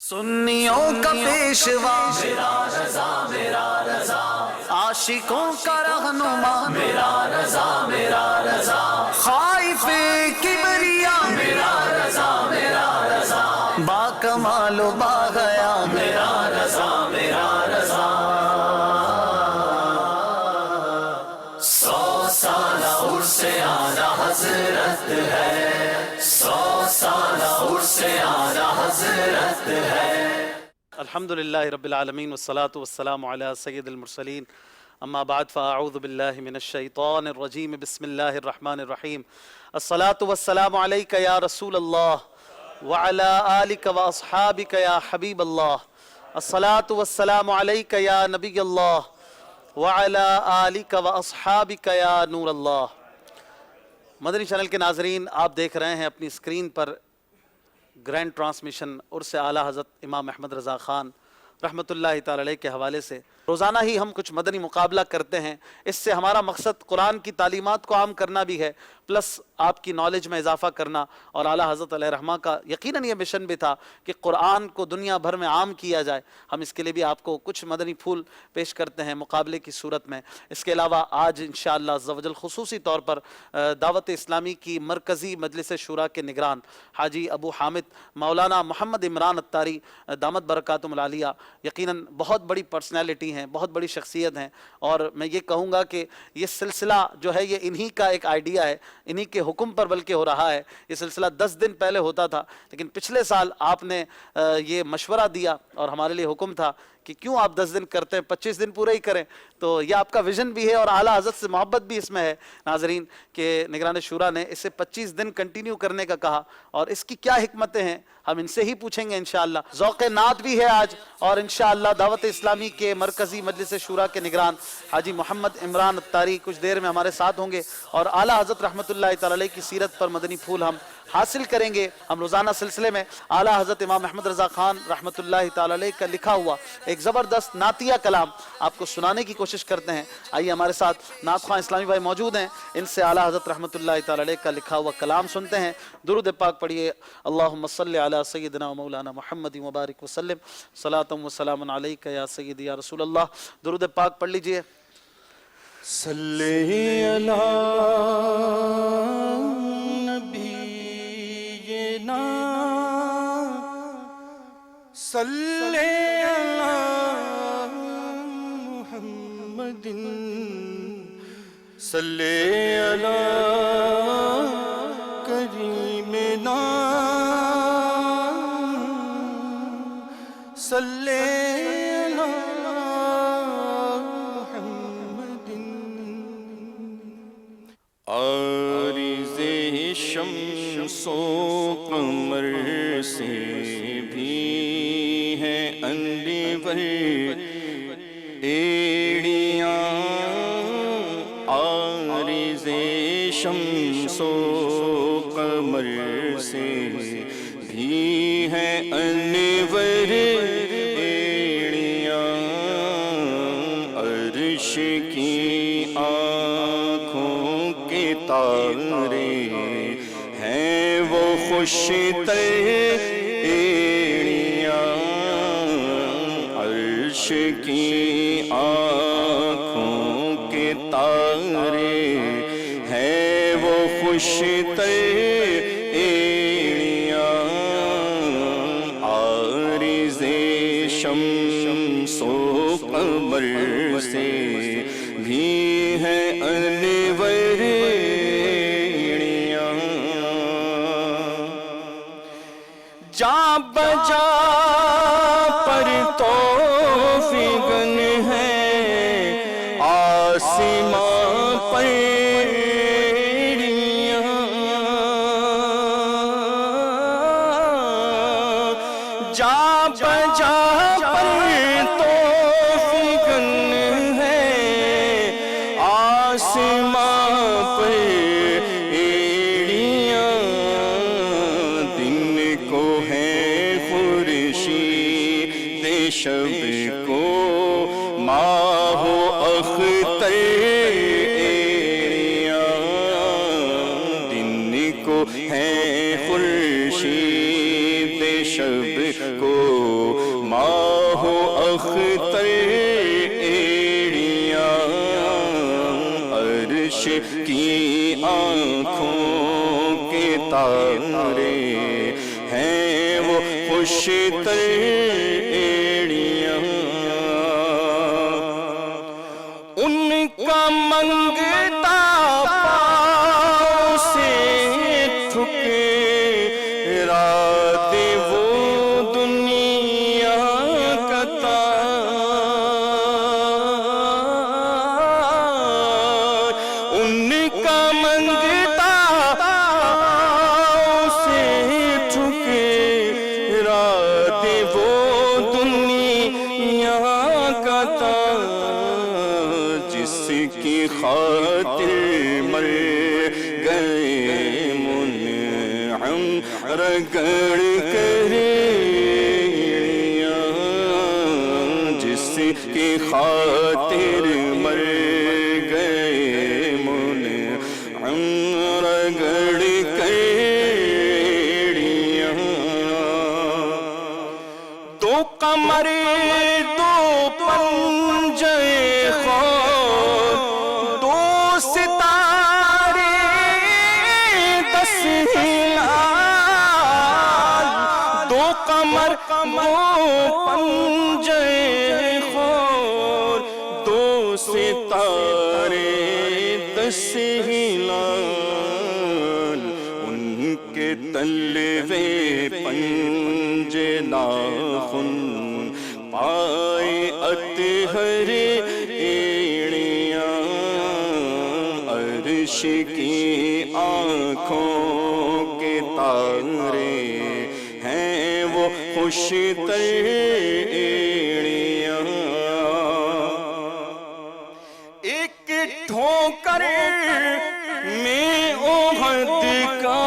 سنیوں کا پیشوا میرا رضا میرا رضا، عاشقوں کا رہنما میرا رضا میرا رضا، خائف کبریا میرا رضا میرا رضا، با کمال و با حیا میرا رضا میرا رضا۔ 100 سالہ عرس آنا حضرت ہے، 100 سالہ عرس آنا حضرت ہے۔ الحمدللہ رب العالمین والصلاة والسلام علی سید المرسلین، اما بعد فاعوذ باللہ من الشیطان الرجیم، بسم اللہ الرحمن الرحیم۔ الصلاة والسلام علیک یا رسول اللہ وعلی آلک واصحابک یا حبیب اللہ، الصلاة والسلام علیک یا نبی اللہ وعلی آلک واصحابک یا نور اللہ۔ مدنی چینل کے ناظرین، آپ دیکھ رہے ہیں اپنی اسکرین پر گرینڈ ٹرانسمیشن عرس اعلیٰ حضرت امام احمد رضا خان رحمۃ اللہ تعالی علیہ کے حوالے سے۔ روزانہ ہی ہم کچھ مدنی مقابلہ کرتے ہیں، اس سے ہمارا مقصد قرآن کی تعلیمات کو عام کرنا بھی ہے، پلس آپ کی نالج میں اضافہ کرنا، اور اعلیٰ حضرت علیہ رحمہ کا یقیناً یہ مشن بھی تھا کہ قرآن کو دنیا بھر میں عام کیا جائے۔ ہم اس کے لیے بھی آپ کو کچھ مدنی پھول پیش کرتے ہیں مقابلے کی صورت میں۔ اس کے علاوہ آج انشاءاللہ عز و جل خصوصی طور پر دعوت اسلامی کی مرکزی مجلس شورا کے نگران حاجی ابو حامد مولانا محمد عمران اتاری دامت برکاتہم العالیہ، یقیناً بہت بڑی پرسنالٹی ہیں، بہت بڑی شخصیت ہیں، اور میں یہ کہوں گا کہ یہ سلسلہ جو ہے یہ انہی کا ایک آئیڈیا ہے، انہی کے حکم پر بلکہ ہو رہا ہے۔ یہ سلسلہ 10 دن پہلے ہوتا تھا، لیکن پچھلے سال آپ نے یہ مشورہ دیا اور ہمارے لیے حکم تھا کہ کیوں آپ 10 دن کرتے ہیں، 25 دن پورے ہی کریں۔ تو یہ آپ کا ویژن بھی ہے اور اعلیٰ حضرت سے محبت بھی اس میں ہے ناظرین، کہ نگران شورا نے اسے 25 دن کنٹینیو کرنے کا کہا، اور اس کی کیا حکمتیں ہیں ہم ان سے ہی پوچھیں گے انشاءاللہ۔ ذوق نعت بھی ہے آج، اور انشاءاللہ دعوت اسلامی کے مرکزی مجلس شورا کے نگران حاجی محمد عمران اتاری کچھ دیر میں ہمارے ساتھ ہوں گے، اور اعلیٰ حضرت رحمۃ اللہ تعالی علیہ کی سیرت پر مدنی پھول ہم حاصل کریں گے۔ ہم روزانہ سلسلے میں اعلیٰ حضرت امام احمد رضا خان رحمۃ اللہ تعالی علیہ کا لکھا ہوا ایک زبردست نعتیہ کلام آپ کو سنانے کی کوشش کرتے ہیں۔ آئیے ہمارے ساتھ نعت خواں اسلامی بھائی موجود ہیں، ان سے اعلیٰ حضرت رحمۃ اللہ تعالی علیہ کا لکھا ہوا کلام سنتے ہیں۔ درود پاک پڑھیے، اللہم صلی علی سیدنا و مولانا محمد مبارک وسلم، صلاۃ و سلام علیک یا سیدی یا رسول اللہ۔ درود پاک پڑھ لیجئے۔ صلی علی نبینا، صلی علی محمد، صلی علی کریمنا، صلی علی محمد۔ عارض شمس و قمر سے بھی ہے انور ایڑیاں، عارض شمس و قمر سے بھی ہے انور ایڑیاں، عرش کی آنکھوں کے تارے ہیں وہ خوش تر ایڑیاں، عرش کی آنکھوں کے تارے ہیں وہ خوش تر ایڑیاں، عارض شمس و قمر سے بھی ہے انور ایڑیاں، جا بجا پر تو فگن ہے آسمان پر ایڑیاں، جا بجا پر تو فگن ہے آسمان پر ایڑیاں، دن کو ہے خورشید شب کو ماہ و اختر ایڑیاں، دن کو ہے خورشید شب کو ماہ اختر ایڑیاں عرش کی آنکھوں کے تارے ہیں وہ خوش تر ایڑیاں ان کا منگتا پاؤں سے ٹھکرا دے وہ دنیا کا تاج ان کا منگتا پاؤں سے ٹھکرا دے وہ دنیا کا تاج جس کی خاطر مر گئے منعم رگڑ کر ایڑیاں جس کی خاطر مر گئے منعم رگڑ کر ایڑیاں دو قمر دو پنجے خور دو ستارے 10 ہلال دو قمر دو پنجے خور دو ستارے 10 ہلال ان کے تلوے پنجے ناخن پائے اطہر ایڑیاں عرش کی آنکھوں کے تارے ہیں وہ خوش تر ایڑیاں ایک ٹھوکر میں احد کا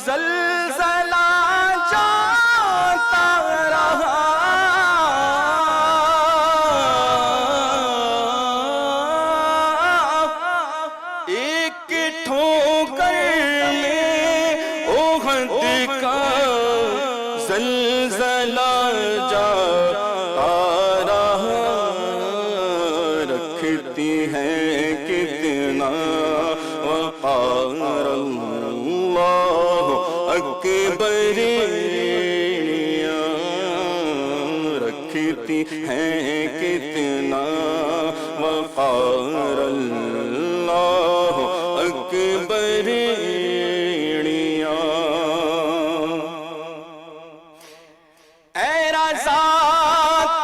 زلزلہ جاتا رہا ایک ٹھوکر میں احد کا زلزلہ جاتا رہا رکھتی ہے کتنا وقار اللہ اکبر ایڑیاں رکھتی ہیں کتنا وقار اللہ اکبر ایڑیاں اے رضا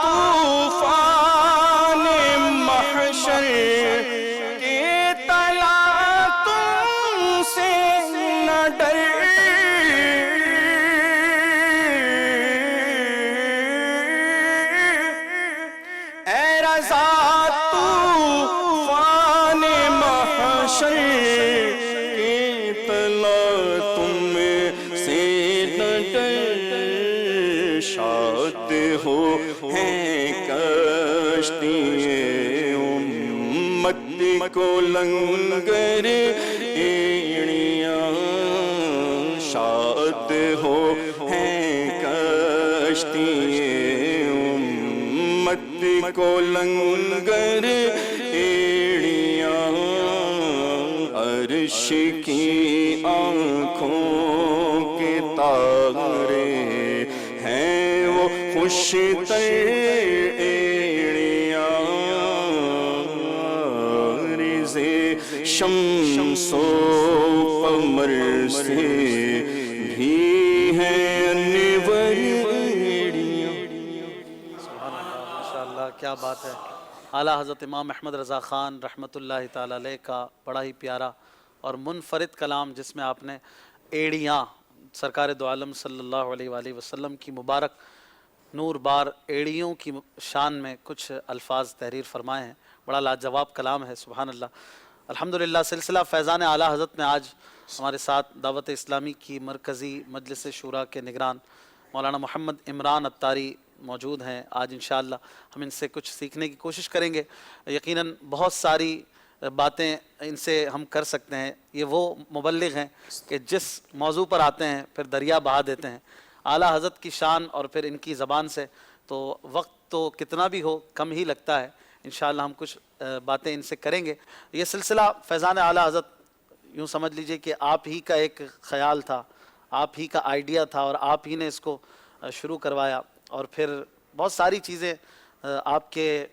طوفان محشر کے تلا تم سے نہ ڈر اے رضا طوفان محشر کے تلا تم سے نہ ڈر شاد ہو ہیں کشتی امت کو لنگر ایڑیاں شاد ہو ہیں کشتی امت کو لنگر ایڑیاں عرش کی آنکھوں کے تارے ہیں وہ خوش تر ایڑیاں رزے شمس و قمر سے بھی ہیں انور ایڑیاں ماشاءاللہ کیا بات ہے. اعلیٰ حضرت امام احمد رضا خان رحمۃ اللہ تعالیٰ علیہ کا بڑا ہی پیارا اور منفرد کلام جس میں آپ نے ایڑیاں سرکار دو عالم صلی اللہ علیہ وآلہ وسلم کی مبارک نور بار ایڑیوں کی شان میں کچھ الفاظ تحریر فرمائے ہیں. بڑا لاجواب کلام ہے سبحان اللہ. الحمدللہ سلسلہ فیضان اعلیٰ حضرت میں آج ہمارے ساتھ دعوت اسلامی کی مرکزی مجلس شورا کے نگران مولانا محمد عمران عطاری موجود ہیں. آج انشاءاللہ ہم ان سے کچھ سیکھنے کی کوشش کریں گے. یقیناً بہت ساری باتیں ان سے ہم کر سکتے ہیں. یہ وہ مبلغ ہیں کہ جس موضوع پر آتے ہیں پھر دریا بہا دیتے ہیں. اعلیٰ حضرت کی شان اور پھر ان کی زبان سے تو وقت تو کتنا بھی ہو کم ہی لگتا ہے. انشاءاللہ ہم کچھ باتیں ان سے کریں گے. یہ سلسلہ فیضان اعلیٰ حضرت یوں سمجھ لیجئے کہ آپ ہی کا ایک خیال تھا, آپ ہی کا آئیڈیا تھا اور آپ ہی نے اس کو شروع کروایا, اور پھر بہت ساری چیزیں آپ کے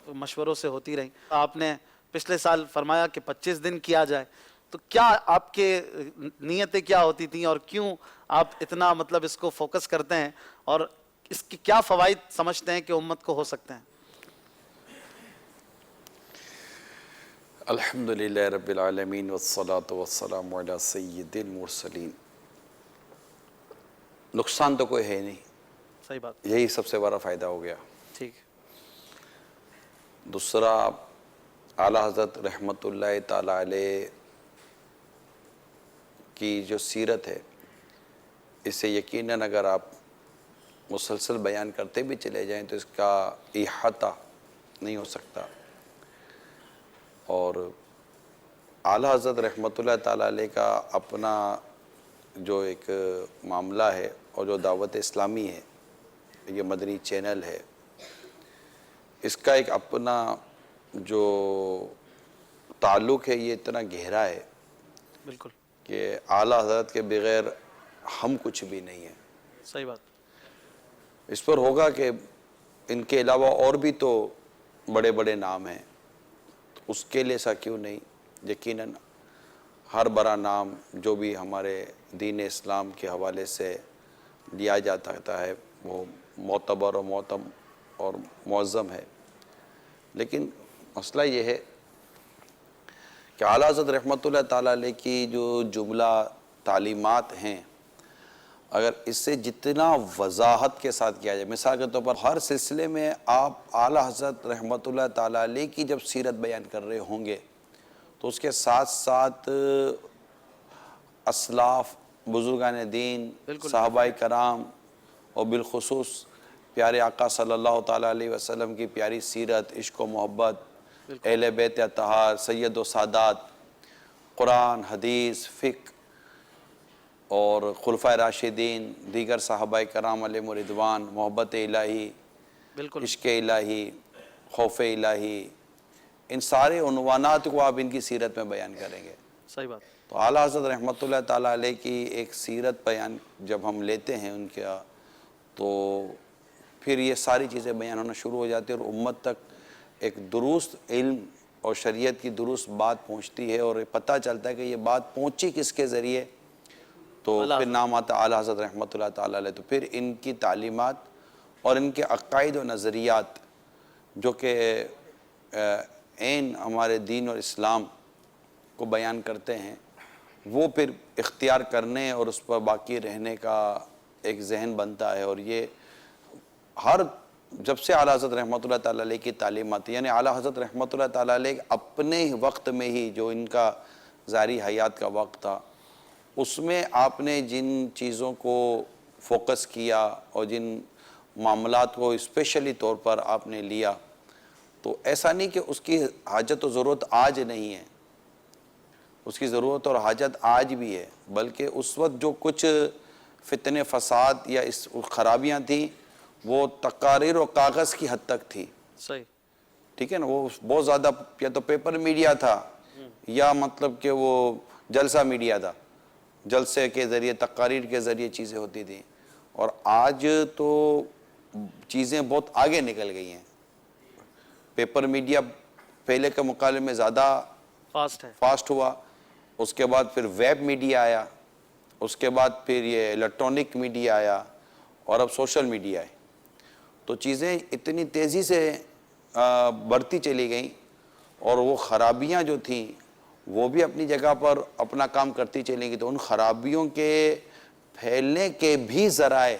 مشوروں سے ہوتی رہیں. آپ نے پچھلے سال فرمایا کہ 25 دن کیا جائے, تو کیا آپ کے نیتیں کیا ہوتی تھیں اور کیوں آپ اتنا مطلب اس کو فوکس کرتے ہیں, اور اس کی کیا فوائد سمجھتے ہیں کہ امت کو ہو سکتے ہیں؟ الحمدللہ رب العالمین والصلاة والسلام علی سید المرسلین. نقصان تو کوئی ہے نہیں, صحیح بات, یہی سب سے بڑا فائدہ ہو گیا. ٹھیک. دوسرا, اعلیٰ حضرت رحمت اللہ تعالی علیہ کی جو سیرت ہے, اسے یقیناً اگر آپ مسلسل بیان کرتے بھی چلے جائیں تو اس کا احاطہ نہیں ہو سکتا. اور اعلیٰ حضرت رحمت اللہ تعالی علیہ کا اپنا جو ایک معاملہ ہے اور جو دعوت اسلامی ہے, یہ مدنی چینل ہے, اس کا ایک اپنا جو تعلق ہے یہ اتنا گہرا ہے بالکل, کہ اعلیٰ حضرت کے بغیر ہم کچھ بھی نہیں ہیں. صحیح بات. اس پر ہوگا کہ ان کے علاوہ اور بھی تو بڑے بڑے نام ہیں, تو اس کے لیے ایسا کیوں نہیں. یقیناً ہر بڑا نام جو بھی ہمارے دین اسلام کے حوالے سے لیا جاتا ہے وہ معتبر اور معتم اور معظم ہے. لیکن مسئلہ یہ ہے کہ اعلیٰ حضرت رحمت اللہ تعالیٰ علیہ کی جو جملہ تعلیمات ہیں, اگر اس سے جتنا وضاحت کے ساتھ کیا جائے, مثال کے طور پر ہر سلسلے میں آپ اعلیٰ حضرت رحمت اللہ تعالیٰ علیہ کی جب سیرت بیان کر رہے ہوں گے تو اس کے ساتھ ساتھ اسلاف, بزرگان دین, صحابہ کرام اور بالخصوص پیارے آقا صلی اللہ تعالیٰ علیہ وسلم کی پیاری سیرت, عشق و محبت, اہل بیت اطہار, سید و سادات, قرآن, حدیث, فقہ اور خلفائے راشدین, دیگر صحابہ کرام علیہم رضوان, محبت الہی, بالکل, عشق الہی, خوف الہی, ان سارے عنوانات کو آپ ان کی سیرت میں بیان کریں گے. صحیح بات. تو اعلیٰ حضرت رحمت اللہ تعالیٰ علیہ کی ایک سیرت بیان جب ہم لیتے ہیں ان کا, تو پھر یہ ساری چیزیں بیان ہونا شروع ہو جاتی ہیں اور امت تک ایک درست علم اور شریعت کی درست بات پہنچتی ہے, اور پتہ چلتا ہے کہ یہ بات پہنچی کس کے ذریعے, تو پھر نام آتا اعلیٰ حضرت رحمت اللہ تعالیٰ علیہ. تو پھر ان کی تعلیمات اور ان کے عقائد و نظریات جو کہ عین ہمارے دین اور اسلام کو بیان کرتے ہیں, وہ پھر اختیار کرنے اور اس پر باقی رہنے کا ایک ذہن بنتا ہے. اور یہ ہر جب سے اعلیٰ حضرت رحمت اللہ تعالیٰ علیہ کی تعلیمات, یعنی اعلیٰ حضرت رحمت اللہ تعالیٰ علیہ اپنے وقت میں ہی جو ان کا ظاہری حیات کا وقت تھا, اس میں آپ نے جن چیزوں کو فوکس کیا اور جن معاملات کو اسپیشلی طور پر آپ نے لیا, تو ایسا نہیں کہ اس کی حاجت و ضرورت آج نہیں ہے, اس کی ضرورت اور حاجت آج بھی ہے, بلکہ اس وقت جو کچھ فتنے فساد یا اس خرابیاں تھیں وہ تقاریر و کاغذ کی حد تک تھی. صحیح. ٹھیک ہے نا, وہ بہت زیادہ یا تو پیپر میڈیا تھا یا مطلب کہ وہ جلسہ میڈیا تھا, جلسے کے ذریعے, تقاریر کے ذریعے چیزیں ہوتی تھیں. اور آج تو چیزیں بہت آگے نکل گئی ہیں. پیپر میڈیا پہلے کے مقابلے میں زیادہ فاسٹ ہوا, اس کے بعد پھر ویب میڈیا آیا, اس کے بعد پھر یہ الیکٹرانک میڈیا آیا, اور اب سوشل میڈیا ہے. تو چیزیں اتنی تیزی سے بڑھتی چلی گئیں, اور وہ خرابیاں جو تھیں وہ بھی اپنی جگہ پر اپنا کام کرتی چلیں گی. تو ان خرابیوں کے پھیلنے کے بھی ذرائع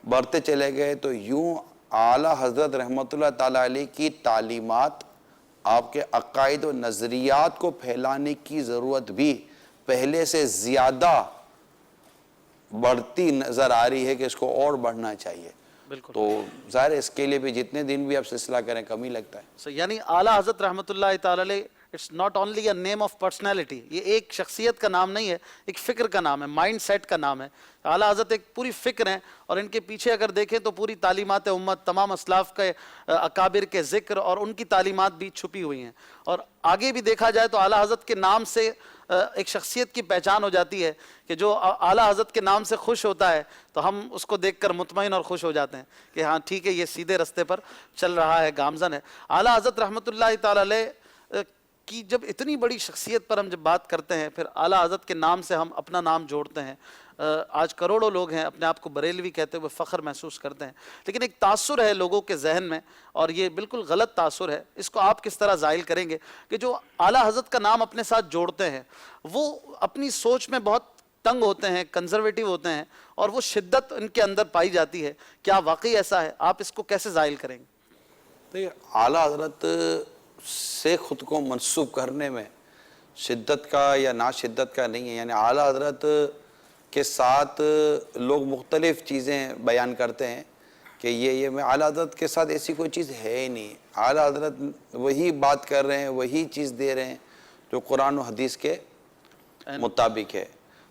بڑھتے چلے گئے. تو یوں اعلیٰ حضرت رحمت اللہ تعالیٰ علیہ کی تعلیمات, آپ کے عقائد و نظریات کو پھیلانے کی ضرورت بھی پہلے سے زیادہ بڑھتی نظر آ رہی ہے کہ اس کو اور بڑھنا چاہیے. تو ظاہر ہے اس کے لیے بھی جتنے دن بھی آپ سلسلہ کریں کم ہی لگتا ہے. یعنی اعلیٰ حضرت رحمت اللہ تعالیٰ علیہ it's not only a name of personality. یہ ایک شخصیت کا نام نہیں ہے, ایک فکر کا نام ہے, مائنڈ سیٹ کا نام ہے. اعلیٰ حضرت ایک پوری فکر ہیں, اور ان کے پیچھے اگر دیکھیں تو پوری تعلیمات امت, تمام اسلاف کے اکابر کے ذکر اور ان کی تعلیمات بھی چھپی ہوئی ہیں. اور آگے بھی دیکھا جائے تو اعلیٰ حضرت کے نام سے ایک شخصیت کی پہچان ہو جاتی ہے کہ جو اعلیٰ حضرت کے نام سے خوش ہوتا ہے تو ہم اس کو دیکھ کر مطمئن اور خوش ہو جاتے ہیں کہ ہاں ٹھیک ہے, یہ سیدھے رستے پر چل رہا ہے, گامزن ہے. اعلیٰ حضرت رحمۃ اللہ تعالی علیہ کی جب اتنی بڑی شخصیت پر ہم جب بات کرتے ہیں, پھر اعلیٰ حضرت کے نام سے ہم اپنا نام جوڑتے ہیں. آج کروڑوں لوگ ہیں اپنے آپ کو بریلوی کہتے ہوئے فخر محسوس کرتے ہیں, لیکن ایک تاثر ہے لوگوں کے ذہن میں, اور یہ بالکل غلط تاثر ہے. اس کو آپ کس طرح زائل کریں گے کہ جو اعلیٰ حضرت کا نام اپنے ساتھ جوڑتے ہیں وہ اپنی سوچ میں بہت تنگ ہوتے ہیں, کنزرویٹو ہوتے ہیں, اور وہ شدت ان کے اندر پائی جاتی ہے. کیا واقعی ایسا ہے؟ آپ اس کو کیسے زائل کریں گے؟ دیکھیے, اعلیٰ حضرت سے خود کو منسوب کرنے میں شدت کا یا نا شدت کا نہیں ہے. یعنی اعلیٰ حضرت کے ساتھ لوگ مختلف چیزیں بیان کرتے ہیں کہ یہ میں اعلیٰ حضرت کے ساتھ ایسی کوئی چیز ہے ہی نہیں. اعلیٰ حضرت وہی بات کر رہے ہیں, وہی چیز دے رہے ہیں جو قرآن و حدیث کے مطابق ہے.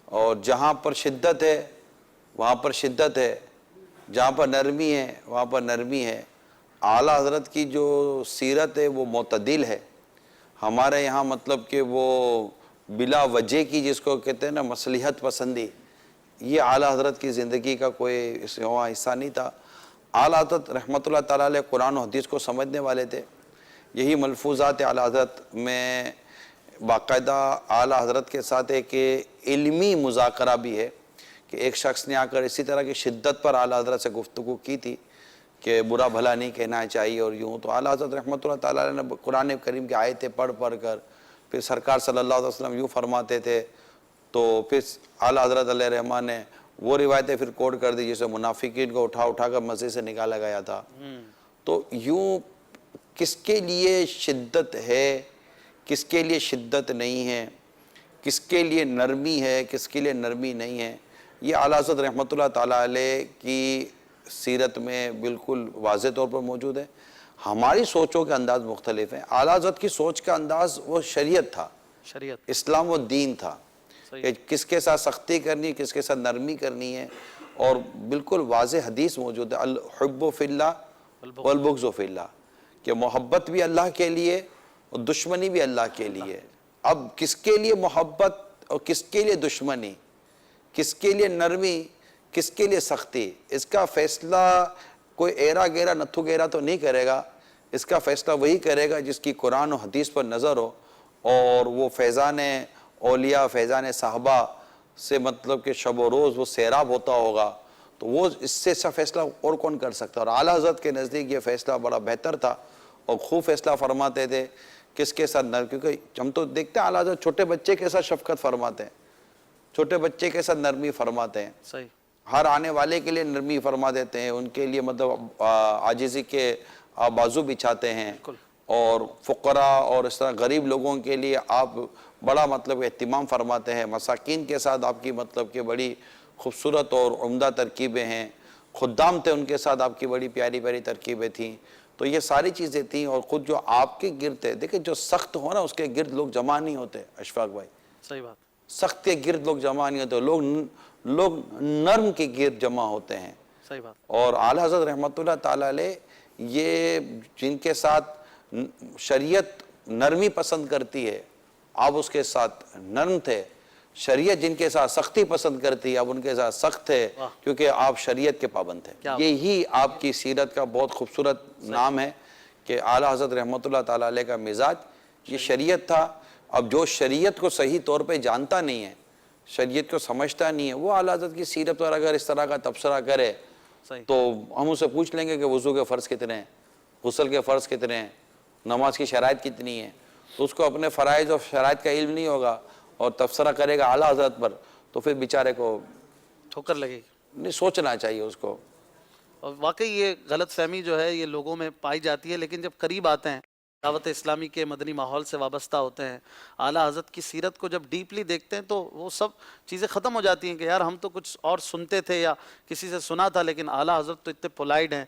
اور جہاں پر شدت ہے وہاں پر شدت ہے, جہاں پر نرمی ہے وہاں پر نرمی ہے. اعلیٰ حضرت کی جو سیرت ہے وہ معتدل ہے. ہمارے یہاں مطلب کہ وہ بلا وجہ کی جس کو کہتے ہیں نا مصلحت پسندی, یہ اعلیٰ حضرت کی زندگی کا کوئی حصہ نہیں تھا. اعلیٰ حضرت رحمۃ اللہ تعالیٰ علیہ قرآن و حدیث کو سمجھنے والے تھے. یہی ملفوظات اعلیٰ حضرت میں باقاعدہ اعلیٰ حضرت کے ساتھ ایک علمی مذاکرہ بھی ہے کہ ایک شخص نے آ کر اسی طرح کی شدت پر اعلیٰ حضرت سے گفتگو کی تھی کہ برا بھلا نہیں کہنا چاہیے اور یوں. تو اعلیٰ حضرت رحمۃ اللہ تعالیٰ علیہ نے قرآن کریم کی آیتیں پڑھ کر پھر سرکار صلی اللہ علیہ وسلم یوں فرماتے تھے, تو پھر اعلیٰ حضرت علیہ رحمٰن نے وہ روایتیں پھر کوٹ کر دی جسے منافقین کو اٹھا کر مسجد سے نکالا گیا تھا. تو یوں کس کے لیے شدت ہے, کس کے لیے شدت نہیں ہے, کس کے لیے نرمی ہے, کس کے لیے نرمی نہیں ہے, یہ اعلیٰ حضرت رحمۃ اللہ تعالیٰ علیہ کی سیرت میں بالکل واضح طور پر موجود ہے. ہماری سوچوں کے انداز مختلف ہیں. اعلیٰ حضرت کی سوچ کا انداز وہ شریعت تھا, شریعت, اسلام و دین تھا کہ کس کے ساتھ سختی کرنی ہے, کس کے ساتھ نرمی کرنی ہے. اور بالکل واضح حدیث موجود ہے, الحب فی اللہ والبغض فی اللہ, کہ محبت بھی اللہ کے لیے اور دشمنی بھی اللہ کے لیے. اب کس کے لیے محبت اور کس کے لیے دشمنی, کس کے لیے نرمی, کس کے لیے سختی, اس کا فیصلہ کوئی ایرا گیرا نتھو گیرا تو نہیں کرے گا. اس کا فیصلہ وہی کرے گا جس کی قرآن و حدیث پر نظر ہو, اور وہ فیضان اولیاء, فیضان صحابہ سے مطلب کہ شب و روز وہ سیراب ہوتا ہوگا. تو وہ اس سے اچھا فیصلہ اور کون کر سکتا. اور اعلیٰ حضرت کے نزدیک یہ فیصلہ بڑا بہتر تھا اور خوب فیصلہ فرماتے تھے کس کے ساتھ کیونکہ ہم تو دیکھتے ہیں اعلیٰ حضرت چھوٹے بچے کے ساتھ شفقت فرماتے ہیں, چھوٹے بچے کے ساتھ نرمی فرماتے ہیں, صحیح, ہر آنے والے کے لیے نرمی فرما دیتے ہیں, ان کے لیے مطلب عاجزی کے بازو بچھاتے ہیں. اور فقراء اور اس طرح غریب لوگوں کے لیے آپ بڑا مطلب اہتمام فرماتے ہیں. مساکین کے ساتھ آپ کی مطلب کہ بڑی خوبصورت اور عمدہ ترکیبیں ہیں. خدام تھے, ان کے ساتھ آپ کی بڑی پیاری پیاری ترکیبیں تھیں. تو یہ ساری چیزیں تھیں. اور خود جو آپ کے گرد تھے, دیکھیں جو سخت ہو نا اس کے گرد لوگ جمع نہیں ہوتے. اشفاق بھائی, صحیح بات, سخت کے گرد لوگ جمع نہیں ہوتے, لوگ نرم کے گرد جمع ہوتے ہیں. صحیح بات. اور اعلیٰ حضرت رحمۃ اللہ تعالیٰ علیہ یہ جن کے ساتھ شریعت نرمی پسند کرتی ہے آپ اس کے ساتھ نرم تھے, شریعت جن کے ساتھ سختی پسند کرتی ہے آپ ان کے ساتھ سخت تھے, کیونکہ آپ شریعت کے پابند تھے. یہی آپ کی سیرت کا بہت خوبصورت نام ہے کہ اعلیٰ حضرت رحمۃ اللہ تعالیٰ علیہ کا مزاج یہ شریعت تھا. اب جو شریعت کو صحیح طور پہ جانتا نہیں ہے, شریعت کو سمجھتا نہیں ہے, وہ اعلیٰ حضرت کی سیرت پر اگر اس طرح کا تبصرہ کرے تو ہم اسے پوچھ لیں گے کہ وضو کے فرض کتنے ہیں, غسل کے فرض کتنے ہیں, نماز کی شرائط کتنی ہیں. تو اس کو اپنے فرائض اور شرائط کا علم نہیں ہوگا اور تبصرہ کرے گا اعلیٰ حضرت پر, تو پھر بیچارے کو ٹھوکر لگے گی. نہیں سوچنا چاہیے اس کو. اور واقعی یہ غلط فہمی جو ہے یہ لوگوں میں پائی جاتی ہے, لیکن جب قریب آتے ہیں دعوت اسلامی کے مدنی ماحول سے وابستہ ہوتے ہیں، اعلیٰ حضرت کی سیرت کو جب ڈیپلی دیکھتے ہیں تو وہ سب چیزیں ختم ہو جاتی ہیں کہ یار ہم تو کچھ اور سنتے تھے یا کسی سے سنا تھا، لیکن اعلیٰ حضرت تو اتنے پولائٹ ہیں،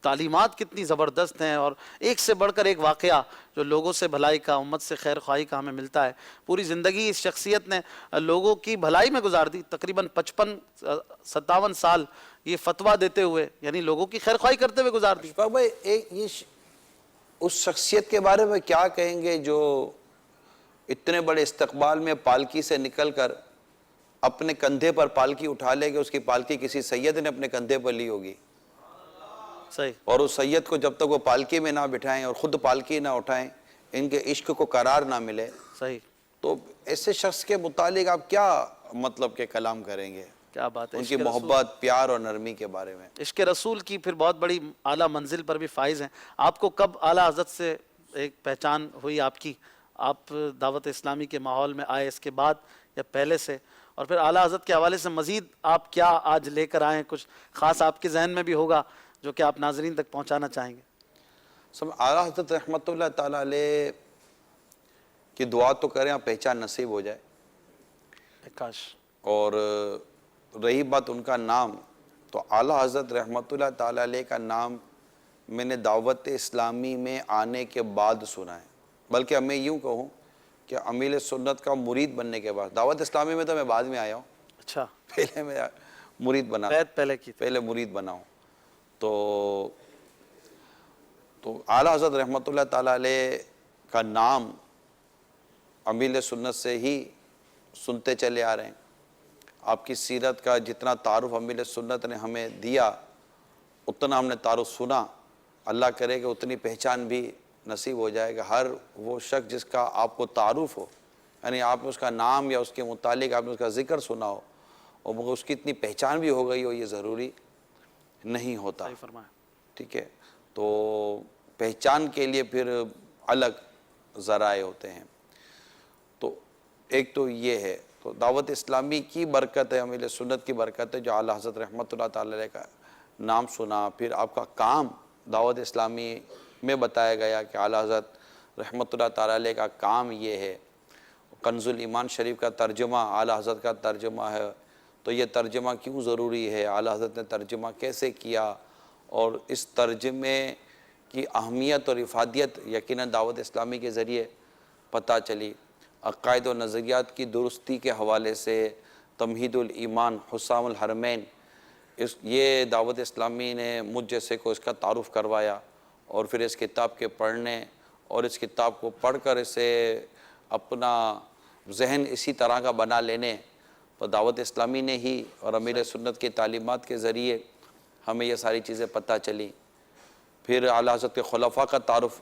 تعلیمات کتنی زبردست ہیں، اور ایک سے بڑھ کر ایک واقعہ جو لوگوں سے بھلائی کا، امت سے خیر خواہی کا ہمیں ملتا ہے۔ پوری زندگی اس شخصیت نے لوگوں کی بھلائی میں گزار دی، تقریباً 55-57 سال یہ فتویٰ دیتے ہوئے، یعنی لوگوں کی خیر خواہی کرتے ہوئے گزار دی۔ اشفاق بھائی اس شخصیت کے بارے میں کیا کہیں گے جو اتنے بڑے استقبال میں پالکی سے نکل کر اپنے کندھے پر پالکی اٹھا لے گے؟ اس کی پالکی کسی سید نے اپنے کندھے پر لی ہوگی، صحیح، اور اس سید کو جب تک وہ پالکی میں نہ بٹھائیں اور خود پالکی نہ اٹھائیں، ان کے عشق کو قرار نہ ملے، صحیح، تو ایسے شخص کے متعلق آپ کیا مطلب کہ کلام کریں گے؟ کیا بات ہے، ان کی محبت، پیار اور نرمی کے بارے میں۔ عشق رسول کی پھر بہت بڑی اعلیٰ منزل پر بھی فائز ہیں۔ آپ کو کب اعلیٰ حضرت سے ایک پہچان ہوئی آپ کی؟ آپ دعوت اسلامی کے ماحول میں آئے اس کے بعد یا پہلے سے؟ اور پھر اعلیٰ حضرت کے حوالے سے مزید آپ کیا آج لے کر آئیں؟ کچھ خاص آپ کے ذہن میں بھی ہوگا جو کہ آپ ناظرین تک پہنچانا چاہیں گے؟ سب اعلیٰ حضرت رحمۃ اللہ تعالیٰ علیہ کی دعا تو کریں آپ پہچان نصیب ہو جائے، کاش۔ اور رہی بات ان کا نام، تو اعلیٰ حضرت رحمۃ اللہ تعالیٰ علیہ کا نام میں نے دعوت اسلامی میں آنے کے بعد سنا ہے، بلکہ میں یوں کہوں کہ امیل سنت کا مرید بننے کے بعد۔ دعوت اسلامی میں تو میں بعد میں آیا ہوں، اچھا، پہلے میں مرید بنا، بیعت پہلے کی تھی۔ پہلے مرید بنا ہوں۔ تو اعلیٰ حضرت رحمۃ اللہ تعالیٰ علیہ کا نام امیل سنت سے ہی سنتے چلے آ رہے ہیں۔ آپ کی سیرت کا جتنا تعارف امیل سنت نے ہمیں دیا، اتنا ہم نے تعارف سنا، اللہ کرے کہ اتنی پہچان بھی نصیب ہو جائے گا۔ ہر وہ شخص جس کا آپ کو تعارف ہو، یعنی آپ نے اس کا نام یا اس کے متعلق آپ نے اس کا ذکر سنا ہو اور مگر اس کی اتنی پہچان بھی ہو گئی ہو، یہ ضروری نہیں ہوتا، صحیح فرمایا۔ ٹھیک ہے؟ تو پہچان کے لیے پھر الگ ذرائع ہوتے ہیں، تو ایک تو یہ ہے۔ تو دعوت اسلامی کی برکت ہے، امیل سنت کی برکت ہے جو اعلیٰ حضرت رحمۃ اللہ تعالیٰ علیہ کا نام سنا۔ پھر آپ کا کام دعوت اسلامی میں بتایا گیا کہ اعلیٰ حضرت رحمۃ اللہ تعالیٰ علیہ کا کام یہ ہے۔ کنز الایمان شریف کا ترجمہ اعلیٰ حضرت کا ترجمہ ہے، تو یہ ترجمہ کیوں ضروری ہے، اعلیٰ حضرت نے ترجمہ کیسے کیا، اور اس ترجمے کی اہمیت اور افادیت یقیناً دعوت اسلامی کے ذریعے پتہ چلی۔ عقائد و نظریات کی درستی کے حوالے سے تمہید الایمان، حسام الحرمین، یہ دعوت اسلامی نے مجھ جیسے کو اس کا تعارف کروایا، اور پھر اس کتاب کے پڑھنے اور اس کتاب کو پڑھ کر اسے اپنا ذہن اسی طرح کا بنا لینے، تو دعوت اسلامی نے ہی اور امیر سنت کی تعلیمات کے ذریعے ہمیں یہ ساری چیزیں پتہ چلی۔ پھر اعلیٰ حضرت کے خلفاء کا تعارف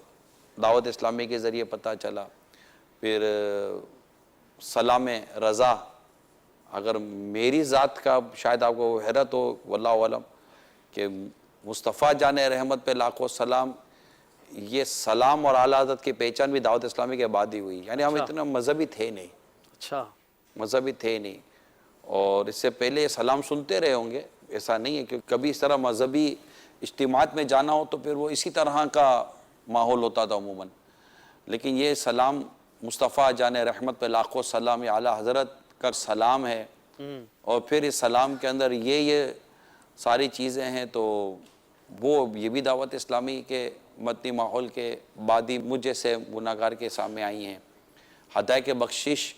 دعوت اسلامی کے ذریعے پتہ چلا۔ پھر سلام رضا، اگر میری ذات کا شاید آپ کو حیرت ہو، واللہ علم، کہ مصطفیٰ جان رحمت پہ لاکھوں سلام، یہ سلام اور اعلیٰ حضرت کی پہچان بھی دعوت اسلامی کے بعد ہی ہوئی۔ یعنی ہم اتنا مذہبی تھے نہیں، اچھا، مذہبی تھے نہیں، اور اس سے پہلے یہ سلام سنتے رہے ہوں گے، ایسا نہیں ہے کہ کبھی اس طرح مذہبی اجتماعات میں جانا ہو تو پھر وہ اسی طرح کا ماحول ہوتا تھا عموماً، لیکن یہ سلام مصطفیٰ جان رحمت پہ لاکھوں سلام، یہ اعلیٰ حضرت کا سلام ہے، اور پھر اس سلام کے اندر یہ ساری چیزیں ہیں، تو وہ یہ بھی دعوت اسلامی کے مدنی ماحول کے بعد ہی مجھ جیسے گناہگار کے سامنے آئی ہیں۔ ہدایت بخشش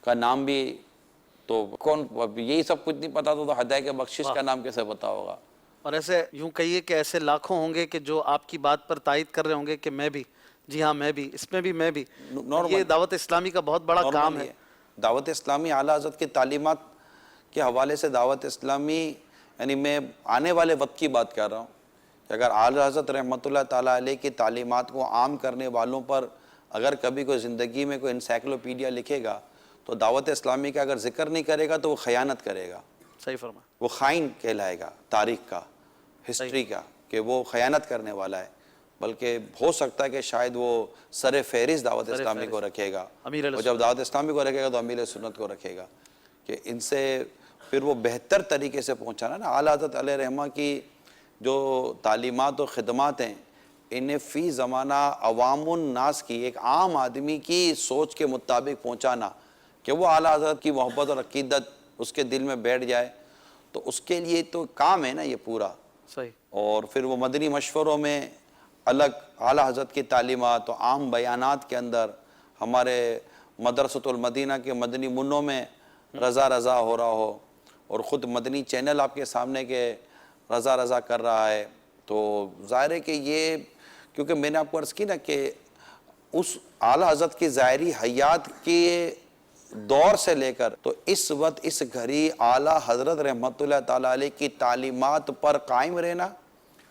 کا نام بھی تو کون، یہی سب کچھ نہیں پتا تو ہدایت بخشش کا نام کیسے پتا ہوگا؟ اور ایسے یوں کہیے کہ ایسے لاکھوں ہوں گے کہ جو آپ کی بات پر تائید کر رہے ہوں گے کہ میں بھی، جی ہاں میں بھی، اس میں بھی میں بھی۔ یہ دعوت اسلامی کا بہت بڑا کام ہے۔ دعوت اسلامی اعلیٰ حضرت کی تعلیمات کے حوالے سے دعوت اسلامی، یعنی میں آنے والے وقت کی بات کر رہا ہوں کہ اگر اعلیٰ حضرت رحمۃ اللہ تعالیٰ علیہ کی تعلیمات کو عام کرنے والوں پر اگر کبھی کوئی زندگی میں کوئی انسائکلوپیڈیا لکھے گا تو دعوت اسلامی کا اگر ذکر نہیں کرے گا تو وہ خیانت کرے گا، صحیح فرما، وہ خائن کہلائے گا تاریخ کا، ہسٹری کا، کہ وہ خیانت کرنے والا ہے۔ بلکہ ہو سکتا ہے کہ شاید وہ سر فہرست دعوت اسلامی کو رکھے گا، اور جب دعوت اسلامی کو رکھے گا تو امیر سنت کو رکھے گا، کہ ان سے پھر وہ بہتر طریقے سے پہنچانا نا۔ اعلیٰ حضرت علیہ رحمہ کی جو تعلیمات و خدمات ہیں، انہیں فی زمانہ عوام الناس کی، ایک عام آدمی کی سوچ کے مطابق پہنچانا کہ وہ اعلیٰ حضرت کی محبت اور عقیدت اس کے دل میں بیٹھ جائے، تو اس کے لیے تو کام ہے نا یہ پورا. صحیح. اور پھر وہ مدنی مشوروں میں الگ اعلیٰ حضرت کی تعلیمات و عام بیانات کے اندر، ہمارے مدرسۃ المدینہ کے مدنی منوں میں رضا رضا ہو رہا ہو، اور خود مدنی چینل آپ کے سامنے کے رضا رضا کر رہا ہے، تو ظاہر ہے کہ یہ، کیونکہ میں نے آپ کو عرض کی نا کہ اس اعلیٰ حضرت کی ظاہری حیات کے دور سے لے کر تو اس وقت اس گھڑی اعلیٰ حضرت رحمۃ اللہ تعالیٰ علیہ کی تعلیمات پر قائم رہنا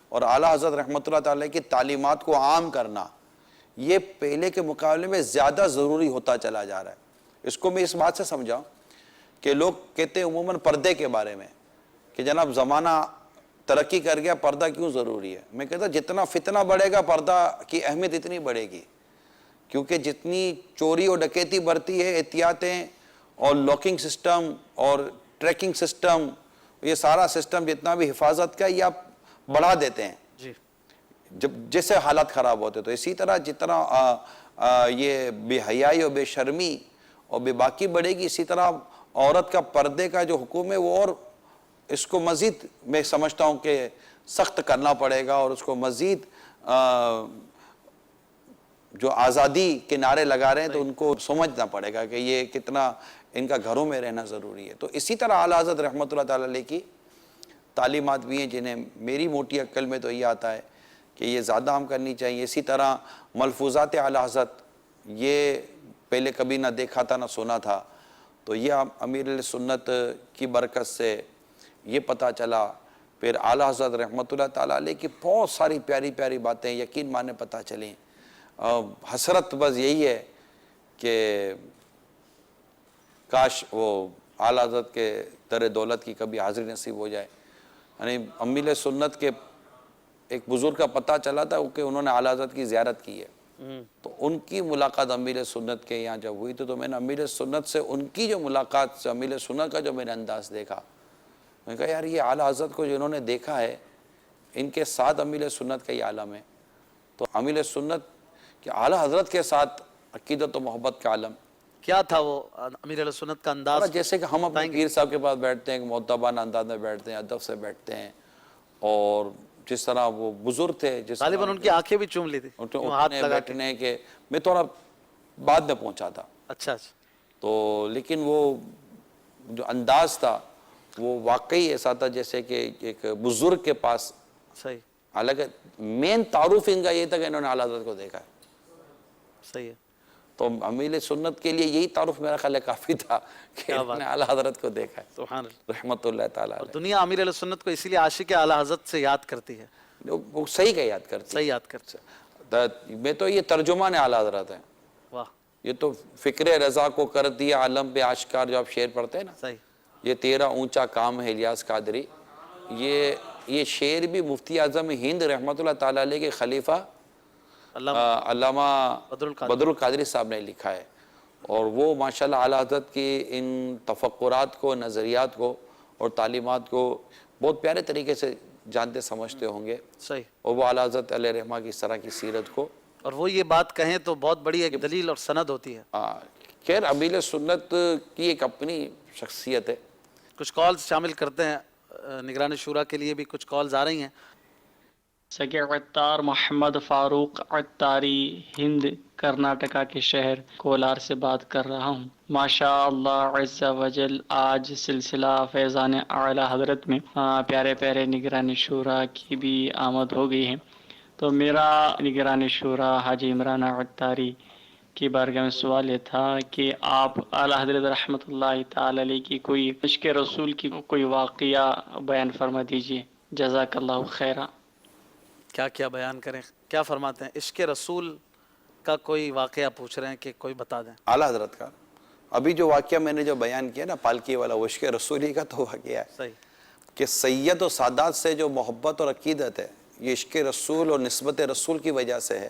اور اعلیٰ حضرت رحمۃ اللہ تعالیٰ کی تعلیمات کو عام کرنا، یہ پہلے کے مقابلے میں زیادہ ضروری ہوتا چلا جا رہا ہے. اس کو میں اس بات سے سمجھاؤں کہ لوگ کہتے ہیں عموماً پردے کے بارے میں کہ جناب زمانہ ترقی کر گیا، پردہ کیوں ضروری ہے؟ میں کہتا جتنا فتنہ بڑھے گا پردہ کی اہمیت اتنی بڑھے گی، کیونکہ جتنی چوری اور ڈکیتی بڑھتی ہے، احتیاطیں اور لاکنگ سسٹم اور ٹریکنگ سسٹم، یہ سارا سسٹم جتنا بھی حفاظت کا، یہ آپ بڑھا دیتے ہیں جی. جب جیسے حالات خراب ہوتے. تو اسی طرح جتنا یہ بے حیائی اور بے شرمی اور بے باکی بڑھے گی، اسی طرح عورت کا پردے کا جو حکم ہے وہ اور اس کو مزید میں سمجھتا ہوں کہ سخت کرنا پڑے گا، اور اس کو مزید جو آزادی کے نعرے لگا رہے ہیں تو ان کو سمجھنا پڑے گا کہ یہ کتنا ان کا گھروں میں رہنا ضروری ہے. تو اسی طرح اعلیٰ حضرت رحمۃ اللہ تعالیٰ علیہ کی تعلیمات بھی ہیں جنہیں میری موٹی عقل میں تو یہ آتا ہے کہ یہ زیادہ ہم کرنی چاہیے. اسی طرح ملفوظات اعلیٰ حضرت، یہ پہلے کبھی نہ دیکھا تھا نہ سنا تھا، تو یہ امیر علیہ سنت کی برکت سے یہ پتہ چلا. پھر اعلیٰ حضرت رحمۃ اللہ تعالیٰ علیہ کی بہت ساری پیاری پیاری باتیں یقین مانے پتہ چلیں. حسرت بس یہی ہے کہ کاش وہ اعلیٰ حضرت کے در دولت کی کبھی حاضری نصیب ہو جائے. یعنی امیر سنت کے ایک بزرگ کا پتہ چلا تھا کہ انہوں نے اعلیٰ حضرت کی زیارت کی ہے، تو ان کی ملاقات امیر سنت کے یہاں جب ہوئی تو میں نے امیر سنت سے ان کی جو ملاقات سے امیر سنت کا جو میں نے انداز دیکھا، میں نے کہا یار یہ اعلیٰ حضرت کو جنہوں نے دیکھا ہے، ان کے ساتھ امیر سنت کا یہ عالم ہے. تو امیر سنت کہ اعلیٰ حضرت کے ساتھ عقیدت و محبت کا عالم کیا تھا وہ امیر علیہ سنت کا انداز؟ جیسے کہ ہم اپنے پیر صاحب کے پاس بیٹھتے ہیں، مؤدبانہ انداز میں بیٹھتے ہیں، ادب سے بیٹھتے ہیں، اور جس طرح وہ بزرگ تھے، جس طرح غالباً ان کی آنکھیں بھی چوم لی تھی اٹھنے بیٹھنے کے. میں تھوڑا بعد میں پہنچا تھا. اچھا. تو لیکن وہ جو انداز تھا وہ واقعی ایسا تھا جیسے کہ ایک بزرگ کے پاس. صحیح. حالانکہ مین تعارف ان کا یہ تھا کہ انہوں نے اعلیٰ حضرت کو دیکھا ہے. صحیح ہے. تو امیر سنت کے لیے یہی تعارف میرا خیال ہے کافی تھا کہ انہوں نے اعلیٰ حضرت کو دیکھا ہے. سبحان اللہ. رحمت اللہ تعالیٰ علیہ. دنیا امیر علیہ سنت کو اسی لیے عاشق اعلیٰ حضرت سے یاد کرتی ہے. وہ صحیح کا یاد کرتی ہے. صحیح یاد کرتی ہے. میں تو یہ ترجمان اعلیٰ حضرت ہیں. واہ. یہ تو فکر رضا کو کر دیا عالم پہ آشکار، جو آپ شعر پڑھتے ہیں نا، صحیح. یہ تیرا اونچا کام ہے الیاس قادری. یہ شعر بھی مفتی اعظم ہند رحمت اللہ تعالیٰ علیہ کے خلیفہ علامہ بدر القادری صاحب نے لکھا ہے. اور وہ ماشاءاللہ اعلیٰ حضرت کی ان تفکرات کو، نظریات کو اور تعلیمات کو بہت پیارے طریقے سے جانتے سمجھتے ہوں گے. صحیح. اور وہ اعلیٰ حضرت علیہ رحمہ کی اس طرح کی سیرت کو، اور وہ یہ بات کہیں تو بہت بڑی ایک دلیل اور سند ہوتی ہے. خیر امیر سنت کی ایک اپنی شخصیت ہے. کچھ کالز شامل کرتے ہیں، نگران شورا کے لیے بھی کچھ کالز آ رہی ہیں. سگے عطار محمد فاروق عطاری، ہند کرناٹکا کے شہر کولار سے بات کر رہا ہوں. ماشاء اللہ عز و جل آج سلسلہ فیضان اعلیٰ حضرت میں پیارے پیارے نگران شورا کی بھی آمد ہو گئی ہے. تو میرا نگران شورا حاجی عمران عطاری کی بارگاہ میں سوال یہ تھا کہ آپ اعلیٰ حضرت رحمۃ اللہ تعالی علیہ کی کوئی عشق رسول کی کوئی واقعہ بیان فرما دیجیے. جزاک اللہ خیرہ. کیا بیان کریں، کیا فرماتے ہیں؟ عشق رسول کا کوئی واقعہ پوچھ رہے ہیں کہ کوئی بتا دیں. اعلیٰ حضرت کا ابھی جو واقعہ میں نے جو بیان کیا نا پالکی والا، وہ عشق رسولی کا تو واقعہ ہے. صحیح. کہ سید و سادات سے جو محبت اور عقیدت ہے، یہ عشق رسول اور نسبت رسول کی وجہ سے ہے.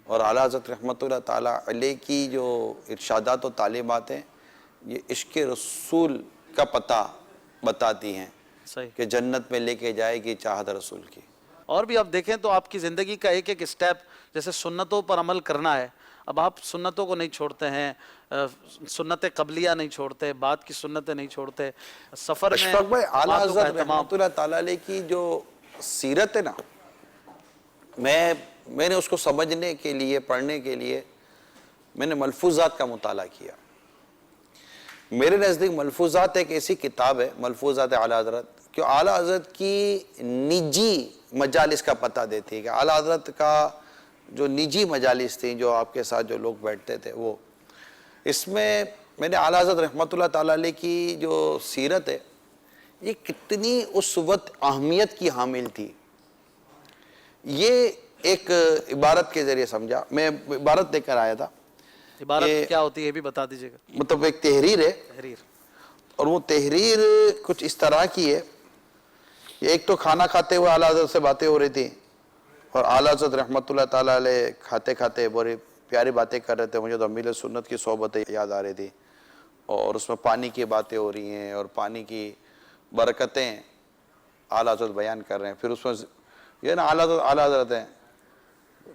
اور اعلیٰ حضرت رحمۃ اللہ تعالیٰ علیہ کی جو ارشادات و تعلیمات ہیں، یہ عشق رسول کا پتہ بتاتی ہیں صحیح. کہ جنت میں لے کے جائے گی چاہت رسول کی. اور بھی آپ دیکھیں تو آپ کی زندگی کا ایک ایک اسٹیپ، جیسے سنتوں پر عمل کرنا ہے، اب آپ سنتوں کو نہیں چھوڑتے ہیں، سنت قبلیہ نہیں چھوڑتے، بعد کی سنتیں نہیں چھوڑتے، سفر میں اشفاق بھائی، اعلیٰ باتوں کا حضرت اہتمام۔ رحمۃ اللہ تعالیٰ علیہ کی جو سیرت ہے نا، میں نے اس کو سمجھنے کے لیے، پڑھنے کے لیے میں نے ملفوظات کا مطالعہ کیا۔ میرے نزدیک ملفوظات ایک ایسی کتاب ہے، ملفوظات اعلیٰ حضرت، کہ اعلیٰ حضرت کی نجی مجالس کا پتہ دیتی ہے، کہ اعلیٰ حضرت کا جو نجی مجالس تھیں، جو آپ کے ساتھ جو لوگ بیٹھتے تھے، وہ اس میں نے اعلیٰ حضرت رحمۃ اللہ تعالیٰ علیہ کی جو سیرت ہے، یہ کتنی اس وقت اہمیت کی حامل تھی، یہ ایک عبارت کے ذریعے سمجھا۔ میں عبارت لے کر آیا تھا، عبارت یہ کیا ہوتی ہے یہ بھی بتا دیجیے گا۔ مطلب ایک تحریر ہے، تحریر۔ اور وہ تحریر کچھ اس طرح کی ہے، ایک تو کھانا کھاتے ہوئے اعلیٰ حضرت سے باتیں ہو رہی تھی، اور اعلیٰ حضرت رحمۃ اللہ تعالیٰ علیہ کھاتے کھاتے بڑی پیاری باتیں کر رہے تھے۔ مجھے تو امیل سنت کی صحبتیں یاد آ رہی تھی، اور اس میں پانی کی باتیں ہو رہی ہیں، اور پانی کی برکتیں اعلیٰ حضرت بیان کر رہے ہیں۔ پھر اس میں یہ نا اعلیٰ حضرت ہیں،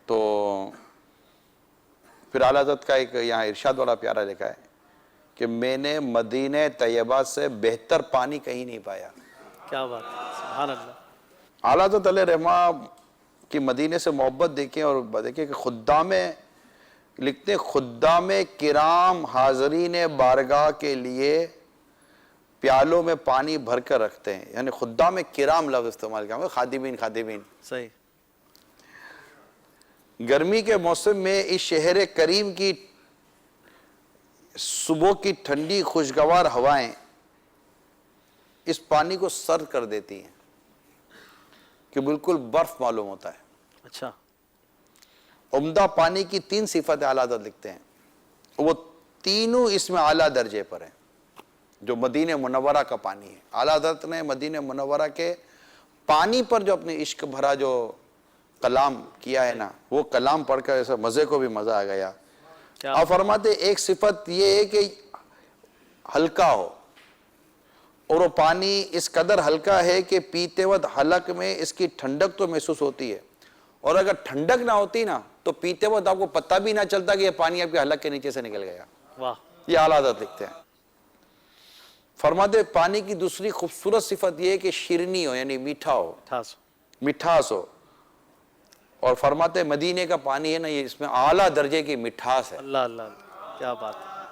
تو پھر اعلیٰ حضرت کا ایک یہاں ارشاد والا پیارا لکھا ہے کہ میں نے مدینہ طیبہ سے بہتر پانی کہیں نہیں پایا۔ کیا بات ہے، سبحان اللہ۔ اعلیٰ حضرت علیہ رحمہ کی مدینے سے محبت دیکھیں، اور دیکھیں کہ خدام لکھتے، خدام کرام حاضرین بارگاہ کے لیے پیالوں میں پانی بھر کر رکھتے ہیں، یعنی خدام کرام لفظ استعمال کیا، خادمین صحیح۔ گرمی کے موسم میں اس شہر کریم کی صبح کی ٹھنڈی خوشگوار ہوائیں اس پانی کو سرد کر دیتی ہیں کہ بالکل برف معلوم ہوتا ہے۔ اچھا۔ عمدہ پانی کی 3 صفتیں اعلیٰ حضرت لکھتے ہیں، وہ تینوں اس میں اعلیٰ درجے پر ہیں، جو مدینہ منورہ کا پانی ہے۔ اعلیٰ حضرت نے مدینہ منورہ کے پانی پر جو اپنے عشق بھرا جو کلام کیا ہے نا، وہ کلام پڑھ کر ایسا مزے کو بھی مزہ آ گیا۔ آپ فرماتے ایک صفت یہ ہے کہ ہلکا ہو، اور وہ پانی اس قدر ہلکا ہے کہ پیتے وقت حلق میں اس کی ٹھنڈک تو محسوس ہوتی ہے، اور اگر ٹھنڈک نہ ہوتی نا تو پیتے وقت آپ کو پتہ بھی نہ چلتا کہ یہ پانی آپ کے حلق کے نیچے سے نکل گیا۔ واہ۔ یہ اعلیٰ حضرت لکھتے ہیں۔ فرماتے پانی کی دوسری خوبصورت صفت یہ ہے کہ شیرنی ہو، یعنی میٹھا ہو، مٹھاس ہو، اور فرماتے مدینے کا پانی ہے نا، یہ اس میں اعلیٰ درجے کی مٹھاس ہے۔ اللہ اللہ اللہ، کیا بات ہے۔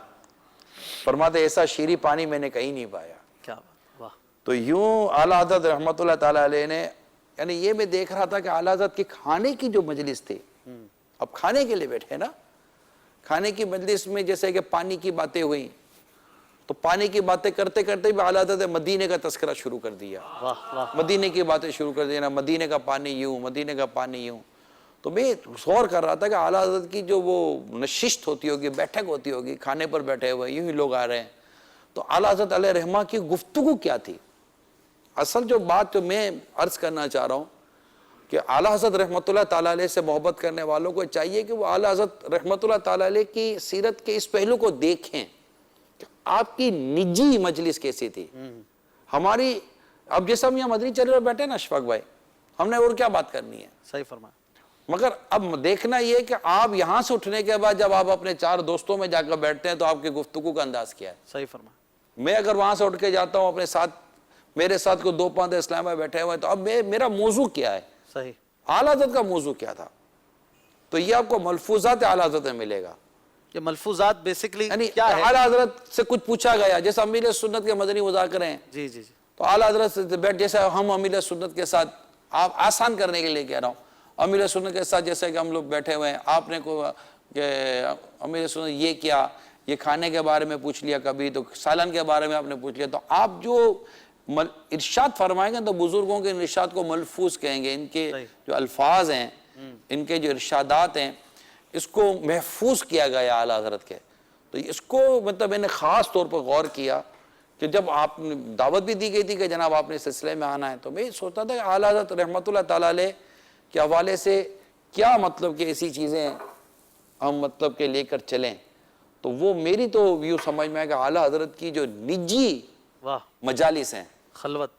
فرماتے ایسا شیریں پانی میں نے کہیں نہیں پایا۔ کیا بات، واہ۔ تو یوں اعلیٰ حضرت رحمۃ اللہ تعالیٰ علیہ نے، یعنی یہ میں دیکھ رہا تھا کہ اعلیٰ حضرت کی کھانے کی جو مجلس تھی، اب کھانے کے لیے بیٹھے نا، کھانے کی مجلس میں جیسے کہ پانی کی باتیں ہوئیں، تو پانی کی باتیں کرتے کرتے بھی اعلیٰ حضرت نے مدینے کا تذکرہ شروع کر دیا، مدینے کی باتیں شروع کر دیا نا، مدینے کا پانی یوں، مدینے کا پانی یوں۔ تو میں غور کر رہا تھا کہ اعلیٰ حضرت کی جو وہ نشست ہوتی ہوگی، بیٹھک ہوتی ہوگی، کھانے پر بیٹھے ہوئے یوں ہی لوگ آ رہے ہیں، تو اعلیٰ حضرت علیہ رحمہ کی گفتگو کیا تھی؟ اصل جو بات جو میں عرض کرنا چاہ رہا ہوں کہ اعلیٰ حضرت رحمۃ اللہ تعالیٰ علیہ سے محبت کرنے والوں کو چاہیے کہ وہ اعلیٰ حضرت رحمۃ اللہ تعالیٰ علیہ کی سیرت کے اس پہلو کو دیکھیں کہ آپ کی نجی مجلس کیسی تھی۔ ہماری اب جیسے ہم یہاں مدنی چینل پر بیٹھے نا اشفاق بھائی، ہم نے اور کیا بات کرنی ہے؟ صحیح فرمایا۔ مگر اب دیکھنا یہ کہ آپ یہاں سے اٹھنے کے بعد جب آپ اپنے 4 دوستوں میں جا کر بیٹھتے ہیں تو آپ کی گفتگو کا انداز کیا ہے؟ صحیح فرمایا۔ میں اگر وہاں سے اٹھ کے جاتا ہوں اپنے ساتھ، میرے ساتھ کو 2 پاندے اسلام میں بیٹھے ہوئے، تو اب میرا موضوع کیا ہے؟ صحیح۔ اعلیٰ حضرت کا موضوع کیا تھا؟ تو یہ آپ کو ملفوظات اعلیٰ حضرت میں ملے گا۔ یہ ملفوظات بیسکلی یعنی کیا ہے؟ اعلیٰ حضرت سے کچھ پوچھا گیا، جیسے امیر سنت کے مدنی مذاکرے ہیں، جی جی جی۔ تو اعلیٰ حضرت سے بیٹھ، جیسے ہم امیر سنت کے ساتھ، آپ آسان کرنے کے لیے کہہ رہا ہوں، امیر سنت کے ساتھ جیسے کہ ہم لوگ بیٹھے ہوئے ہیں، آپ نے کو کہ امیر سنت یہ کیا، یہ کھانے کے بارے میں پوچھ لیا، کبھی تو سالن کے بارے میں آپ نے پوچھ لیا، تو آپ جو ارشاد فرمائیں گے تو بزرگوں کے ارشاد کو ملفوظ کہیں گے، ان کے جو الفاظ ہیں، ان کے جو ارشادات ہیں، اس کو محفوظ کیا گیا اعلیٰ حضرت کے۔ تو اس کو مطلب میں نے خاص طور پر غور کیا کہ جب آپ نے دعوت بھی دی گئی تھی کہ جناب آپ نے اس سلسلے میں آنا ہے، تو میں سوچتا تھا کہ اعلیٰ حضرت رحمۃ اللہ تعالیٰ علیہ کے حوالے سے کیا مطلب کہ ایسی چیزیں ہم مطلب کہ لے کر چلیں، تو وہ میری تو ویو سمجھ میں ہے کہ اعلیٰ حضرت کی جو نجی واہ، مجالس ہیں، خلوت،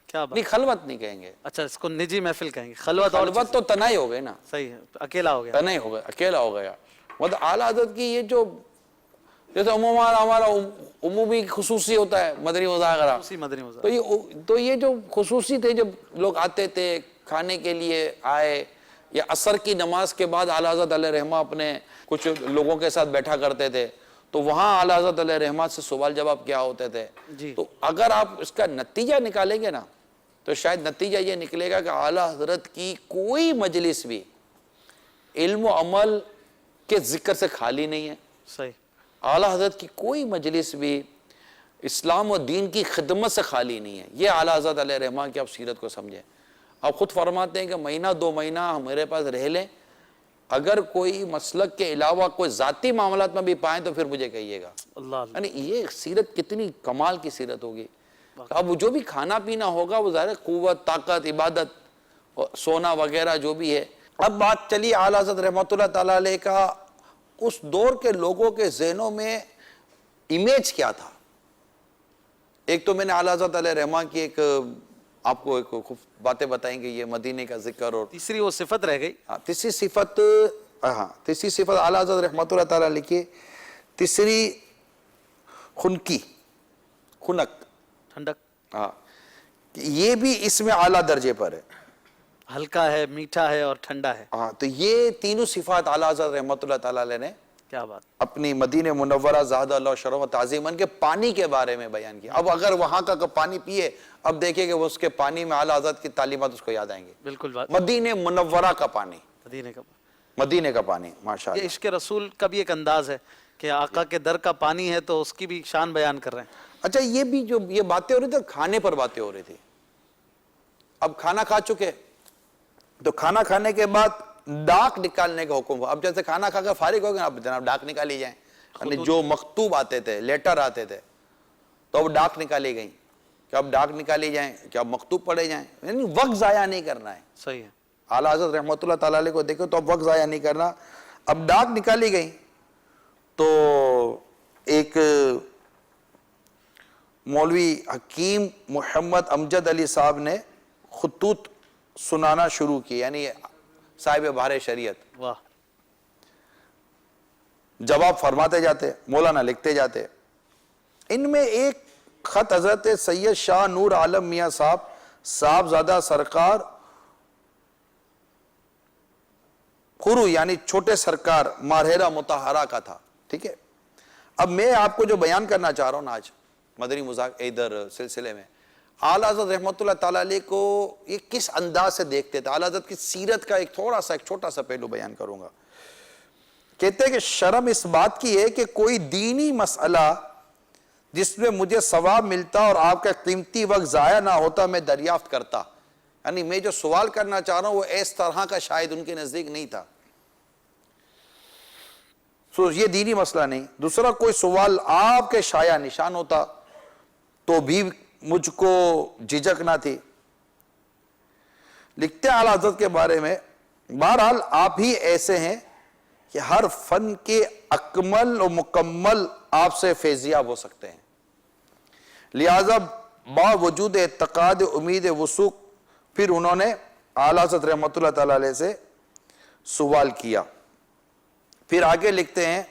کیا بات، نہیں خلوت نہیں کہیں گے، اچھا اس کو نجی محفل کہیں گے، خلوت اور خلوت تو تنہائی ہو گئی نا، صحیح ہے، اکیلا ہو گیا، تنہائی ہو گیا، اکیلا ہو گیا. مطلب اعلیٰ حضرت کی یہ جو جیسے عموماً ہمارا عمومی خصوصی ہوتا ہے مدنی مذاکرہ، اسی مدنی مذاکرہ، تو یہ جو خصوصی تھے جب لوگ آتے تھے کھانے کے لیے آئے، یا عصر کی نماز کے بعد اعلیٰ حضرت علیہ رحمہ اپنے کچھ لوگوں کے ساتھ بیٹھا کرتے تھے، تو وہاں اعلیٰ حضرت علیہ رحمہ سے سوال جواب کیا ہوتے تھے. جی. تو اگر آپ اس کا نتیجہ نکالیں گے نا تو شاید نتیجہ یہ نکلے گا کہ اعلیٰ حضرت کی کوئی مجلس بھی علم و عمل کے ذکر سے خالی نہیں ہے. صحیح، اعلیٰ حضرت کی کوئی مجلس بھی اسلام و دین کی خدمت سے خالی نہیں ہے. یہ اعلیٰ حضرت علیہ رحمہ کی آپ سیرت کو سمجھیں. آپ خود فرماتے ہیں کہ مہینہ 2 مہینہ ہمارے پاس رہ لیں، اگر کوئی مسلک کے علاوہ کوئی ذاتی معاملات میں بھی پائیں تو پھر مجھے کہیے گا. اللہ اللہ، یعنی یہ سیرت کتنی کمال کی سیرت ہوگی. اب جو بھی کھانا پینا ہوگا وہ ظاہر قوت، طاقت، عبادت، سونا وغیرہ جو بھی ہے. اب بات چلی اعلیٰ حضرت رحمۃ اللہ تعالیٰ علیہ کا اس دور کے لوگوں کے ذہنوں میں امیج کیا تھا. ایک تو میں نے اعلیٰ حضرت علیہ رحمہ کی ایک آپ کو ایک باتیں بتائیں گے، یہ مدینے کا ذکر، اور تیسری وہ صفت رہ گئی، تیسری صفت اعلیٰ حضرت رحمۃ اللہ تعالیٰ علیہ کی تیسری خنک، ٹھنڈک، ہاں یہ بھی اس میں اعلیٰ درجے پر ہے، ہلکا ہے، میٹھا ہے اور ٹھنڈا ہے. ہاں. تو یہ تینوں صفات اعلیٰ حضرت رحمۃ اللہ تعالیٰ علیہ نے کیا بات، اپنی مدینہ منورہ زادہ اللہ شرف و تعظیماً کے پانی کے بارے میں بیان کیا. اب اگر وہاں کا پانی پیے، اب دیکھیں کہ وہ اس کے پانی میں اعلیٰ حضرت کی تعلیمات اس کو یاد آئیں گے. بالکل بات، مدینہ منورہ کا پانی، مدینے کا، پانی، ماشاءاللہ. یہ عشق رسول کا بھی ایک انداز ہے کہ آقا کے در کا پانی ہے تو اس کی بھی شان بیان کر رہے ہیں. اچھا یہ بھی جو یہ باتیں ہو رہی تھی کھانے پر باتیں ہو رہی تھی. اب کھانا کھا چکے تو کھانا کھانے کے بعد ڈاک نکالنے کا حکم ہوا. اب جیسے کھانا کھا کر فارغ ہو گئے، اب جناب ڈاک نکالی جائیں. یعنی جو مکتوب آتے تھے، لیٹر آتے تھے، تو اب ڈاک نکالی گئیں کہ اب ڈاک نکالی جائیں کہ اب مکتوب پڑھے جائیں. یعنی وقت ضائع نہیں کرنا ہے. صحیح ہے، اعلیٰ حضرت رحمۃ اللہ تعالیٰ علیہ کو دیکھو تو اب وقت ضائع نہیں کرنا. اب ڈاک نکالی گئی تو ایک مولوی حکیم محمد امجد علی صاحب نے خطوط سنانا شروع کی، یعنی صاحب بار شریعت، واہ، جواب فرماتے جاتے، مولانا لکھتے جاتے. ان میں ایک خط حضرت سید شاہ نور عالم میاں صاحبزادہ سرکار خرو یعنی چھوٹے سرکار مارہرہ مطہرہ کا تھا. ٹھیک ہے. اب میں آپ کو جو بیان کرنا چاہ رہا ہوں نا آج مدنی مذاکرہ ادھر سلسلے میں، اعلیٰ حضرت رحمۃ اللہ تعالیٰ علیہ کو یہ کس انداز سے دیکھتے تھے. اعلیٰ حضرت کی سیرت کا ایک چھوٹا سا پہلو بیان کروں گا. کہتے ہیں کہ شرم اس بات کی ہے کہ کوئی دینی مسئلہ جس میں مجھے ثواب ملتا اور آپ کا قیمتی وقت ضائع نہ ہوتا میں دریافت کرتا. یعنی میں جو سوال کرنا چاہ رہا ہوں وہ اس طرح کا شاید ان کے نزدیک نہیں تھا. یہ دینی مسئلہ نہیں. دوسرا کوئی سوال آپ کے شایع نشان ہوتا تو بھی مجھ کو جھجک نہ تھی. لکھتے اعلیٰ حضرت کے بارے میں، بہرحال آپ ہی ایسے ہیں کہ ہر فن کے اکمل و مکمل آپ سے فیضیاب ہو سکتے ہیں. لہذا باوجود اعتقاد امید وثوق پھر انہوں نے اعلیٰ حضرت رحمۃ اللہ تعالیٰ علیہ سے سوال کیا. پھر آگے لکھتے ہیں،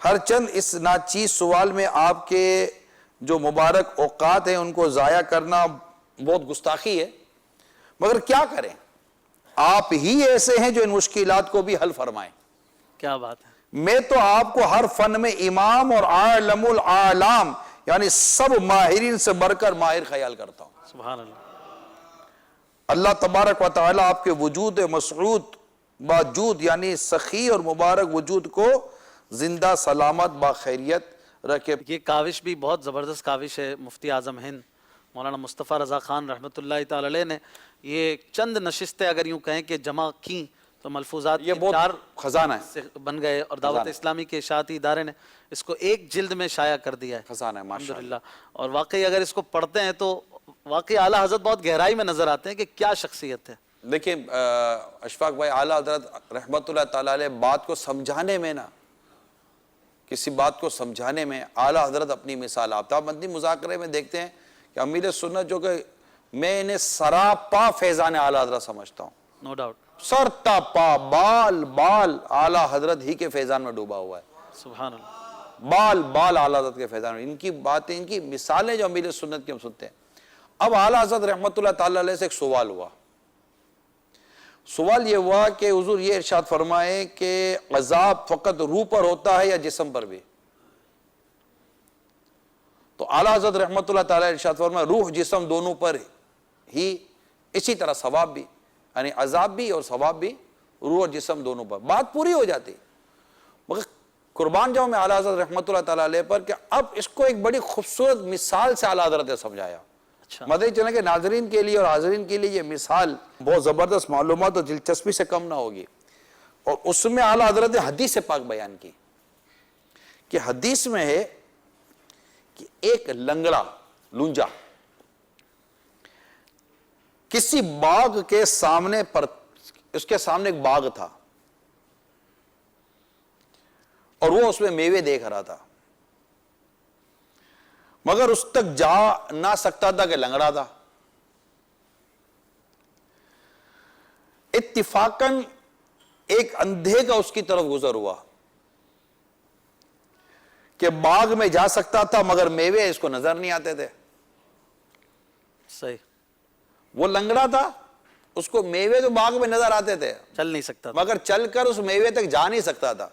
ہر چند اس ناچیز سوال میں آپ کے جو مبارک اوقات ہیں ان کو ضائع کرنا بہت گستاخی ہے، مگر کیا کریں، آپ ہی ایسے ہیں جو ان مشکلات کو بھی حل فرمائیں. کیا بات ہے. میں تو آپ کو ہر فن میں امام اور عالم العالم یعنی سب ماہرین سے بڑھ کر ماہر خیال کرتا ہوں. سبحان اللہ. اللہ تبارک و تعالی آپ کے وجود مسعود باجود یعنی سخی اور مبارک وجود کو زندہ سلامت باخیریت رکھے. یہ کاوش بھی بہت زبردست کاوش ہے. مفتی اعظم ہند مولانا مصطفیٰ رضا خان رحمۃ اللہ تعالی علیہ نے یہ چند نشستیں اگر یوں کہیں کہ جمع کی تو ملفوظات یہ بہت 4 خزانہ ہے، سے بن گئے، اور دعوت اسلامی کے اشاعتی ادارے نے اس کو ایک جلد میں شائع کر دیا ہے. خزانہ ہے ماشاءاللہ. الحمدللہ. اور واقعی اگر اس کو پڑھتے ہیں تو واقعی اعلیٰ حضرت بہت گہرائی میں نظر آتے ہیں کہ کیا شخصیت ہے. دیکھیں اشفاق بھائی، اعلیٰ حضرت رحمت اللہ تعالیٰ علیہ بات کو سمجھانے میں نا، کسی بات کو سمجھانے میں اعلیٰ حضرت اپنی مثال آپ مدنی مذاکرے میں دیکھتے ہیں کہ امیر سنت جو کہ میں انہیں سراپا فیضان اعلیٰ حضرت سمجھتا ہوں. No doubt. سر تا پا بال بال اعلیٰ حضرت ہی کے فیضان میں ڈوبا ہوا ہے. سبحان اللہ. بال بال اعلیٰ حضرت کے فیضان میں. ان کی باتیں، ان کی مثالیں جو امیر سنت کی ہم سنتے ہیں. اب اعلیٰ حضرت رحمت اللہ تعالی علیہ سے ایک سوال ہوا. سوال یہ ہوا کہ حضور یہ ارشاد فرمائے کہ عذاب فقط روح پر ہوتا ہے یا جسم پر بھی؟ تو اعلیٰ حضرت رحمت اللہ تعالی ارشاد فرمائے روح جسم دونوں پر ہی، اسی طرح ثواب بھی، یعنی عذاب بھی اور ثواب بھی روح اور جسم دونوں پر. بات پوری ہو جاتی. مگر قربان جاؤں میں اعلیٰ حضرت رحمت اللہ تعالی علیہ پر کہ اب اس کو ایک بڑی خوبصورت مثال سے اعلیٰ حضرت نے سمجھایا. مدنی چینل کے ناظرین کے لیے اور حاضرین کے لیے یہ مثال بہت زبردست معلومات اور دلچسپی سے کم نہ ہوگی. اور اس میں اعلیٰ حضرت نے حدیث پاک بیان کی کہ حدیث میں ہے کہ ایک لنگڑا لونجا کسی باغ کے سامنے پر، اس کے سامنے ایک باغ تھا اور وہ اس میں میوے دیکھ رہا تھا، مگر اس تک جا نہ سکتا تھا کہ لنگڑا تھا. اتفاقاً ایک اندھے کا اس کی طرف گزر ہوا کہ باغ میں جا سکتا تھا مگر میوے اس کو نظر نہیں آتے تھے. صحیح. وہ لنگڑا تھا، اس کو میوے تو باغ میں نظر آتے تھے، چل نہیں سکتا تھا. مگر چل کر اس میوے تک جا نہیں سکتا تھا.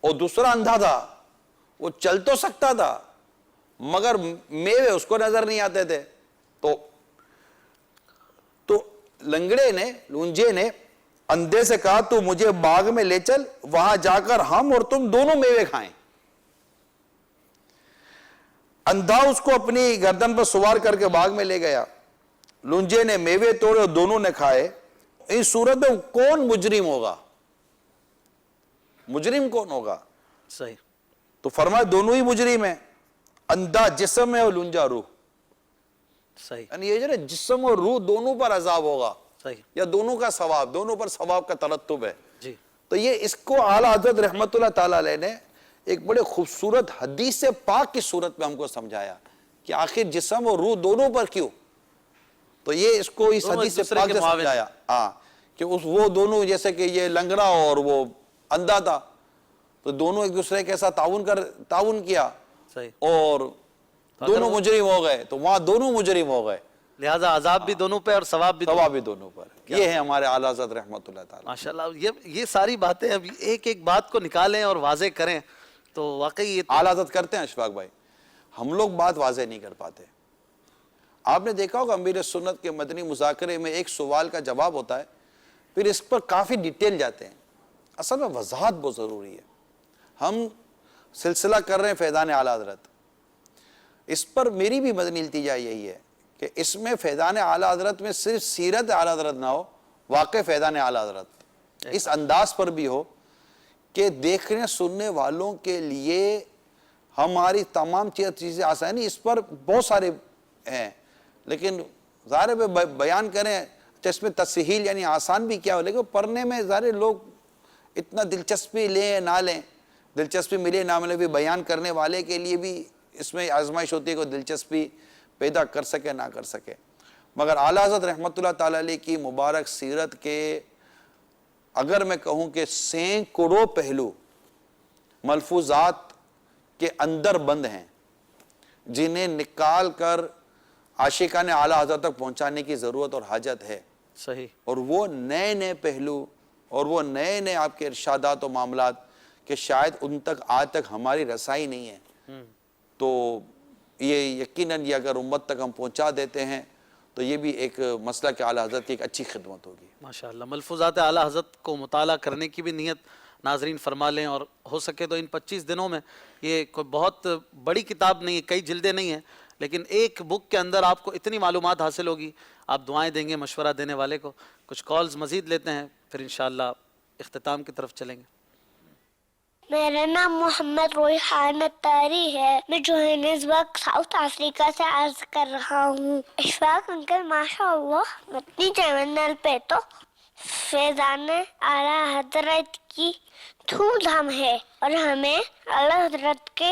اور دوسرا اندھا تھا، وہ چل تو سکتا تھا مگر میوے اس کو نظر نہیں آتے تھے. تو لنگڑے نے، لونجے نے اندھے سے کہا تو مجھے باغ میں لے چل، وہاں جا کر ہم اور تم دونوں میوے کھائیں. اندھا اس کو اپنی گردن پر سوار کر کے باغ میں لے گیا. لونجے نے میوے توڑے اور دونوں نے کھائے. اس صورت میں کون مجرم ہوگا؟ مجرم کون ہوگا؟ صحیح. تو فرمایا دونوں ہی مجرم ہیں، اندھا جسم ہے اور لونجا روح. صحیح. یعنی یہ جو ہے جسم اور روح دونوں پر عذاب ہوگا، صحیح. یا دونوں کا ثواب، دونوں پر ثواب کا ترتب ہے. جی. تو یہ اس کو اعلیٰ حضرت رحمت اللہ تعالی علیہ نے ایک بڑے خوبصورت حدیث پاک کی صورت میں ہم کو سمجھایا کہ آخر جسم اور روح دونوں پر کیوں. تو یہ اس کو اس حدیث پاک سے سمجھایا کہ وہ دونوں، جیسے کہ یہ لنگڑا اور وہ اندھا تھا، تو دونوں ایک دوسرے کے ساتھ تعاون کیا اور دونوں مجرم ہو گئے. تو وہاں دونوں مجرم ہو گئے، لہذا عذاب بھی دونوں پہ اور ثواب بھی دونوں پر. یہ ہے ہمارے اعلیٰ حضرت رحمت اللہ تعالی. ماشاءاللہ. یہ ساری باتیں اب ایک ایک بات کو نکالیں اور واضح کریں تو واقعی یہ اعلیٰ حضرت کرتے ہیں اشفاق بھائی. ہم لوگ بات واضح نہیں کر پاتے. آپ نے دیکھا ہوگا امیر سنت کے مدنی مذاکرے میں ایک سوال کا جواب ہوتا ہے، پھر اس پر کافی ڈیٹیل جاتے ہیں. اصل میں وضاحت بہت ضروری ہے. ہم سلسلہ کر رہے ہیں فیضان اعلیٰ حضرت، اس پر میری بھی مدنی التجا یہی ہے کہ اس میں فیضان اعلیٰ حضرت میں صرف سیرت اعلیٰ حضرت نہ ہو، واقع فیضان اعلیٰ حضرت اس انداز پر بھی ہو کہ دیکھنے سننے والوں کے لیے ہماری تمام چیزیں آسان. اس پر بہت سارے ہیں لیکن ظاہر ہے بیان کریں اس میں تسہیل یعنی آسان بھی کیا ہو، لیکن پڑھنے میں ظاہر لوگ اتنا دلچسپی لیں نہ لیں، دلچسپی ملے نہ ملے، بھی بیان کرنے والے کے لیے بھی اس میں آزمائش ہوتی ہے کہ دلچسپی پیدا کر سکے نہ کر سکے. مگر اعلیٰ حضرت رحمت اللہ تعالی علیہ کی مبارک سیرت کے اگر میں کہوں کہ سینکڑوں پہلو ملفوظات کے اندر بند ہیں جنہیں نکال کر عاشقان اعلیٰ حضرت تک پہنچانے کی ضرورت اور حاجت ہے. صحیح. اور وہ نئے نئے پہلو اور وہ نئے نئے آپ کے ارشادات و معاملات کہ شاید ان تک آج تک ہماری رسائی نہیں ہے. تو یہ یقیناً یہ اگر امت تک ہم پہنچا دیتے ہیں تو یہ بھی ایک مسئلہ کہ اعلیٰ حضرت کی ایک اچھی خدمت ہوگی. ماشاءاللہ. ملفوظات اعلیٰ حضرت کو مطالعہ کرنے کی بھی نیت ناظرین فرما لیں، اور ہو سکے تو ان 25 دنوں میں، یہ کوئی بہت بڑی کتاب نہیں ہے، کئی جلدیں نہیں ہیں، لیکن ایک بک کے اندر آپ کو اتنی معلومات حاصل ہوگی. آپ دعائیں دیں گے مشورہ دینے والے کو. کچھ کالز مزید لیتے ہیں پھر انشاءاللہ اختتام کی طرف چلیں گے. میرا نام محمد ریحان اتاری ہے. میں جوہانسبرگ ساؤتھ افریقہ سے عرض کر رہا ہوں. اشفاق انکل ماشاءاللہ مدنی چینل پہ تو فیضان اعلیٰ حضرت کی دھوم دھام ہے، اور ہمیں اعلیٰ حضرت کے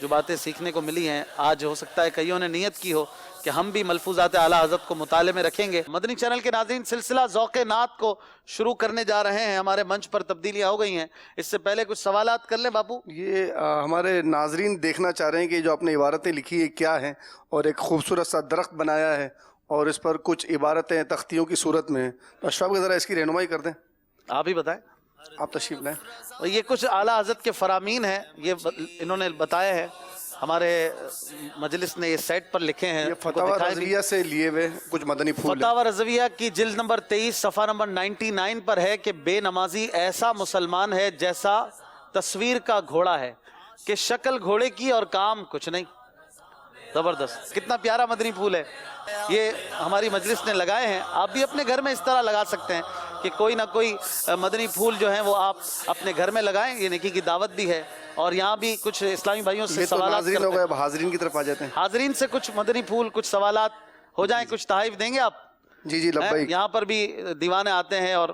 جو باتیں سیکھنے کو ملی ہیں، آج ہو سکتا ہے کئیوں نے نیت کی ہو کہ ہم بھی ملفوظات اعلیٰ حضرت کو مطالعے میں رکھیں گے۔ مدنی چینل کے ناظرین، سلسلہ ذوق نعت کو شروع کرنے جا رہے ہیں۔ ہمارے منچ پر تبدیلیاں ہو گئی ہیں، اس سے پہلے کچھ سوالات کر لیں باپو۔ یہ ہمارے ناظرین دیکھنا چاہ رہے ہیں کہ جو آپ نے عبارتیں لکھی ہے کیا ہیں، اور ایک خوبصورت سا درخت بنایا ہے اور اس پر کچھ عبارتیں تختیوں کی صورت میں ہیں، تو اشرف کے ذرا اس کی رہنمائی کر دیں، آپ ہی بتائیں۔ آپ تشریف لائیں۔ اور یہ کچھ اعلیٰ حضرت کے فرامین ہیں، یہ انہوں نے بتایا ہے، ہمارے مجلس نے یہ سیٹ پر لکھے ہیں، یہ ان کو فتاوی دکھائے بھی۔ رضویہ سے لیے ہوئے کچھ مدنی پھول ہیں۔ فتاوی رضویہ کی جلد نمبر 23 صفحہ نمبر 99 پر ہے کہ بے نمازی ایسا مسلمان ہے جیسا تصویر کا گھوڑا ہے، کہ شکل گھوڑے کی اور کام کچھ نہیں۔ زبردست، کتنا پیارا مدنی پھول ہے، یہ ہماری مجلس نے لگائے ہیں۔ آپ بھی اپنے گھر میں اس طرح لگا سکتے ہیں کہ کوئی نہ کوئی مدنی پھول جو ہیں وہ آپ اپنے گھر میں لگائیں، یہ نیکی کی دعوت بھی ہے۔ اور یہاں بھی کچھ اسلامی بھائیوں سے یہ تو سوالات ناظرین کرتے ہو ہیں۔ گئے، اب حاضرین کی طرف آ جاتے ہیں۔ حاضرین سے کچھ مدنی پھول، کچھ سوالات ہو جائیں، کچھ تحائف دیں گے آپ؟ جی جی لبیک۔ یہاں پر بھی دیوانے آتے ہیں اور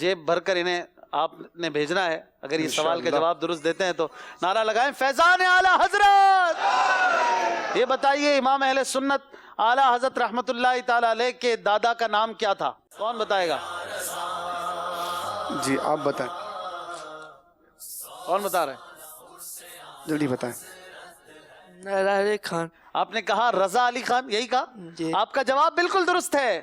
جیب بھر کر انہیں آپ نے بھیجنا ہے، اگر یہ سوال کا جواب درست دیتے ہیں تو نعرہ لگائیں فیضان اعلیٰ حضرت۔ یہ بتائیے امام اہل سنت اعلیٰ حضرت رحمت اللہ تعالی علیہ کے دادا کا نام کیا تھا؟ کون بتائے گا؟ جی آپ بتائیں، کون بتا رہے ہیں؟ جلدی بتائیں۔ علی خان۔ آپ نے کہا رضا علی خان، یہی کہا؟ جی۔ آپ کا جواب بالکل درست ہے،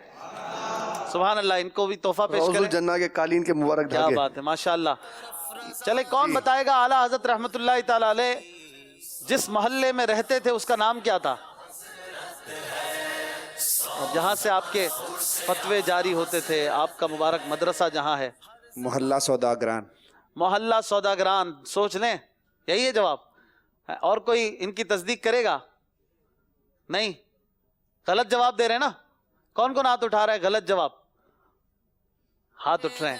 سبحان اللہ۔ ان کو بھی تحفہ پیش روض کریں۔ الجنہ کے قالین کے مبارک کیا دھاگے۔ بات ہے، ماشاءاللہ۔ چلے کون بتائے گا اعلیٰ حضرت رحمت اللہ تعالی علیہ جس محلے میں رہتے تھے اس کا نام کیا تھا؟ جہاں سے آپ کے فتوے جاری ہوتے تھے، آپ کا مبارک مدرسہ جہاں ہے؟ محلہ سوداگران۔ محلہ سوداگران، سوچ لیں، یہی ہے جواب؟ اور کوئی ان کی تصدیق کرے گا؟ نہیں، غلط جواب دے رہے ہیں نا؟ کون کون ہاتھ اٹھا رہا ہے غلط جواب؟ ہاتھ اٹھ رہے ہیں،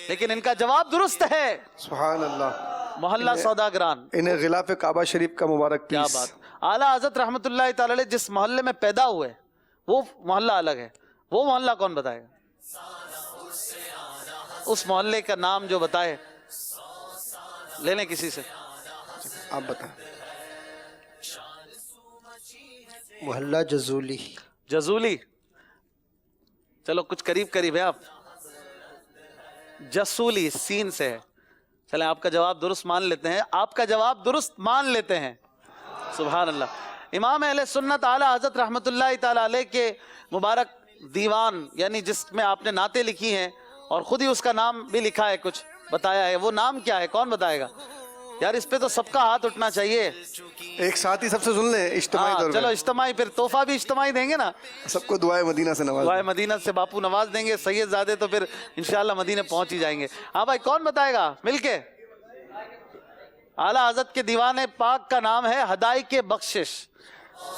لیکن ان کا جواب درست ہے، سبحان اللہ۔ محلہ سوداگران۔ انہیں غلاف کعبہ شریف کا مبارک کیا پیس۔ بات۔ اعلیٰ حضرت رحمت اللہ تعالی علیہ جس محلے میں پیدا ہوئے وہ محلہ الگ ہے، وہ محلہ کون بتائے گا؟ اس محلے کا نام جو بتائے، لے لیں کسی سے۔ آپ بتائیں۔ محلہ جزولی۔ جزولی، چلو کچھ قریب قریب ہے آپ۔ جسولی، سین سے ہے۔ چلیں آپ کا جواب درست مان لیتے ہیں، آپ کا جواب درست مان لیتے ہیں، سبحان اللہ۔ امام اہل سنت اعلیٰ حضرت رحمت اللہ تعالی علیہ کے مبارک دیوان، یعنی جس میں آپ نے نعتیں لکھی ہیں اور خود ہی اس کا نام بھی لکھا ہے، کچھ بتایا ہے، وہ نام کیا ہے؟ کون بتائے گا؟ یار اس پہ تو سب کا ہاتھ اٹھنا چاہیے۔ ایک ساتھ ہی سب سے سن لیں اجتماعی طور چلو پہ، اجتماعی، پھر تحفہ بھی اجتماعی دیں گے نا، سب کو دعائے مدینہ سے نواز دعائے دیں۔ مدینہ سے باپو نواز دیں گے، سید زادے تو پھر انشاءاللہ مدینہ پہنچ ہی جائیں گے۔ ہاں بھائی کون بتائے گا مل کے؟ اعلیٰ حضرت کے دیوان پاک کا نام ہے ہدائق بخشش،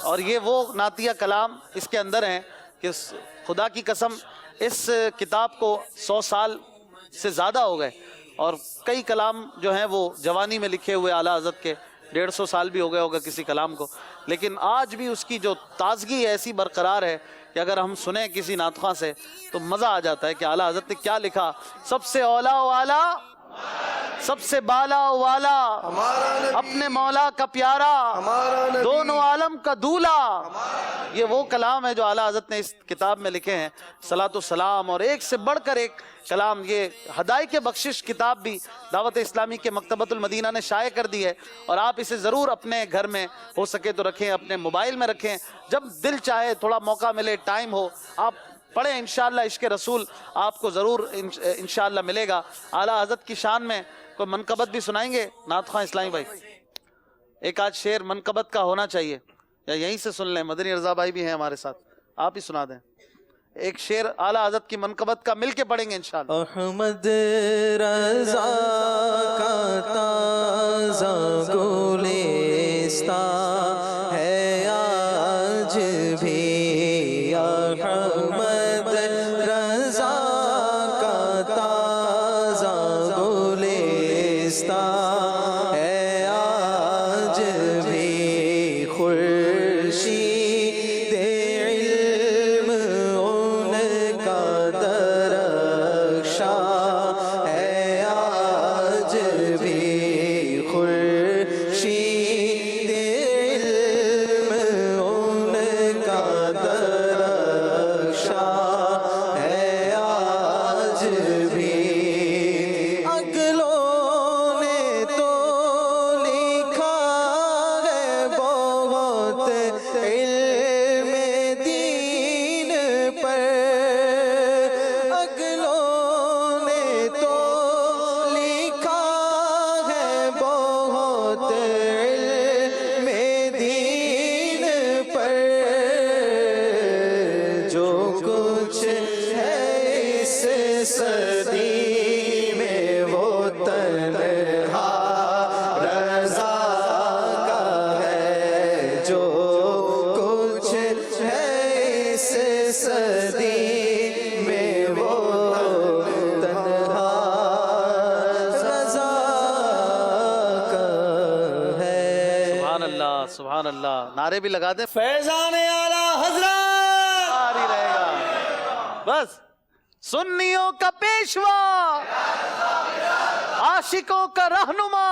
اور یہ وہ نعتیہ کلام اس کے اندر ہیں کہ خدا کی قسم اس کتاب کو 100 سال سے زیادہ ہو گئے، اور کئی کلام جو ہیں وہ جوانی میں لکھے ہوئے اعلیٰ حضرت کے 150 سال بھی ہو گئے ہوگا کسی کلام کو، لیکن آج بھی اس کی جو تازگی ایسی برقرار ہے کہ اگر ہم سنیں کسی نعت خواں سے تو مزہ آ جاتا ہے کہ اعلیٰ حضرت نے کیا لکھا۔ سب سے اولا والا، سب سے بالا والا، اپنے مولا کا پیارا، دونوں عالم کا دولا، یہ وہ کلام ہے جو اعلیٰ حضرت نے اس کتاب میں لکھے ہیں، صلاۃ و سلام۔ اور ایک سے بڑھ کر ایک کلام، یہ ہدایت بخشش کتاب بھی دعوت اسلامی کے مکتبۃ المدینہ نے شائع کر دی ہے، اور آپ اسے ضرور اپنے گھر میں ہو سکے تو رکھیں، اپنے موبائل میں رکھیں، جب دل چاہے، تھوڑا موقع ملے، ٹائم ہو، آپ پڑھیں، انشاءاللہ عشق رسول آپ کو ضرور انشاءاللہ ملے گا۔ اعلیٰ حضرت کی شان میں کوئی منقبت بھی سنائیں گے نعت خواں اسلامی بھائی؟ ایک آدھ شعر منقبت کا ہونا چاہیے، یا یہیں سے سن لیں، مدنی رضا بھائی بھی ہیں ہمارے ساتھ، آپ ہی سنا دیں ایک شعر اعلیٰ حضرت کی منقبت کا، مل کے پڑھیں گے انشاءاللہ۔ احمد رضا کا تازہ گلستان ہے آج بھی، احمد رضا کا تازہ گلستان ہے آج بھی، خورشید علم ان کا درخشاں ہے آج بھی، خورشید صدی میں وہ تنہا رضا کا ہے. سبحان اللہ سبحان اللہ. نعرے بھی لگا دیں. فیضان اعلیٰ حضرات جاری رہے گا. بس سنیوں کا پیشوا، عاشقوں کا رہنما.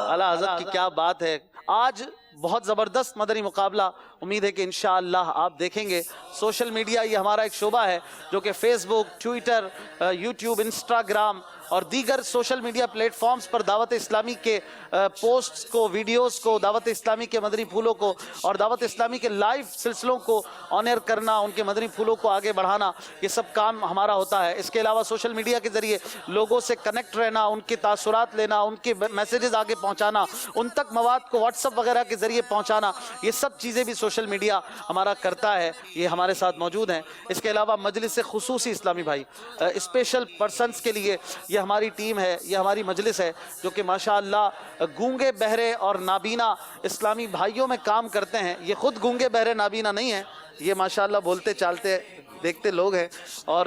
اعلیٰ حضرت کی کیا بات ہے. آج بہت زبردست مدنی مقابلہ. امید ہے کہ انشاءاللہ آپ دیکھیں گے. سوشل میڈیا یہ ہمارا ایک شعبہ ہے جو کہ فیس بک، ٹویٹر، یوٹیوب، انسٹاگرام اور دیگر سوشل میڈیا پلیٹ فارمز پر دعوت اسلامی کے پوسٹس کو، ویڈیوز کو، دعوت اسلامی کے مدنی پھولوں کو اور دعوت اسلامی کے لائیو سلسلوں کو آن ایئر کرنا، ان کے مدنی پھولوں کو آگے بڑھانا، یہ سب کام ہمارا ہوتا ہے. اس کے علاوہ سوشل میڈیا کے ذریعے لوگوں سے کنیکٹ رہنا، ان کے تاثرات لینا، ان کے میسیجز آگے پہنچانا، ان تک مواد کو واٹس ایپ وغیرہ کے ذریعے پہنچانا، یہ سب چیزیں بھی سوشل میڈیا ہمارا کرتا ہے. یہ ہمارے ساتھ موجود ہیں. اس کے علاوہ مجلس خصوصی اسلامی بھائی، اسپیشل پرسنز کے لیے یہ ہماری ٹیم ہے، یہ ہماری مجلس ہے جو کہ ماشاءاللہ گونگے بہرے اور نابینا اسلامی بھائیوں میں کام کرتے ہیں. یہ خود گونگے بہرے نابینا نہیں ہیں، یہ ماشاءاللہ بولتے چالتے دیکھتے لوگ ہیں، اور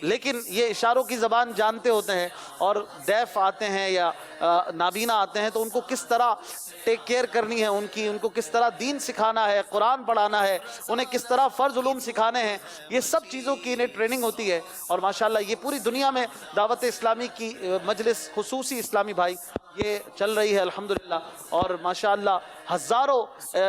لیکن یہ اشاروں کی زبان جانتے ہوتے ہیں. اور ڈیف آتے ہیں یا نابینا آتے ہیں تو ان کو کس طرح ٹیک کیئر کرنی ہے ان کو کس طرح دین سکھانا ہے، قرآن پڑھانا ہے، انہیں کس طرح فرض علوم سکھانے ہیں، یہ سب چیزوں کی انہیں ٹریننگ ہوتی ہے. اور ماشاءاللہ یہ پوری دنیا میں دعوت اسلامی کی مجلس خصوصی اسلامی بھائی یہ چل رہی ہے الحمدللہ. اور ماشاءاللہ ہزاروں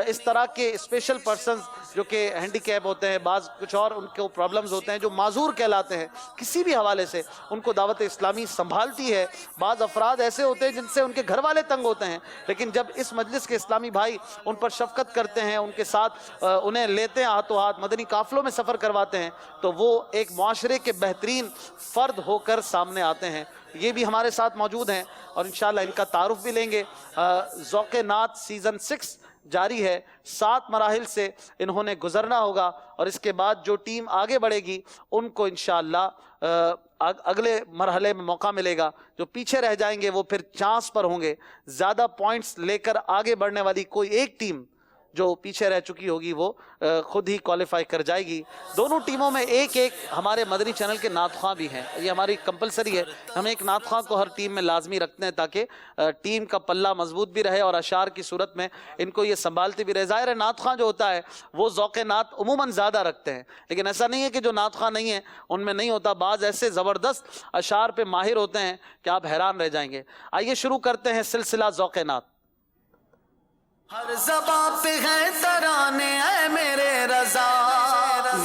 اس طرح کے اسپیشل پرسنز جو کہ ہینڈی کیپ ہوتے ہیں، بعض کچھ اور ان کو پرابلمز ہوتے ہیں جو معذور کہلاتے ہیں، کسی بھی حوالے سے ان کو دعوت اسلامی سنبھالتی ہے. بعض افراد ایسے ہوتے ہیں جن سے ان کے گھر والے تنگ ہوتے ہیں، لیکن جب اس مجلس کے اسلامی بھائی ان پر شفقت کرتے ہیں، ان کے ساتھ انہیں لیتے ہیں ہاتھوں ہاتھ، مدنی قافلوں میں سفر کرواتے ہیں، تو وہ ایک معاشرے کے بہترین فرد ہو کر سامنے آتے ہیں. یہ بھی ہمارے ساتھ موجود ہیں اور انشاءاللہ ان کا تعارف بھی لیں گے. ذوق نعت سیزن 6 جاری ہے. 7 مراحل سے انہوں نے گزرنا ہوگا اور اس کے بعد جو ٹیم آگے بڑھے گی ان کو انشاءاللہ اگلے مرحلے میں موقع ملے گا. جو پیچھے رہ جائیں گے وہ پھر چانس پر ہوں گے. زیادہ پوائنٹس لے کر آگے بڑھنے والی کوئی ایک ٹیم جو پیچھے رہ چکی ہوگی وہ خود ہی کوالیفائی کر جائے گی. دونوں ٹیموں میں ایک ایک ہمارے مدنی چینل کے نعت خواں بھی ہیں. یہ ہماری کمپلسری ہے، ہم ایک نعت خواں کو ہر ٹیم میں لازمی رکھتے ہیں تاکہ ٹیم کا پلہ مضبوط بھی رہے اور اشعار کی صورت میں ان کو یہ سنبھالتے بھی رہے. ظاہر ہے نعت خواں جو ہوتا ہے وہ ذوق نعت عموماً زیادہ رکھتے ہیں، لیکن ایسا نہیں ہے کہ جو نعت خواں نہیں ہیں ان میں نہیں ہوتا. بعض ایسے زبردست اشعار پہ ماہر ہوتے ہیں کہ آپ حیران رہ جائیں گے. آئیے شروع کرتے ہیں سلسلہ ذوق نعت. ہر زباں پہ ہے ترانے اے میرے رضا،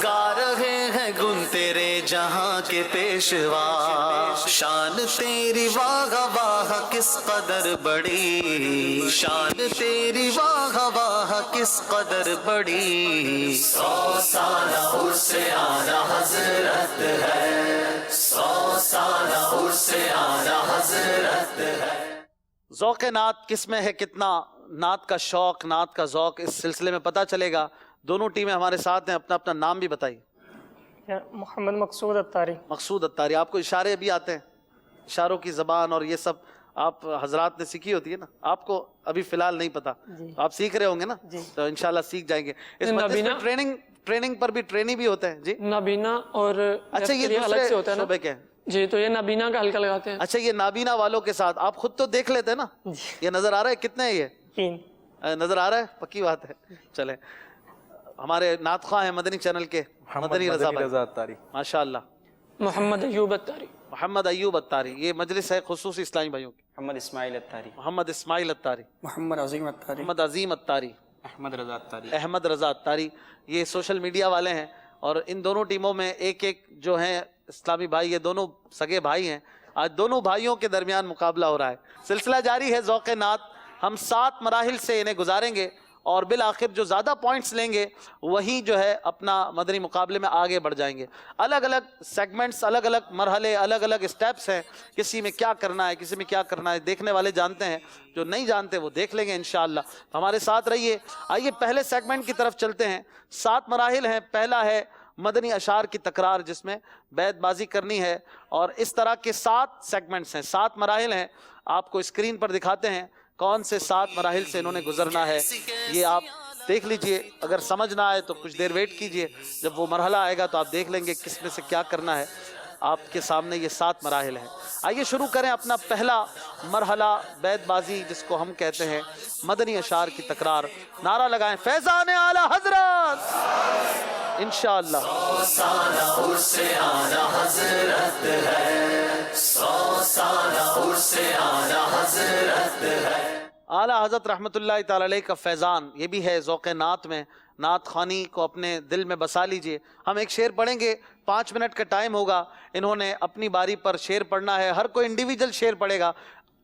گا رہے ہیں گن تیرے جہاں کے پیشوا. شان تیری واہ واہ کس قدر بڑی، شان تیری واہ واہ کس قدر بڑی. 100 سالہ عرس آلہ حضرت ہے، 100 سالہ عرس آلہ حضرت ہے. ذوق نعت کس میں ہے کتنا نعت کا شوق، نعت کا ذوق اس سلسلے میں پتہ چلے گا. دونوں ٹیمیں ہمارے ساتھ ہیں، اپنا اپنا نام بھی بتائیے. محمد مقصود اتاری. مقصود اتاری. آپ کو اشارے بھی آتے ہیں؟ اشاروں کی زبان اور یہ سب آپ حضرات نے سیکھی ہوتی ہے نا، آپ کو ابھی فی الحال نہیں پتا، آپ سیکھ رہے ہوں گے نا، تو انشاءاللہ سیکھ جائیں گے. اس مجلس میں ٹریننگ پر بھی ٹرینی بھی ہوتے ہیں. جی نابینا اور اچھا یہ الگ سے ہوتا ہے شعبے کے ہیں. جی تو یہ نابینا کا حلقہ لگاتے ہیں. اچھا یہ نابینا والوں کے ساتھ آپ خود تو دیکھ لیتے ہیں نا. یہ نظر آ رہا ہے کتنے ہیں؟ یہ 3 نظر آ رہا ہے، پکی بات ہے. چلیں ہمارے نعت خواں ہیں مدنی چینل کے مدنی رضا بھائی ماشاءاللہ. محمد ایوب اتاری. محمد ایوب اتاری. یہ مجلس ہے خصوصی اسلامی بھائیوں کی. محمد اسماعیل اتاری. محمد اسماعیل اتاری. محمد عظیم اتاری. محمد عظیم اتاری. احمد رضا اتاری. احمد رضا اتاری. یہ سوشل میڈیا والے ہیں اور ان دونوں ٹیموں میں ایک ایک جو ہیں اسلامی بھائی، یہ دونوں سگے بھائی ہیں. آج دونوں بھائیوں کے درمیان مقابلہ ہو رہا ہے. سلسلہ جاری ہے ذوق نعت. ہم 7 مراحل سے انہیں گزاریں گے اور بالآخر جو زیادہ پوائنٹس لیں گے وہی جو ہے اپنا مدنی مقابلے میں آگے بڑھ جائیں گے. الگ الگ سیگمنٹس، الگ الگ مرحلے، الگ الگ اسٹیپس ہیں. کسی میں کیا کرنا ہے، کسی میں کیا کرنا ہے، دیکھنے والے جانتے ہیں، جو نہیں جانتے وہ دیکھ لیں گے انشاءاللہ. ہمارے ساتھ رہیے. آئیے پہلے سیگمنٹ کی طرف چلتے ہیں. 7 مراحل ہیں. پہلا ہے مدنی اشعار کی تکرار جس میں بیت بازی کرنی ہے، اور اس طرح کے 7 سیگمنٹس ہیں، 7 مراحل ہیں. آپ کو اسکرین پر دکھاتے ہیں کون سے 7 مراحل سے انہوں نے گزرنا ہے. یہ آپ دیکھ لیجئے، اگر سمجھ نہ آئے تو کچھ دیر ویٹ کیجئے، جب وہ مرحلہ آئے گا تو آپ دیکھ لیں گے کس میں سے کیا کرنا ہے۔ آپ کے سامنے یہ 7 مراحل ہیں۔ آئیے شروع کریں اپنا پہلا مرحلہ بیت بازی، جس کو ہم کہتے ہیں مدنی اشعار کی تکرار۔ نعرہ لگائیں فیضان اعلی حضرت انشاءاللہ۔ اعلیٰ حضرت رحمۃ اللہ تعالی علیہ کا فیضان، یہ بھی ہے ذوق نعت میں۔ نعت خوانی کو اپنے دل میں بسا لیجئے۔ ہم ایک شعر پڑھیں گے، 5 منٹ کا ٹائم ہوگا، انہوں نے اپنی باری پر شعر پڑھنا ہے۔ ہر کوئی انڈیویجل شعر پڑھے گا،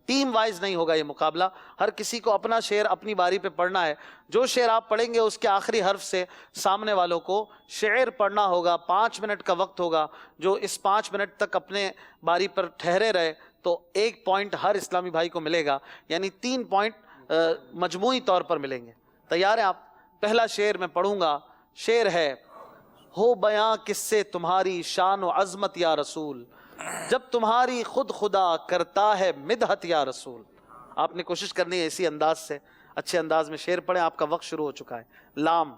ٹیم وائز نہیں ہوگا یہ مقابلہ، ہر کسی کو اپنا شعر اپنی باری پہ پڑھنا ہے۔ جو شعر آپ پڑھیں گے اس کے آخری حرف سے سامنے والوں کو شعر پڑھنا ہوگا۔ 5 منٹ کا وقت ہوگا، جو اس 5 منٹ تک اپنے باری پر ٹھہرے رہے تو 1 پوائنٹ ہر اسلامی بھائی کو ملے گا، یعنی 3 پوائنٹ مجموعی طور پر ملیں گے۔ تیار ہیں آپ؟ پہلا شعر میں پڑھوں گا، شعر ہے: ہو بیاں کس سے تمہاری شان و عظمت یا رسول، جب تمہاری خود خدا کرتا ہے مدحت یا رسول۔ آپ نے کوشش کرنی ہے اسی انداز سے اچھے انداز میں شعر پڑھیں۔ آپ کا وقت شروع ہو چکا ہے۔ لام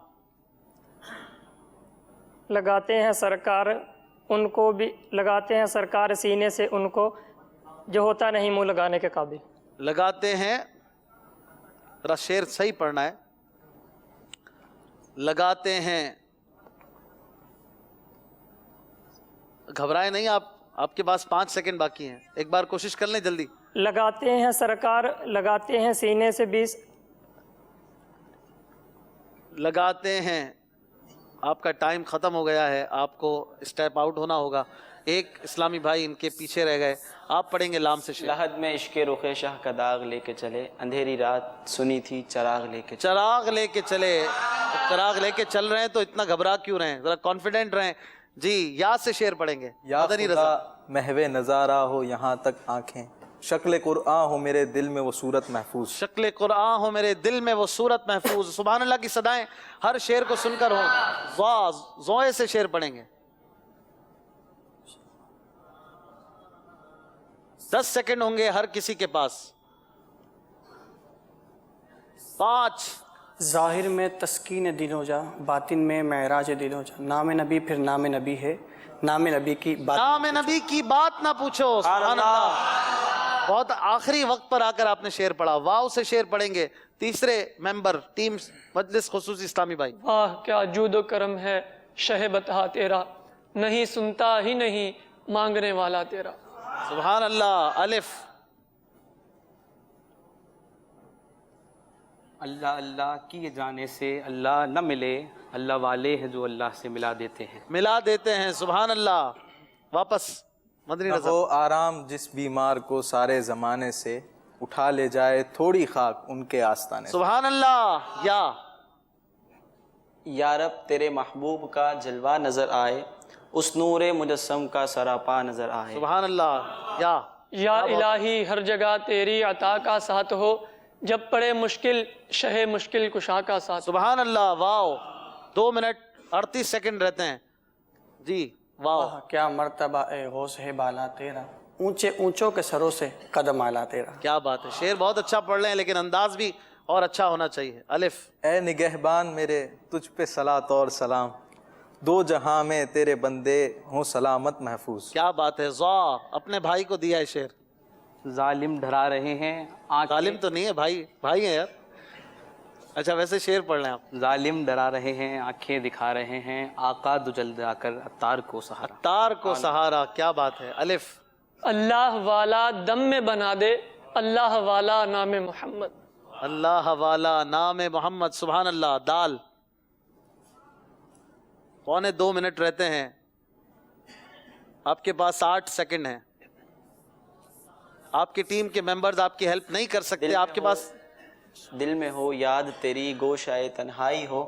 لگاتے ہیں سرکار ان کو بھی، لگاتے ہیں سرکار سینے سے ان کو جو ہوتا نہیں منہ لگانے کے قابل۔ لگاتے ہیں، ذرا شعر صحیح پڑھنا ہے۔ لگاتے ہیں، گھبرائے نہیں آپ کے پاس 5 سیکنڈ باقی ہیں، ایک بار کوشش کر لیں جلدی۔ لگاتے ہیں سرکار، لگاتے ہیں سینے سے 20، لگاتے ہیں، آپ کا ٹائم ختم ہو گیا ہے، آپ کو اسٹیپ آؤٹ ہونا ہوگا۔ ایک اسلامی بھائی ان کے پیچھے رہ گئے۔ آپ پڑھیں گے لام سے شعر۔ لحد میں عشق رخ شاہ کا داغ لے کے چلے، اندھیری رات سنی تھی چراغ لے کے چلے۔ چراغ لے کے چلے، چراغ لے کے چل رہے ہیں تو اتنا گھبرا کیوں رہے ہیں، ذرا کانفیڈنٹ رہیں۔ جی یاد سے شعر پڑھیں گے۔ یا مدنی خدا رضا، محو نظارہ ہو یہاں تک آنکھیں، شکل قرآن ہو میرے دل میں وہ صورت محفوظ۔ شکل قرآن ہو میرے دل میں وہ صورت محفوظ۔ سبحان اللہ کی صدائیں ہر شعر کو سن کر ہوں۔ زوئے سے شعر پڑھیں گے۔ 10 سیکنڈ ہوں گے ہر کسی کے پاس۔ 5۔ ظاہر میں تسکین دل ہو جا، باطن میں معراج دل ہو جا۔ نام نبی پھر نام نبی ہے، نام نبی کی بات، نام نبی کی بات نہ پوچھو۔ سبحان اللہ۔ بہت آخری وقت پر آ کر آپ نے شعر پڑھا۔ واو سے شعر پڑھیں گے تیسرے ممبر ٹیم مجلس خصوصی اسلامی بھائی۔ واہ کیا جود و کرم ہے شہ بتا تیرا، نہیں سنتا ہی نہیں مانگنے والا تیرا۔ سبحان اللہ۔ الف۔ اللہ اللہ کیے جانے سے اللہ نہ ملے، اللہ والے ہیں جو اللہ سے ملا دیتے ہیں۔ ملا دیتے ہیں۔ سبحان اللہ۔ واپس مدنی نہ رضا۔ ہو آرام جس بیمار کو سارے زمانے سے، اٹھا لے جائے تھوڑی خاک ان کے آستانے سے۔ سبحان اللہ۔ یا یا رب تیرے محبوب کا جلوہ نظر آئے، اس نور مجسم کا سراپا نظر آئے۔ سبحان اللہ۔ یا الہی ہر جگہ تیری عطا کا ساتھ ہو، جب پڑے مشکل شہ مشکل کشا کا ساتھ۔ سبحان اللہ۔ واو۔ 2 منٹ 38 سیکنڈ رہتے ہیں۔ جی واو۔ واہ کیا مرتبہ اے غوث ہے بالا تیرا، اونچے اونچوں کے سروں سے قدم آلا تیرا۔ کیا بات ہے، شعر بہت اچھا پڑھ رہے ہیں لیکن انداز بھی اور اچھا ہونا چاہیے۔ الف۔ اے نگہبان میرے تجھ پہ صلاۃ اور سلام، 2 جہاں میں تیرے بندے ہوں سلامت محفوظ۔ کیا بات ہے۔ ضا اپنے بھائی کو دیا ہے شعر۔ ظالم ڈرا رہے ہیں ظالم تو نہیں ہے بھائی، بھائی ہیں یار۔ اچھا ویسے شعر پڑھ لیں آپ۔ ظالم ڈرا رہے ہیں، آنکھیں دکھا رہے ہیں، آقا دجل آ کر عطار کو سہارا۔ تار کو سہارا۔ کیا بات ہے۔ الف۔ اللہ والا دم میں بنا دے، اللہ والا نام محمد۔ اللہ والا نام محمد۔ سبحان اللہ۔ دال۔ 2.25 منٹ رہتے ہیں، آپ کے پاس 60 سیکنڈ ہیں۔ آپ کی ٹیم کے ممبرز آپ کی ہیلپ نہیں کر سکتے، آپ کے پاس دل میں ہو یاد تیری گوشائے تنہائی ہو،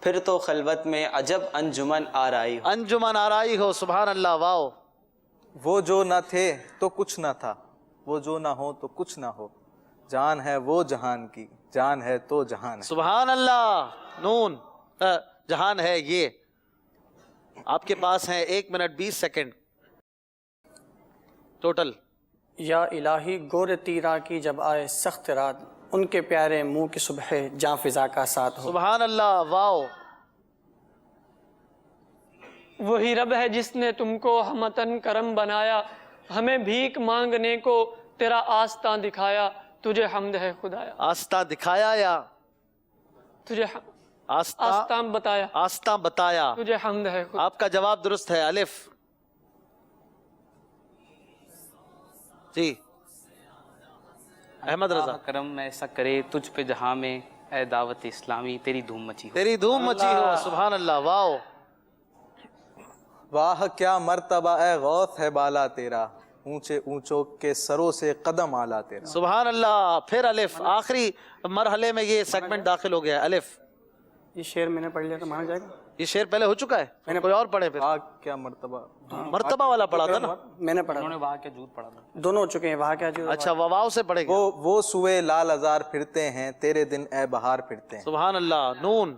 پھر تو خلوت میں عجب انجمن آرائی ہو۔ انجمن آرائی ہو۔ سبحان اللہ۔ واو۔ وہ جو نہ تھے تو کچھ نہ تھا، وہ جو نہ ہو تو کچھ نہ ہو، جان ہے وہ جہان کی، جان ہے تو جہان ہے۔ سبحان اللہ۔ نون۔ جہان ہے یہ۔ آپ کے پاس ہیں 1 منٹ 20 سیکنڈ ٹوٹل۔ یا الہی گور تیرا کی جب آئے سخت رات، ان کے پیارے منہ کی صبح جاں فضا کا ساتھ ہو۔ سبحان اللہ، واو۔ وہی رب ہے جس نے تم کو ہمتن کرم بنایا، ہمیں بھیک مانگنے کو تیرا آستاں دکھایا، تجھے حمد ہے خدایا۔ آستہ دکھایا یا تجھے آستاں بتایا، آستہ بتایا؟ تجھے حمد ہے خدایا۔ آپ کا جواب درست ہے، الف۔ جی احمد رضا۔ کرم ایسا کرے تجھ پہ جہاں میں، اے دعوت اسلامی تیری دھوم مچی ہو۔ تیری دھوم مچی ہو، سبحان اللہ، واو۔ واہ کیا مرتبہ اے غوث ہے بالا تیرا، اونچے اونچوں کے سروں سے قدم آلا تیرا۔ سبحان اللہ، پھر الف۔ آخری مرحلے میں یہ سیگمنٹ داخل ہو گیا ہے، الف۔ یہ شعر میں نے پڑھ لیا تو مانا جائے گا؟ یہ شعر پہلے ہو چکا ہے، کوئی اور پڑھے پھر؟ واہ کیا مرتبہ، مرتبہ والا پڑھا تھا نا؟ میں نے پڑھا، انہوں نے وہاں کیا جھوٹ پڑھا تھا، دونوں ہو چکے ہیں، وہاں کیا جو اچھا، واو سے پڑھے گا۔ وہ سوئے لال ازار پھرتے ہیں، تیرے دن اے بہار پھرتے ہیں۔ سبحان اللہ، نون۔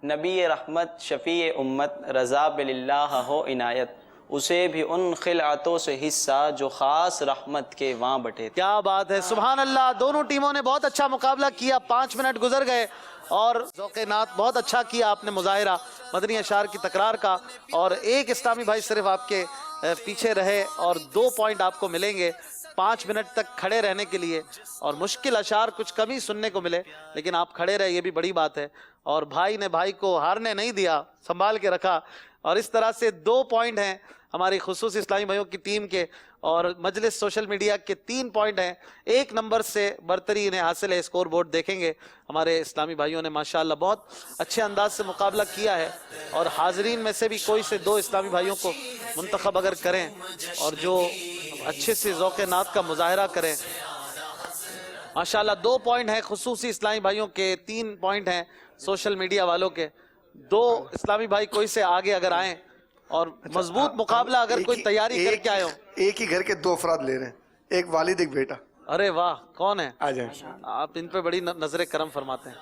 نبی رحمت شفیع امت رضا باللہ ہو عنایت، اسے بھی ان خلعتوں سے حصہ جو خاص رحمت کے وہاں بٹے تھے۔ کیا بات ہے، سبحان اللہ۔ دونوں ٹیموں نے بہت اچھا مقابلہ کیا، 5 منٹ گزر گئے اور ذوق نعت بہت اچھا کیا آپ نے، مظاہرہ مدنی اشعار کی تکرار کا، اور ایک اسلامی بھائی صرف آپ کے پیچھے رہے اور 2 پوائنٹ آپ کو ملیں گے 5 منٹ تک کھڑے رہنے کے لیے، اور مشکل اشعار کچھ کم ہی سننے کو ملے، لیکن آپ کھڑے رہے، یہ بھی بڑی بات ہے، اور بھائی نے بھائی کو ہارنے نہیں دیا، سنبھال کے رکھا، اور اس طرح سے 2 پوائنٹ ہیں ہماری خصوصی اسلامی بھائیوں کی ٹیم کے، اور مجلس سوشل میڈیا کے 3 پوائنٹ ہیں۔ 1 نمبر سے برتری انہیں حاصل ہے، اسکور بورڈ دیکھیں گے ہمارے اسلامی بھائیوں نے ماشاءاللہ بہت اچھے انداز سے مقابلہ کیا ہے، اور حاضرین میں سے بھی کوئی سے 2 اسلامی بھائیوں کو منتخب اگر کریں اور جو اچھے سے ذوق نعت کا مظاہرہ کریں، ماشاءاللہ 2 پوائنٹ ہیں خصوصی اسلامی بھائیوں کے، 3 پوائنٹ ہیں سوشل میڈیا والوں کے۔ 2 اسلامی بھائی کوئی سے آگے اگر آئیں اور مضبوط مقابلہ اگر کوئی تیاری کر کے آئے ہو۔ ایک ہی گھر کے 2 افراد لے رہے ہیں، ایک والد ایک بیٹا۔ ارے واہ، کون ہے؟ آ جائیں۔ آپ ان پہ بڑی نظر کرم فرماتے ہیں۔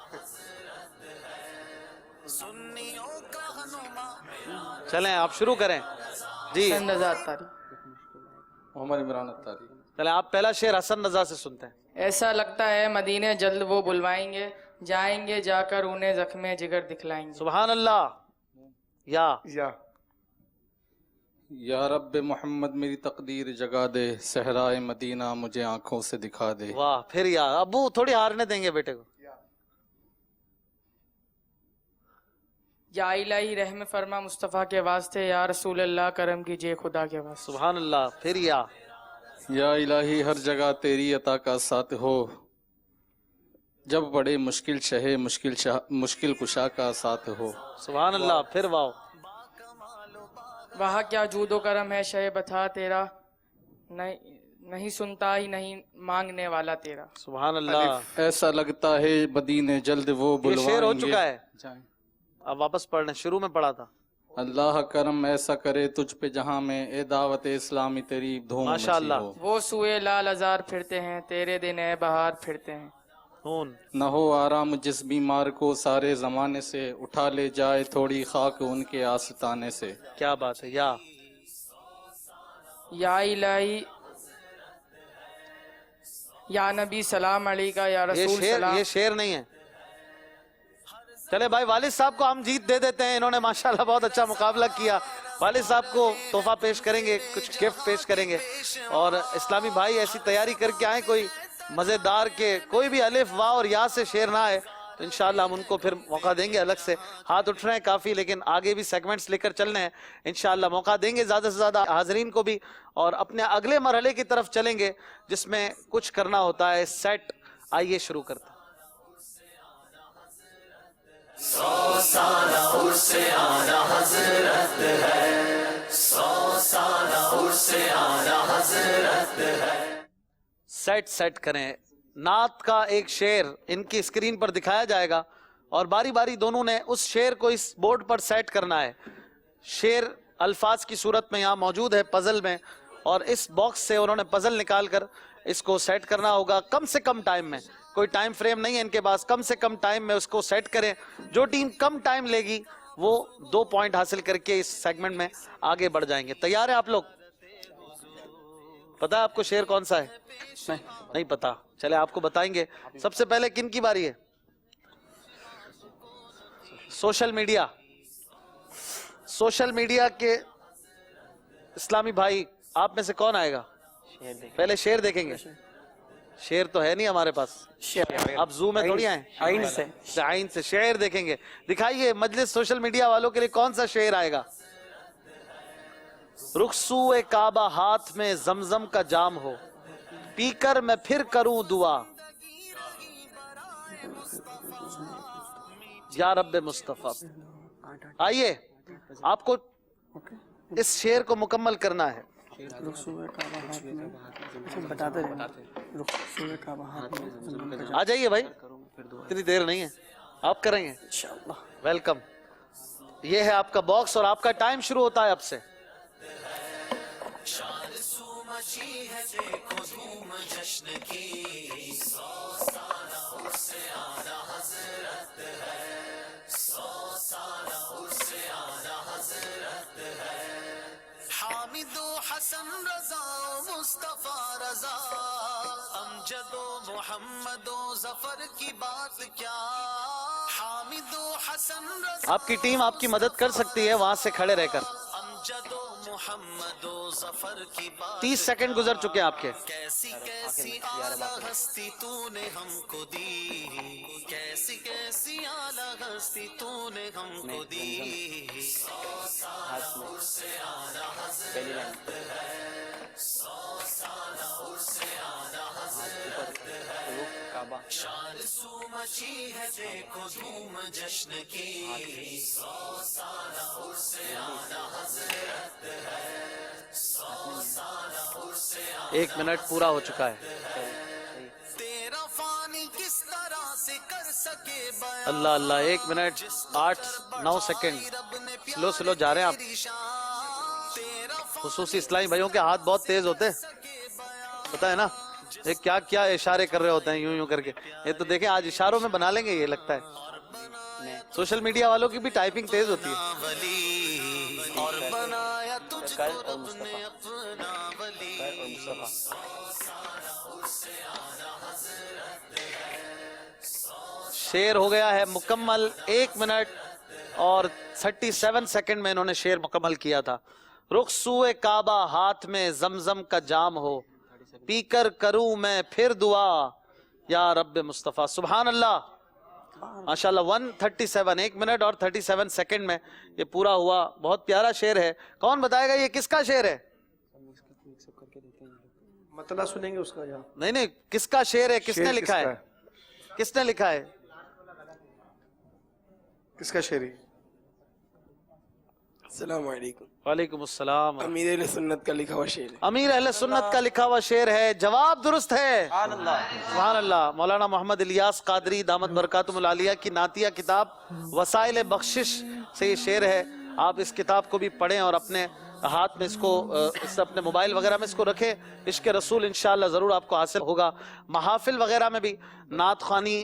چلیں آپ شروع کریں۔ جی محمد عمران اتاری۔ چلیں آپ پہلا شعر حسن رضا سے سنتے ہیں۔ ایسا لگتا ہے مدینے جلد وہ بلوائیں گے، جائیں گے جا کر انہیں زخم جگر دکھلائیں گے۔ سبحان اللہ، یا رب محمد میری تقدیر جگا دے، صحرائے مدینہ مجھے آنکھوں سے دکھا دے۔ واہ، پھر یا ابو تھوڑی ہارنے دیں گے بیٹے کو۔ یا الہی رحم فرما مصطفیٰ کے واسطے، یا رسول اللہ کرم کیجئے خدا کے واسطے۔ سبحان اللہ، پھر یا الہی ہر جگہ تیری عطا کا ساتھ ہو، جب بڑے مشکل شہے مشکل کشا کا ساتھ ہو۔ سبحان اللہ، پھر واو۔ وہاں کیا جود و کرم ہے شہ بتا تیرا، نہیں سنتا ہی نہیں مانگنے والا تیرا۔ سبحان اللہ۔ ایسا لگتا ہے مدینے جلد وہ بلوائیں گے۔ یہ شعر ہو چکا ہے، اب واپس پڑھنے، شروع میں پڑھا تھا۔ اللہ کرم ایسا کرے تجھ پہ جہاں میں، اے دعوت اسلامی تیری دھوم مچی ہو۔ وہ سوئے لال ازار پھرتے ہیں، تیرے دن اے بہار پھرتے ہیں۔ نہ ہو آرام جس بیمار کو سارے زمانے سے، اٹھا لے جائے تھوڑی خاک ان کے آستانے سے۔ کیا بات ہے، یا الہی یا نبی سلام علیکہ، یا رسول سلام۔ یہ شعر نہیں ہے۔ چلے بھائی، والد صاحب کو ہم جیت دے دیتے ہیں، انہوں نے ماشاءاللہ بہت اچھا مقابلہ کیا۔ والد صاحب کو تحفہ پیش کریں گے، کچھ گفٹ پیش کریں گے، اور اسلامی بھائی ایسی تیاری کر کے آئیں کوئی مزیدار کے، کوئی بھی الف واو اور یا سے شعر نہ آئے تو انشاءاللہ ہم ان کو پھر موقع دیں گے الگ سے۔ ہاتھ اٹھ رہے ہیں کافی، لیکن آگے بھی سیگمنٹس لے کر چلنے ہیں، انشاءاللہ موقع دیں گے زیادہ سے زیادہ حاضرین کو بھی، اور اپنے اگلے مرحلے کی طرف چلیں گے جس میں کچھ کرنا ہوتا ہے، سیٹ۔ آئیے شروع کرتے ہیں۔ 100 سالہ عرس آنا حضرت ہے، 100 سالہ عرس آنا حضرت ہے۔ سیٹ کریں۔ نعت کا ایک شعر ان کی اسکرین پر دکھایا جائے گا، اور باری باری دونوں نے اس شعر کو اس بورڈ پر سیٹ کرنا ہے۔ شعر الفاظ کی صورت میں یہاں موجود ہے پزل میں، اور اس باکس سے انہوں نے پزل نکال کر اس کو سیٹ کرنا ہوگا کم سے کم ٹائم میں۔ کوئی ٹائم فریم نہیں ہے ان کے پاس، کم سے کم ٹائم میں اس کو سیٹ کریں۔ جو ٹیم کم ٹائم لے گی وہ 2 پوائنٹ حاصل کر کے اس سیگمنٹ میں آگے بڑھ جائیں گے۔ تیار ہیں آپ لوگ؟ پتا ہے آپ کو شعر کون سا ہے؟ نہیں پتا، چلے آپ کو بتائیں گے. سب سے پہلے کن کی باری ہے؟ Social media. سوشل میڈیا کے اسلامی بھائی آپ میں سے کون آئے گا؟ پہلے شعر دیکھیں گے. شعر تو ہے نہیں ہمارے پاس، آپ زوم میں تھوڑی آئیں. آئین سے شعر دیکھیں گے. دکھائیے مجلس سوشل میڈیا والوں کے لیے کون سا شعر آئے گا؟ رخسوئے کعبہ ہاتھ میں زمزم کا جام ہو، پی کر میں پھر کروں دعا، یا رب مصطفیٰ. آئیے آپ کو اس شعر کو مکمل کرنا ہے. آ جائیے بھائی، اتنی دیر نہیں ہے، آپ کریں گے ویلکم. یہ ہے آپ کا باکس اور آپ کا ٹائم شروع ہوتا ہے اب سے. حامد و حسن رضا مصطفیٰ رضا، امجد و محمد و ظفر کی بات کیا. حامد و حسن رضا آپ کی ٹیم آپ کی مدد کر سکتی ہے وہاں سے کھڑے رہ کر. امجد و محمد و ظفر کی بات. 30 سیکنڈ گزر چکے ہیں آپ کے. کیسی کیسی اعلیٰ ہستی تو نے ہم کو دی، کیسی کیسی اعلیٰ ہستی تو نے ہم کو دی. 100 سال عرص اعلیٰ حضرت ہے، 100 سال عرص اعلیٰ حضرت ہے. شارسو مچی ہے دیکھو دھوم جشن کی، 100 سال عرص اعلیٰ حضرت ہے، 100 سال عرص اعلیٰ. 1 منٹ پورا ہو چکا ہے. تیرا فانی کس طرح سے کر سکے بیان. اللہ اللہ. 1 منٹ 8-9 سیکنڈ. سلو جا رہے ہیں آپ. خصوصی اسلامی بھائیوں کے ہاتھ بہت تیز ہوتے ہیں، پتہ ہے نا، یہ کیا کیا اشارے کر رہے ہوتے ہیں یوں کر کے. یہ تو دیکھیں آج اشاروں میں بنا لیں گے یہ لگتا ہے. سوشل میڈیا والوں کی بھی ٹائپنگ تیز ہوتی ہے. اور بنایا تجھ کو رب نے اپنا ولی. شعر ہو گیا ہے مکمل. 1 منٹ اور 37 سیکنڈ میں انہوں نے شعر مکمل کیا تھا. رخسوئے کعبہ ہاتھ میں زمزم کا جام ہو، پی کر کروں میں پھر دعا، یا رب مصطفیٰ. سبحان اللہ. ماشاءاللہ. 137 1 منٹ اور 37 سیکنڈ میں یہ پورا ہوا. بہت پیارا شعر ہے. کون بتائے گا یہ کس کا شعر ہے؟ مطلع سنیں گے اس کا. نہیں کس کا شعر ہے؟ کس نے لکھا ہے؟ کس نے لکھا ہے؟ کس کا شعر ہے؟ السلام علیکم. وعلیکم السلام. امیر اہل سنت کا لکھا ہوا شعر ہے. امیر اہل سنت کا لکھا ہوا شعر ہے. جواب درست ہے. سبحان اللہ. مولانا محمد الیاس قادری دامت برکاتہم العالیہ کی نعتیہ کتاب وسائل بخشش سے یہ شعر ہے. آپ اس کتاب کو بھی پڑھیں اور اپنے ہاتھ میں اس کو اپنے موبائل وغیرہ میں اس کو رکھیں. عشق رسول انشاءاللہ ضرور آپ کو حاصل ہوگا. محافل وغیرہ میں بھی نعت خوانی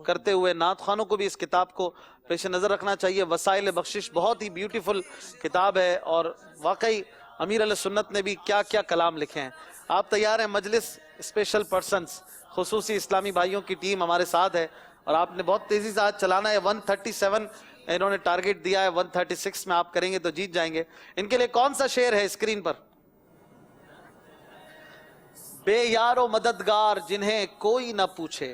کرتے ہوئے نعت خوانوں کو بھی اس کتاب کو پیش نظر رکھنا چاہیے. وسائل بخشش بہت ہی بیوٹیفل کتاب ہے اور واقعی امیر علیہ سنت نے بھی کیا کیا کلام لکھے ہیں. آپ تیار ہیں؟ مجلس اسپیشل پرسنز خصوصی اسلامی بھائیوں کی ٹیم ہمارے ساتھ ہے اور آپ نے بہت تیزی سے آج چلانا ہے. 137 انہوں نے ٹارگٹ دیا ہے. 136 میں آپ کریں گے تو جیت جائیں گے. ان کے لیے کون سا شعر ہے اسکرین پر؟ بے یار و مددگار جنہیں کوئی نہ پوچھے،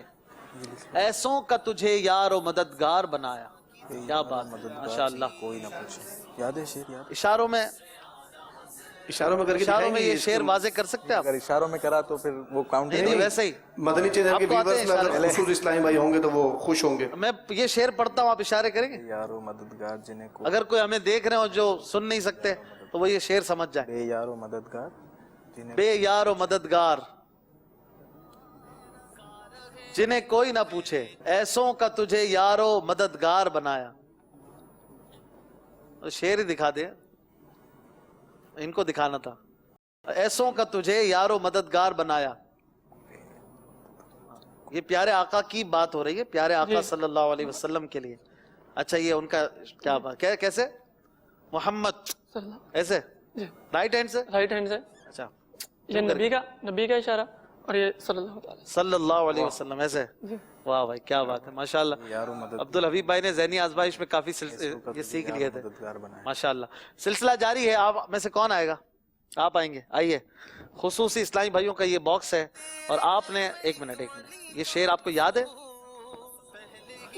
ایسوں کا تجھے یار و مددگار بنایا. کیا بات ہے ماشاءاللہ. کوئی نہ پوچھے. یاد ہے شعر؟ یاد. اشاروں میں اشاروں میں یہ شعر واضح کر سکتے ہیں آپ؟ اگر اشاروں میں کرا تو پھر وہ کاؤنٹ نہیں ویسے ہی. مدنی چینل کے ویورز میں اگر خصوصی اسلامی بھائی ہوں گے تو وہ خوش ہوں گے. میں یہ شعر پڑھتا ہوں، آپ اشارے کریں گے. یارو مددگار جنہیں کو، اگر کوئی ہمیں دیکھ رہے ہو جو سن نہیں سکتے تو وہ یہ شعر سمجھ جائے. بے یارو مددگار بے یار و مددگار جنہیں کوئی نہ پوچھے، ایسوں کا تجھے یار و مددگار بنایا. شعر ہی دکھا دے، ان کو دکھانا تھا. ایسوں کا تجھے یار و مددگار بنایا. یہ پیارے آقا کی بات ہو رہی ہے، پیارے آقا صلی اللہ علیہ وسلم کے لیے. اچھا یہ ان کا کیا بات، کیسے؟ محمد ایسے رائٹ ہینڈ سے؟ رائٹ ہینڈ سے. اچھا یہ نبی کا اشارہ اور یہ صلی اللہ علیہ وسلم ایسے. واہ بھائی کیا بات ہے ماشاء اللہ. عبدالحبیب بھائی نے ذہنی آزمائش میں کافی یہ سیکھ لیے تھے ماشاء اللہ. سلسلہ جاری ہے. آپ میں سے کون آئے گا؟ آپ آئیں گے. آئیے. خصوصی اسلامی بھائیوں کا یہ باکس ہے اور آپ نے ایک منٹ یہ شعر آپ کو یاد ہے؟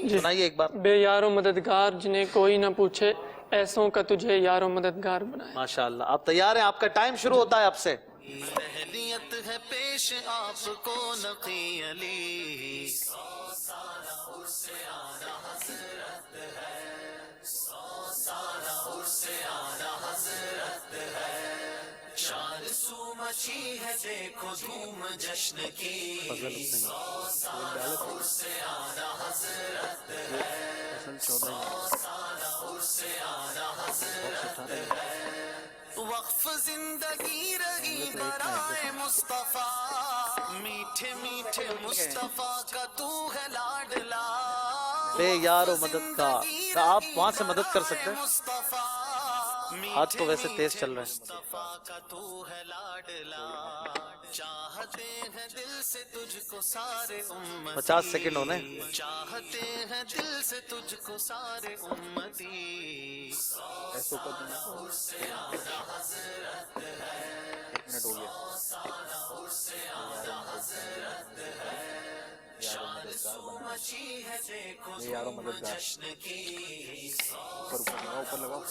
سنائیے ایک بار. بے یار و مددگار جنہیں کوئی نہ پوچھے ایسوں کا تجھے یار و مددگار بنایا. ماشاء اللہ. آپ تیار ہیں؟ آپ کا ٹائم شروع ہوتا ہے اب سے. اہلیت ہے پیش آپ کو نقی علی، چار سو مچی ہے دیکھو دھوم جشن کی، وقف زندگی رہی برائے مصطفیٰ، میٹھے میٹھے مصطفیٰ کا تو ہے لاڈلا. بے یار و مددگار کا آپ وہاں سے مدد کر سکتے ہیں؟ ہاتھ تو ویسے تیز چل رہے چاہتے ہیں دل سے تجھ کو سارے امتی، 50 سیکنڈ ہونے. چاہتے ہیں دل سے تجھ کو سارے امتی. مچی ہے دیکھو دھوم جشن کی، اوپر لگاؤ.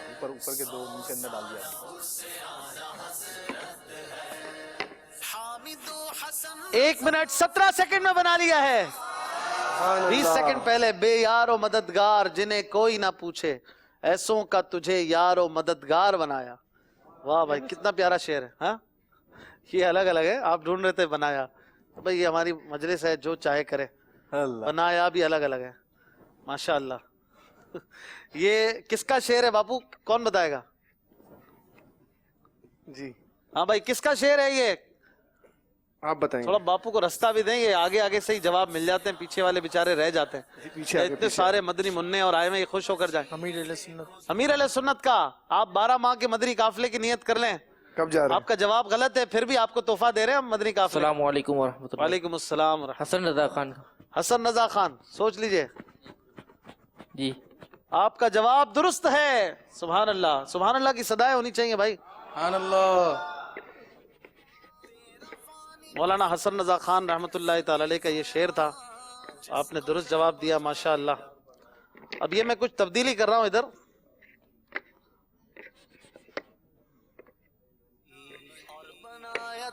اوپر کے دو نیچے اندر ڈال دیا. حامد و حسن 1 منٹ 17 سیکنڈ میں بنا لیا ہے. 20 سیکنڈ پہلے بے یار و مددگار جنہیں کوئی نہ پوچھے ایسوں کا تجھے یار و مددگار بنایا. واہ بھائی کتنا پیارا شعر ہے. ہاں یہ الگ الگ ہے. آپ ڈھونڈ رہے تھے بنایا. بھائی یہ ہماری مجلس ہے جو چاہے کرے. بنایا بھی الگ الگ ہے ماشاء اللہ. یہ کس کا شعر ہے باپو؟ کون بتائے گا؟ جی ہاں بھائی کس کا شعر ہے یہ؟ آپ بتائیں. تھوڑا باپو کو رستہ بھی دیں گے. آگے آگے سے ہی جواب مل جاتے ہیں. پیچھے والے بیچارے رہ جاتے ہیں. اتنے سارے مدنی منع اور آئے میں یہ خوش ہو کر جائیں. امیر علیہ سنت کا. آپ 12 ماہ کے مدنی قافلے کی نیت کر لیں. کب جا رہے ہیں؟ آپ کا جواب غلط ہے پھر بھی آپ کو تحفہ دے رہے ہیں ہم مدنی قافلے. السلام علیکم ورحمۃ اللہ. وعلیکم السلام. حسن رضا خان. حسن رضا خان سوچ لیجئے. جی آپ کا جواب درست ہے. سبحان اللہ. سبحان اللہ کی صدائیں ہونی چاہیے بھائی. سبحان اللہ. مولانا حسن رضا خان رحمۃ اللہ تعالی علیہ کا یہ شعر تھا. آپ نے درست جواب دیا ماشاء اللہ. اب یہ میں کچھ تبدیلی کر رہا ہوں ادھر.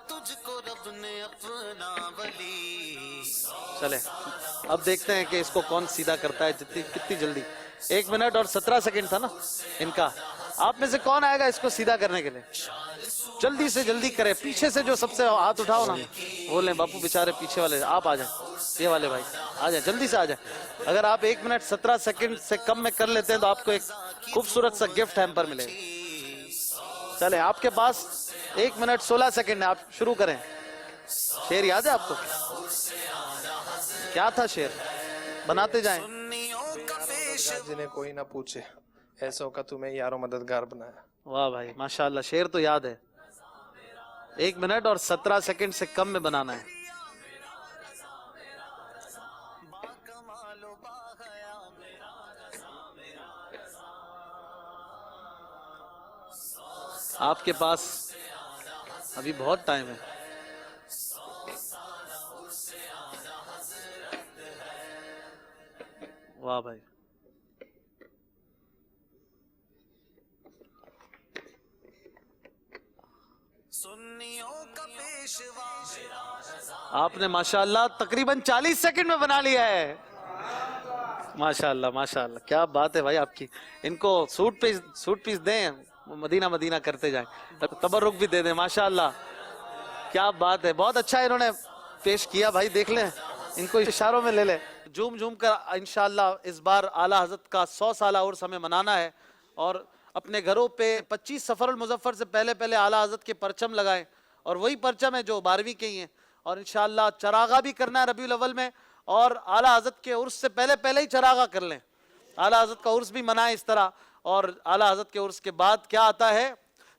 تجھ کو رب نے اپنا ولی. چلے اب دیکھتے ہیں کہ اس کو کون سیدھا کرتا ہے. کتنی جلدی. 1 منٹ اور 17 سیکنڈ تھا نا ان کا. آپ میں سے کون آئے گا اس کو سیدھا کرنے کے لیے؟ جلدی سے جلدی کرے. پیچھے سے جو سب سے ہاتھ اٹھاؤ نا وہ لیں. باپو بیچارے پیچھے والے آپ آ جائیں. یہ والے بھائی آ جائیں جلدی سے آ جائیں. اگر آپ 1 منٹ 17 سیکنڈ سے کم میں کر لیتے ہیں تو آپ کو ایک خوبصورت سا گفٹ ہیمپر ملے گا. چلے آپ کے پاس 1 منٹ 16 سیکنڈ ہے. آپ شروع کریں. شعر یاد ہے آپ کو؟ کیا تھا شعر؟ بناتے جائیں. جنہیں کوئی نہ پوچھے ایسوں کا تمہیں یار و مددگار بنایا. واہ بھائی ماشاء اللہ. شعر تو یاد ہے. 1 منٹ اور 17 سیکنڈ سے کم میں بنانا ہے. آپ کے پاس ابھی بہت ٹائم ہے. واہ بھائی. آپ نے ماشاءاللہ تقریباً 40 سیکنڈ میں بنا لیا ہے. ماشاءاللہ ماشاءاللہ کیا بات ہے بھائی آپ کی. ان کو سوٹ پیس دیں مدینہ مدینہ کرتے جائیں. تبرک بھی دے دیں. ماشاءاللہ کیا بات ہے. بہت اچھا انہوں نے پیش کیا بھائی. دیکھ لیں ان کو اشاروں میں لے لیں. جھوم جھوم کر انشاءاللہ اس بار اعلیٰ حضرت کا 100 سالہ عرس ہمیں منانا ہے. اور اپنے گھروں پہ 25 سفر المظفر سے پہلے اعلیٰ حضرت کے پرچم لگائیں. اور وہی پرچم ہے جو 12ویں کے ہی ہیں. اور انشاءاللہ چراغا بھی کرنا ہے ربیع الاول میں. اور اعلیٰ حضرت کے عرس سے پہلے ہی چراغا کر لیں. اعلیٰ حضرت کا عرس بھی منائیں اس طرح. اور اعلیٰ حضرت کے عرس کے بعد کیا آتا ہے؟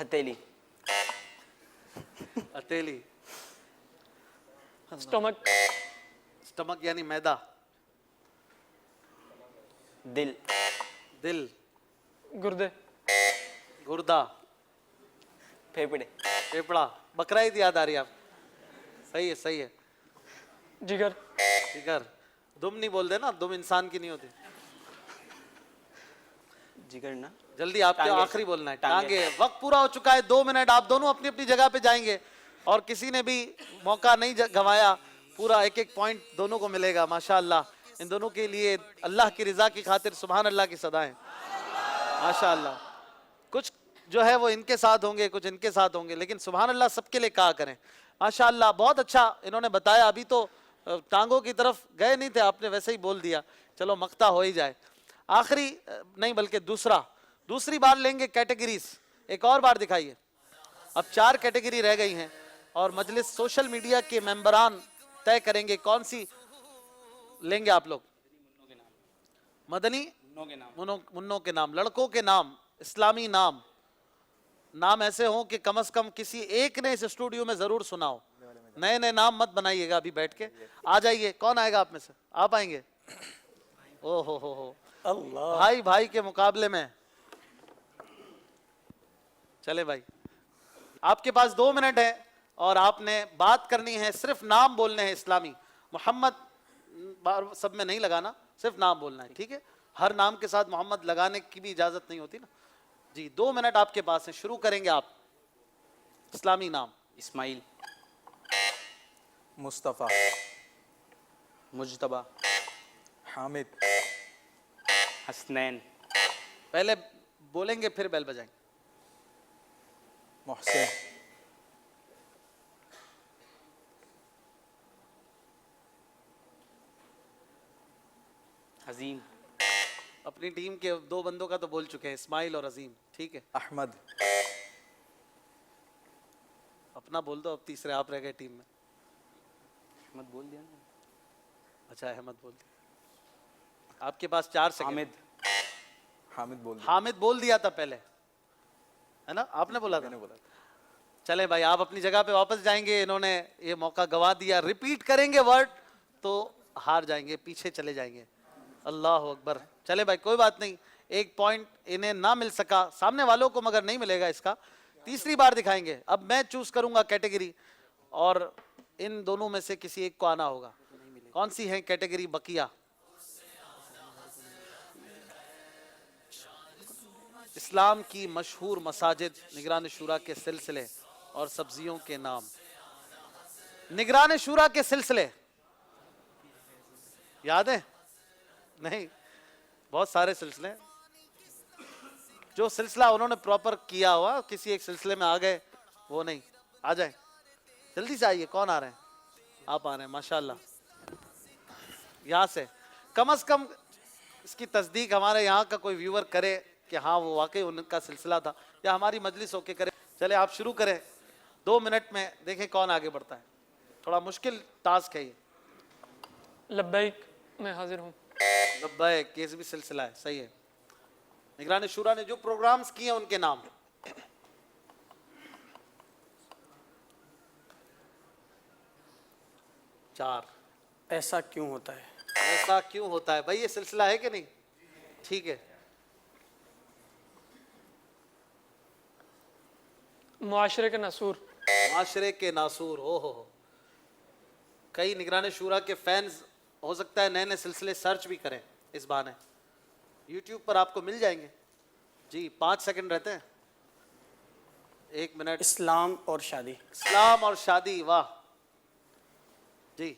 ہتھیلی. ہتھیلی. اسٹمک. اسٹمک یعنی میدا. دل. دل. گردے. گردہ. پھیپڑے. پھیپڑا. بقرا عید یاد آ رہی ہے آپ. صحیح ہے صحیح ہے. جگر. جگر. دم نہیں بول دے نا, دم انسان کی نہیں ہوتی. جگر نا. جلدی آپ کو آخری بولنا ہے. ٹانگے. وقت پورا ہو چکا ہے, 2 منٹ. آپ دونوں اپنی اپنی جگہ پہ جائیں گے اور کسی نے بھی موقع نہیں گنوایا. پورا ایک ایک پوائنٹ دونوں کو ملے گا. ماشاءاللہ ان دونوں کے لیے اللہ کی رضا کی خاطر سبحان اللہ کی صدائیں. ماشاءاللہ. کچھ جو ہے وہ ان کے ساتھ ہوں گے, کچھ ان کے ساتھ ہوں گے, لیکن سبحان اللہ سب کے لیے کہا کریں. ماشاءاللہ بہت اچھا انہوں نے بتایا. ابھی تو ٹانگوں کی طرف گئے نہیں تھے, آپ نے ویسے ہی بول دیا. چلو مقطع ہو ہی جائے. آخری نہیں بلکہ دوسری بار لیں گے کیٹیگریز. ایک اور بار دکھائیے. اب 4 کیٹیگری رہ گئی ہیں اور مجلس سوشل میڈیا کے ممبران طے کریں گے کون سی لیں گے آپ لوگ. مدنی منوں کے نام, لڑکوں کے نام, اسلامی نام ایسے ہوں کہ کم از کم کسی ایک نے اس اسٹوڈیو میں ضرور سنا ہو. نئے نئے نام مت بنائیے گا ابھی بیٹھ کے. آ جائیے. کون آئے گا آپ میں سے؟ آپ آئیں گے؟ او ہو بھائی کے مقابلے میں. چلے بھائی, آپ کے پاس 2 منٹ ہے اور آپ نے بات کرنی ہے, صرف نام بولنے ہیں اسلامی. محمد سب میں نہیں لگانا, صرف نام بولنا ہے, ٹھیک ہے؟ ہر نام کے ساتھ محمد لگانے کی بھی اجازت نہیں ہوتی نا. جی 2 منٹ آپ کے پاس ہیں. شروع کریں گے آپ. اسلامی نام. اسماعیل. مصطفیٰ. مجتبیٰ. حامد. حسنین. پہلے بولیں گے پھر بیل بجائیں گے. محسن. عظیم. اپنی ٹیم کے 2 بندوں کا تو بول چکے ہیں, اسماعیل اور عظیم, ٹھیک ہے. احمد. اپنا بول دو, اب تیسرے آپ رہ گئے ٹیم میں. احمد بول دیا نا. اچھا احمد بول دیا. آپ کے پاس 4 سیکنڈ. حامد بول دیا تھا پہلے, ہے نا؟ آپ نے بولا تھا. چلے بھائی آپ اپنی جگہ پہ واپس جائیں گے. انہوں نے یہ موقع گوا دیا. ریپیٹ کریں گے ورڈ تو ہار جائیں گے, پیچھے چلے جائیں گے. اللہ اکبر. چلے بھائی کوئی بات نہیں, 1 پوائنٹ انہیں نہ مل سکا, سامنے والوں کو مگر نہیں ملے گا اس کا. تیسری بار دکھائیں گے. اب میں چوز کروں گا کیٹیگری اور ان دونوں میں سے کسی ایک کو آنا ہوگا. کون سی ہے کیٹیگری؟ بقیہ. اسلام کی مشہور مساجد, نگران شورا کے سلسلے اور سبزیوں کے نام. نگران شورا کے سلسلے یاد ہے؟ نہیں, بہت سارے سلسلے. جو سلسلہ انہوں نے پراپر کیا ہوا, کسی ایک سلسلے میں آ گئے وہ نہیں. آ جائیں جلدی سے. آئیے. کون آ رہے ہیں؟ آپ آ رہے ہیں. ماشاءاللہ. یہاں سے کم از کم اس کی تصدیق ہمارے یہاں کا کوئی ویور کرے کہ ہاں وہ واقعی ان کا سلسلہ تھا, یا ہماری مجلس ہو کے کرے. چلے آپ شروع کریں. 2 منٹ میں دیکھیں کون آگے بڑھتا ہے. تھوڑا مشکل ٹاسک ہے یہ. لبیک, میں حاضر ہوں. لبیک, یہ بھی سلسلہ ہے. صحیح ہے. نگران شورا نے جو پروگرامز کیے ہیں ان کے نام. چار. ایسا کیوں ہوتا ہے؟ ایسا کیوں ہوتا ہے؟ بھائی یہ سلسلہ ہے کہ نہیں؟ ٹھیک ہے. معاشرے کے ناصور. معاشرے کے ناصور. ہو کئی نگران شورا کے فینز ہو سکتا ہے نئے نئے سلسلے سرچ بھی کریں اس بہانے. یوٹیوب پر آپ کو مل جائیں گے. جی 5 سیکنڈ رہتے ہیں. 1 منٹ. اسلام اور شادی. اسلام اور شادی. واہ جی.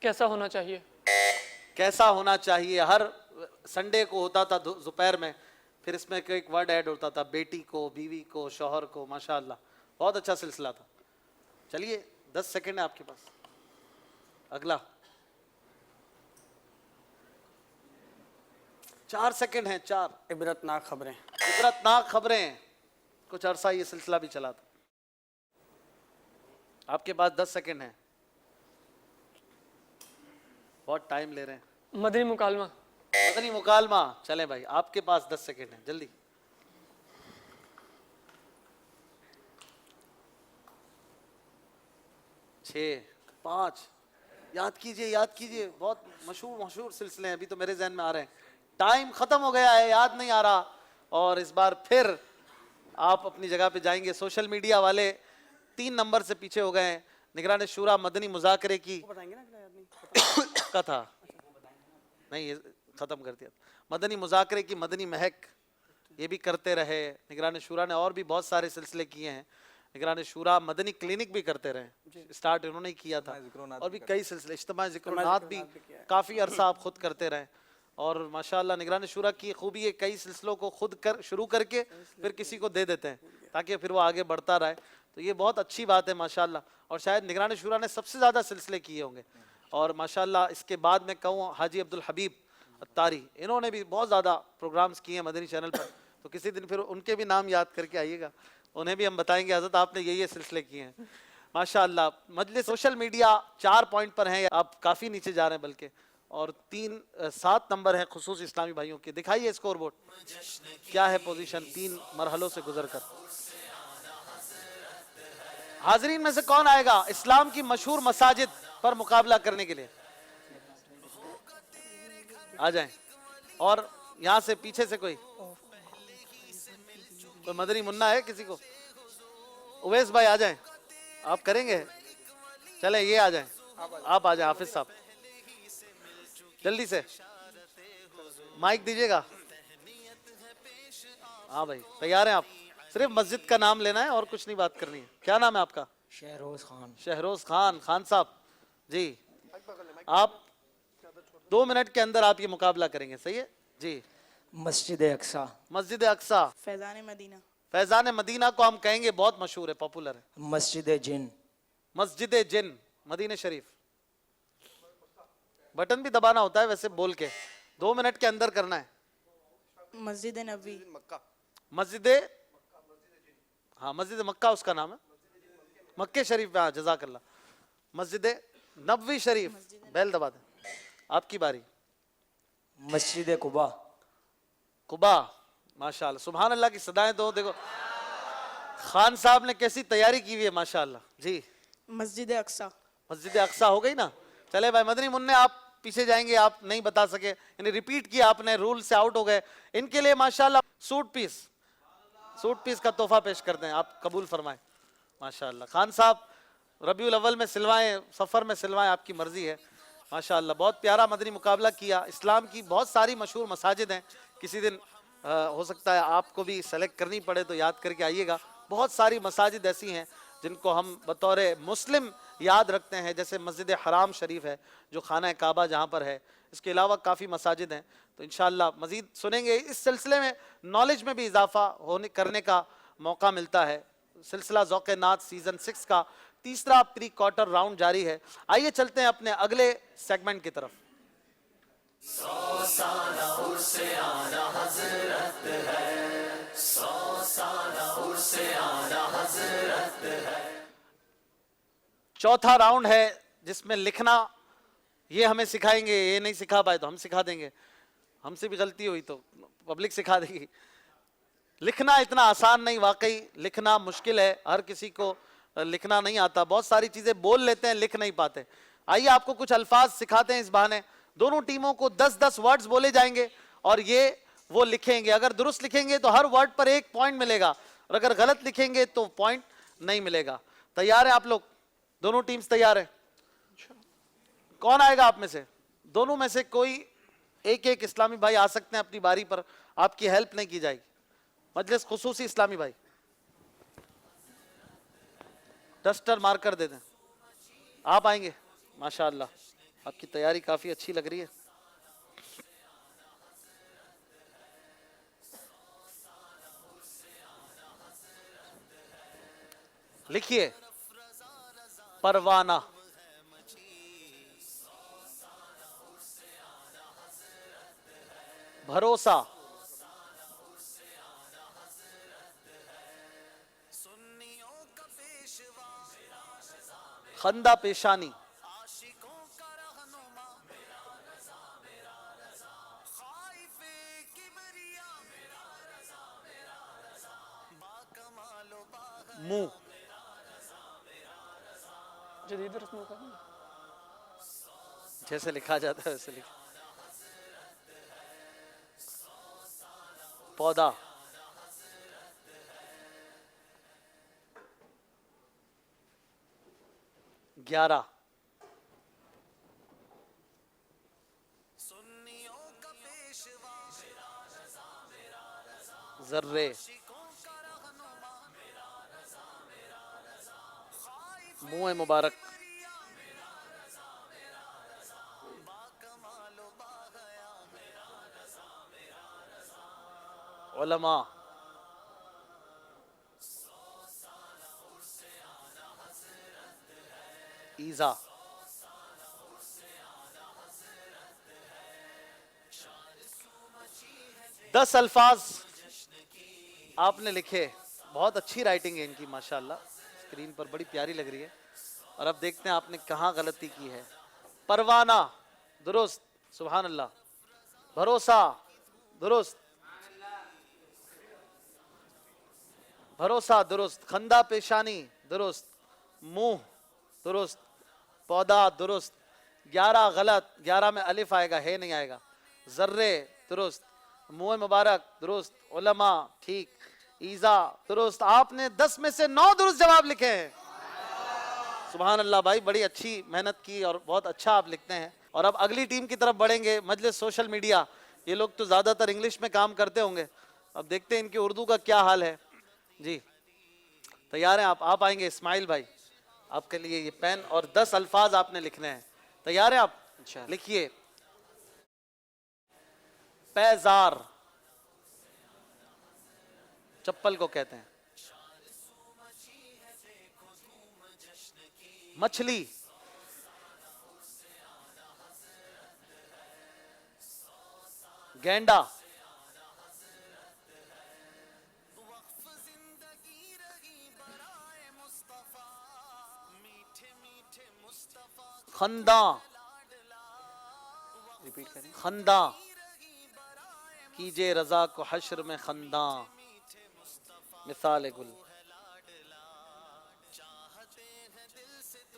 کیسا ہونا چاہیے؟ کیسا ہونا چاہیے. ہر سنڈے کو ہوتا تھا دوپہر میں, پھر اس میں ایک ورڈ ایڈ ہوتا تھا, بیٹی کو, بیوی کو, شوہر کو. ماشاءاللہ بہت اچھا سلسلہ تھا. چلیے 10 سیکنڈ ہے آپ کے پاس. اگلا 4 سیکنڈ ہیں. 4. عبرتناک خبریں. عبرتناک خبریں. کچھ عرصہ یہ سلسلہ بھی چلا تھا. آپ کے پاس 10 سیکنڈ ہیں. بہت ٹائم لے رہے ہیں. مدنی مکالمہ. مدنی مکالمہ چلیں بھائی آپ کے پاس 10 سیکنڈ ہیں جلدی. چھ 5 یاد کیجئے بہت مشہور سلسلے ہیں ابھی تو میرے ذہن میں آ رہے ہیں. ٹائم ختم ہو گیا ہے یاد نہیں آ رہا اور اس بار پھر آپ اپنی جگہ پہ جائیں گے. سوشل میڈیا والے 3 نمبر سے پیچھے ہو گئے ہیں. نگران شورا مدنی مذاکرے کی کا تھا نہیں یہ ختم کر دیا. مدنی مذاکرے کی مدنی مہک یہ بھی کرتے رہے. نگران شورا نے اور بھی بہت سارے سلسلے کیے ہیں. نگران شورا مدنی کلینک بھی کرتے رہے اسٹارٹ انہوں نے کیا تھا اور بھی کئی سلسلے اجتماع ذکر و نات بھی کافی عرصہ آپ خود کرتے رہے اور ماشاءاللہ نگران شورا کی خوبی ہے کئی سلسلوں کو خود شروع کر کے پھر کسی کو دے دیتے ہیں تاکہ پھر وہ آگے بڑھتا رہے. تو یہ بہت اچھی بات ہے ماشاءاللہ اور شاید نگران شورا نے سب سے زیادہ سلسلے کیے ہوں گے. اور ماشاءاللہ اس کے بعد میں کہوں حاجی عبدالحبیب اتاری انہوں نے بھی بہت زیادہ پروگرامز کیے ہیں مدنی چینل پر. تو کسی دن پھر ان کے بھی نام یاد کر کے آئیے گا انہیں بھی ہم بتائیں گے حضرت آپ نے یہ سلسلے کیے ہیں ماشاءاللہ. مجلس سوشل میڈیا 4 پوائنٹ پر ہیں آپ کافی نیچے جا رہے ہیں بلکہ اور 7 نمبر ہیں خصوص اسلامی بھائیوں کے. دکھائیے اسکور بورڈ کیا ہے پوزیشن 3 مرحلوں سے گزر کر. حاضرین میں سے کون آئے گا اسلام کی مشہور مساجد پر مقابلہ کرنے کے لیے؟ آ جائیں. اور یہاں سے پیچھے سے کوئی مدنی منا ہے کسی کو؟ اویس بھائی آ جائیں آپ کریں گے. چلیں یہ آ جائیں آپ آ جائیں حافظ صاحب جلدی سے مائک دیجیے گا. ہاں بھائی تیار ہیں آپ؟ صرف مسجد کا نام لینا ہے اور کچھ نہیں بات کرنی ہے. کیا نام ہے آپ کا؟ شہروز خان. شہروز خان صاحب جی آپ 2 منٹ کے اندر آپ یہ مقابلہ کریں گے صحیح ہے جی. مسجد اقصی. مسجد اقصی. فیضان مدینہ. فیضان مدینہ کو ہم کہیں گے بہت مشہور ہے پاپولر ہے. مسجد جن. مسجد جن مدینہ شریف. بٹن بھی دبانا ہوتا ہے ویسے بول کے 2 منٹ کے اندر کرنا ہے. مسجد نبوی. مسجد ہاں مسجد مکہ اس کا نام ہے مکہ شریف میں. ہاں جزاک اللہ. مسجد نبوی شریف بیل دبا دیں. آپ کی باری. مسجد قباء. قباء ماشاءاللہ سبحان اللہ کی صدائیں تو دیکھو خان صاحب نے کیسی تیاری کی ہوئی ہے ماشاءاللہ جی. مسجد اقصی. مسجد اقصی ہو گئی نا. چلے بھائی مدنی منع آپ پیچھے جائیں گے آپ نہیں بتا سکے یعنی ریپیٹ کیا آپ نے رول سے آؤٹ ہو گئے. ان کے لیے ماشاءاللہ سوٹ پیس کا تحفہ پیش کرتے ہیں آپ قبول فرمائیں ماشاءاللہ. خان صاحب ربیع الاول میں سلوائیں سفر میں سلوائیں آپ کی مرضی ہے ماشاءاللہ. بہت پیارا مدنی مقابلہ کیا. اسلام کی بہت ساری مشہور مساجد ہیں کسی دن ہو سکتا ہے آپ کو بھی سلیکٹ کرنی پڑے تو یاد کر کے آئیے گا. بہت ساری مساجد ایسی ہیں جن کو ہم بطور مسلم یاد رکھتے ہیں جیسے مسجد حرام شریف ہے جو خانہ کعبہ جہاں پر ہے. اس کے علاوہ کافی مساجد ہیں تو انشاءاللہ مزید سنیں گے. اس سلسلے میں نالج میں بھی اضافہ کرنے کا موقع ملتا ہے. سلسلہ ذوق نات سیزن 6 کا تیسرا پری کوارٹر راؤنڈ جاری ہے. آئیے چلتے ہیں اپنے اگلے سیگمنٹ کی طرف. 100 سالہ عرس آنا حضرت ہے 100 سالہ عرس آنا حضرت ہے. چوتھا راؤنڈ ہے جس میں لکھنا یہ ہمیں سکھائیں گے. یہ نہیں سکھا پائے تو ہم سکھا دیں گے. ہم سے بھی غلطی ہوئی تو پبلک سکھا دے گی. لکھنا اتنا آسان نہیں واقعی لکھنا مشکل ہے. ہر کسی کو لکھنا نہیں آتا. بہت ساری چیزیں بول لیتے ہیں لکھ نہیں پاتے. آئیے آپ کو کچھ الفاظ سکھاتے ہیں اس بہانے. دونوں ٹیموں کو 10 ورڈز بولے جائیں گے اور یہ وہ لکھیں گے. اگر درست لکھیں گے تو ہر ورڈ پر 1 پوائنٹ ملے گا اور اگر غلط لکھیں گے تو پوائنٹ نہیں ملے گا. تیار ہیں آپ لوگ؟ دونوں ٹیمز تیار ہیں؟ کون آئے گا آپ میں سے؟ دونوں میں سے کوئی ایک اسلامی بھائی آ سکتے ہیں اپنی باری پر. آپ کی ہیلپ نہیں کی جائے گی. مجلس خصوصی اسلامی بھائی ڈسٹر مارکر دے دیں. آپ آئیں گے ماشاءاللہ آپ کی تیاری کافی اچھی لگ رہی ہے. لکھیے پروانہ. بھروسہ. خندہ پیشانی. منہ. جدید رسم الخط جیسے لکھا جاتا ہے ویسے لکھا. پودا. گیارہ. ذرے. منہ مبارک. علماء. ایزا. دس الفاظ آپ نے لکھے. بہت اچھی رائٹنگ ہے ان کی ماشاءاللہ, اسکرین پر بڑی پیاری لگ رہی ہے. اور اب دیکھتے ہیں آپ نے کہاں غلطی کی ہے. پروانہ درست, سبحان اللہ. بھروسہ درست, بھروسہ درست. خندہ پیشانی درست. منہ درست. پودا درست. 11 غلط, 11 میں الف آئے گا, ہے نہیں آئے گا. ذرے درست. منہ مبارک درست. علماء ٹھیک. ایزا درست. آپ نے 10 میں سے 9 درست جواب لکھے ہیں. سبحان اللہ بھائی, بڑی اچھی محنت کی اور بہت اچھا آپ لکھتے ہیں. اور اب اگلی ٹیم کی طرف بڑھیں گے. مجلس سوشل میڈیا, یہ لوگ تو زیادہ تر انگلش میں کام کرتے ہوں گے. اب دیکھتے ہیں ان کی اردو کا کیا حال ہے. جی تیار ہیں آپ؟ آپ آئیں گے اسماعیل بھائی, آپ کے لیے یہ پین اور 10 الفاظ آپ نے لکھنے ہیں. تیار ہیں آپ؟ لکھیے. پیزار, چپل کو کہتے ہیں. مچھلی. گینڈا. خنداں. ریپیٹ کریں. خنداں. کیجے رضا کو حشر میں خنداں, مثال گل.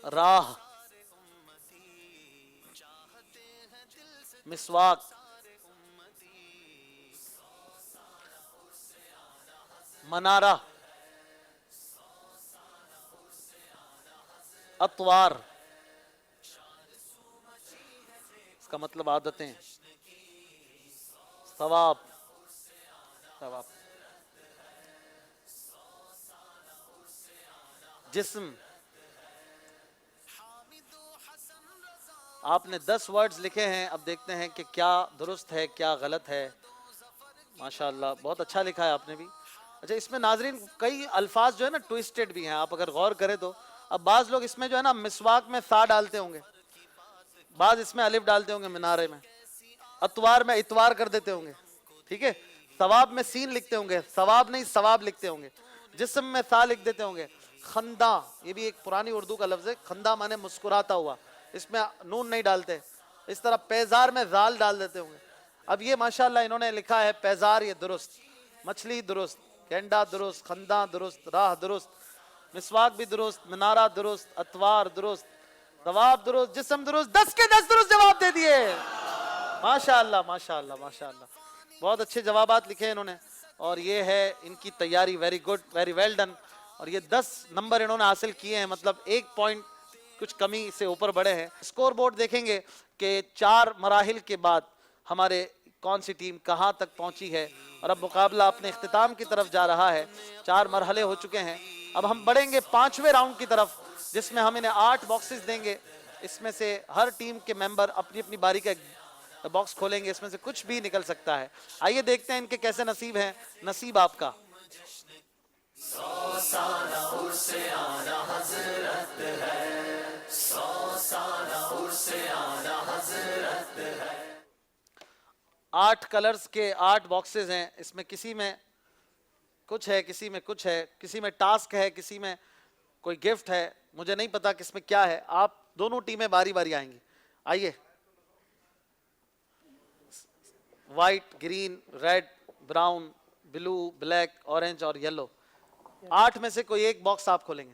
راہ. مسواک. منارہ. اطوار, اس کا مطلب عادتیں. ثواب. ثواب. جسم. آپ نے 10 ورڈز لکھے ہیں. اب دیکھتے ہیں کہ کیا درست ہے کیا غلط ہے. ماشاءاللہ بہت اچھا لکھا ہے آپ نے بھی. اچھا اس میں ناظرین کئی الفاظ جو ہے نا ٹویسٹڈ بھی ہیں, آپ اگر غور کریں تو. اب بعض لوگ اس میں جو ہے نا مسواک میں سا ڈالتے ہوں گے, بعض اس میں الف ڈالتے ہوں گے منارے میں. اتوار میں اتوار کر دیتے ہوں گے, ٹھیک ہے. ثواب میں سین لکھتے ہوں گے, ثواب نہیں ثواب لکھتے ہوں گے. جسم میں سا لکھ دیتے ہوں گے. خندہ, یہ بھی ایک پرانی اردو کا لفظ ہے. خندہ مانے مسکراتا ہوا, اس میں نون نہیں ڈالتے. اس طرح پیزار میں زال ڈال دیتے ہوں گے. اب یہ ماشاءاللہ انہوں نے لکھا ہے پیزار, یہ درست. مچھلی درست. گینڈا درست. خندہ درست. راہ درست. مسواک بھی درست. منارہ درست. اتوار درست. ثواب درست. جسم درست. 10 کے 10 درست جواب دے دیے. ماشاءاللہ ماشاءاللہ ماشاءاللہ, بہت اچھے جوابات لکھے انہوں نے. اور یہ ہے ان کی تیاری. Very good, very well done. اور یہ 10 نمبر انہوں نے حاصل کیے ہیں, مطلب 1 پوائنٹ کچھ کمی سے اوپر بڑھے ہیں. اسکور بورڈ دیکھیں گے کہ 4 مراحل کے بعد ہمارے کون سی ٹیم کہاں تک پہنچی ہے. اور اب مقابلہ اپنے اختتام کی طرف جا رہا ہے. 4 مرحلے ہو چکے ہیں. اب ہم بڑھیں گے 5ویں راؤنڈ کی طرف, جس میں ہم انہیں 8 باکسز دیں گے. اس میں سے ہر ٹیم کے ممبر اپنی اپنی باری کا باکس کھولیں گے. اس میں سے کچھ بھی نکل سکتا ہے. آئیے دیکھتے ہیں ان کے کیسے نصیب ہیں. نصیب آپ کا. 100 سالہ عرس آنا حضرت ہے, 100 سالہ عرس آنا حضرت ہے. 8 کلرز کے 8 باکسز ہیں. اس میں کسی میں کچھ ہے, کسی میں کچھ ہے, کسی میں ٹاسک ہے, کسی میں کوئی گفٹ ہے. مجھے نہیں پتا کس میں کیا ہے. آپ دونوں ٹیمیں باری باری آئیں گی. آئیے. وائٹ, گرین, ریڈ, براؤن, بلو, بلیک, اورنج اور یلو. 8 میں سے کوئی ایک باکس آپ کھولیں گے.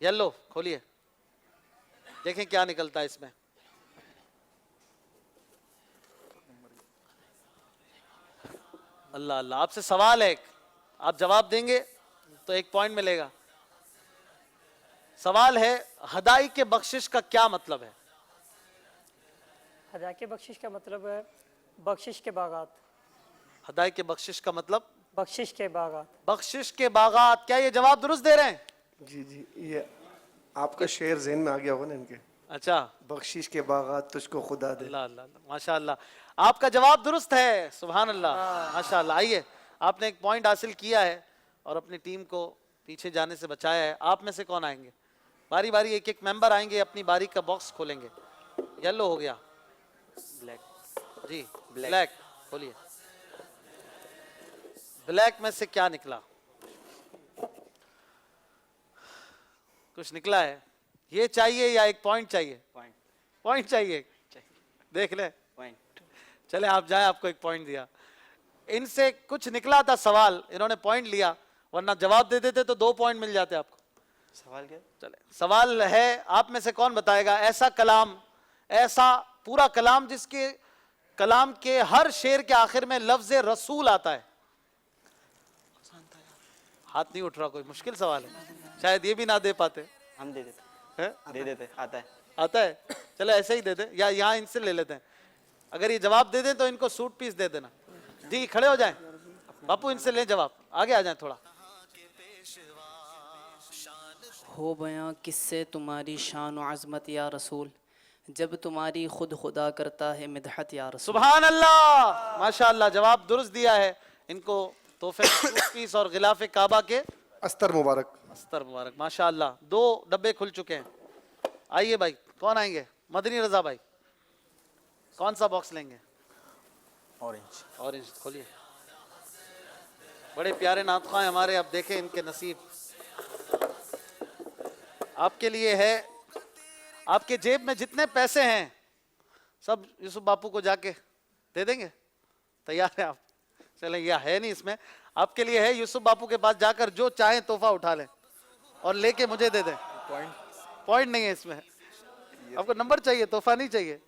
یلو کھولیے, دیکھیں کیا نکلتا ہے اس میں. اللہ اللہ, آپ سے سوال ہے, آپ جواب دیں گے تو 1 پوائنٹ ملے گا. سوال ہے, ہدائی کے بخشش کا کیا مطلب ہے؟ ہدایت کے بخشش کا مطلب ہے بخشش کے باغات. ہدائی کے بخشش کا مطلب بخشش کے باغات. بخشش کے باغات. کیا یہ جواب درست دے رہے ہیں؟ جی جی, یہ آپ کا شعر ذہن میں آ گیا ہوگا نا ان کے. اچھا, بخشش کے باغات تجھ کو خدا دے. اللہ اللہ اللہ, ماشاء اللہ, آپ کا جواب درست ہے, سبحان اللہ, ماشاء اللہ. آئیے, آپ نے 1 پوائنٹ حاصل کیا ہے اور اپنی ٹیم کو پیچھے جانے سے بچایا ہے. آپ میں سے کون آئیں گے؟ باری باری ایک ایک ممبر آئیں گے, اپنی باری کا باکس کھولیں گے. یلو ہو گیا, جی بلیک کھولیے. بلیک میں سے کیا نکلا؟ کچھ نکلا ہے. یہ چاہیے یا 1 پوائنٹ چاہیے؟ پوائنٹ چاہیے, دیکھ لیں. چلے آپ جائیں, آپ کو 1 پوائنٹ دیا. ان سے کچھ نکلا تھا سوال, انہوں نے پوائنٹ لیا, ورنہ جواب دے دیتے تو 2 پوائنٹ مل جاتے آپ کو. سوال کیا؟ چلے, سوال ہے, آپ میں سے کون بتائے گا ایسا کلام, ایسا پورا کلام جس کے کلام کے ہر شعر کے آخر میں لفظ رسول آتا ہے؟ ہاتھ نہیں اٹھ رہا کوئی, مشکل سوال ہے, شاید یہ بھی نہ دے پاتے. ہم دے دیتے, آتا ہے. آتا ہے, چلے ایسے ہی دے دیں, یا یہاں ان سے لے لیتے ہیں. اگر یہ جواب دے دیں تو ان کو سوٹ پیس دے دینا. جی کھڑے ہو جائیں باپو, ان سے لیں جواب, آگے آ جائیں تھوڑا. ہو بیاں کس سے تمہاری شان و عظمت یا رسول, جب تمہاری خود خدا کرتا ہے مدحت یا رسول. سبحان اللہ, ماشاء اللہ, جواب درست دیا ہے. ان کو تحفے سوٹ پیس اور غلاف کعبہ کے استر مبارک. استر مبارک, ماشاء اللہ. 2 ڈبے کھل چکے ہیں. آئیے بھائی, کون آئیں گے؟ مدنی رضا بھائی, کون سا باکس لیں گے؟ اورنج. اورنج کھولیے. بڑے پیارے نعت خواہ ہیں ہمارے, اب دیکھیں ان کے نصیب. آپ کے لیے ہے, آپ کے جیب میں جتنے پیسے ہیں سب یوسف باپو کو جا کے دے دیں گے؟ تیار ہیں آپ؟ چلیں, یہ ہے نہیں اس میں, آپ کے لیے ہے, یوسف باپو کے پاس جا کر جو چاہیں تحفہ اٹھا لیں اور لے کے مجھے دے دیں. پوائنٹ نہیں ہے اس میں, آپ کو نمبر چاہیے, تحفہ نہیں چاہیے.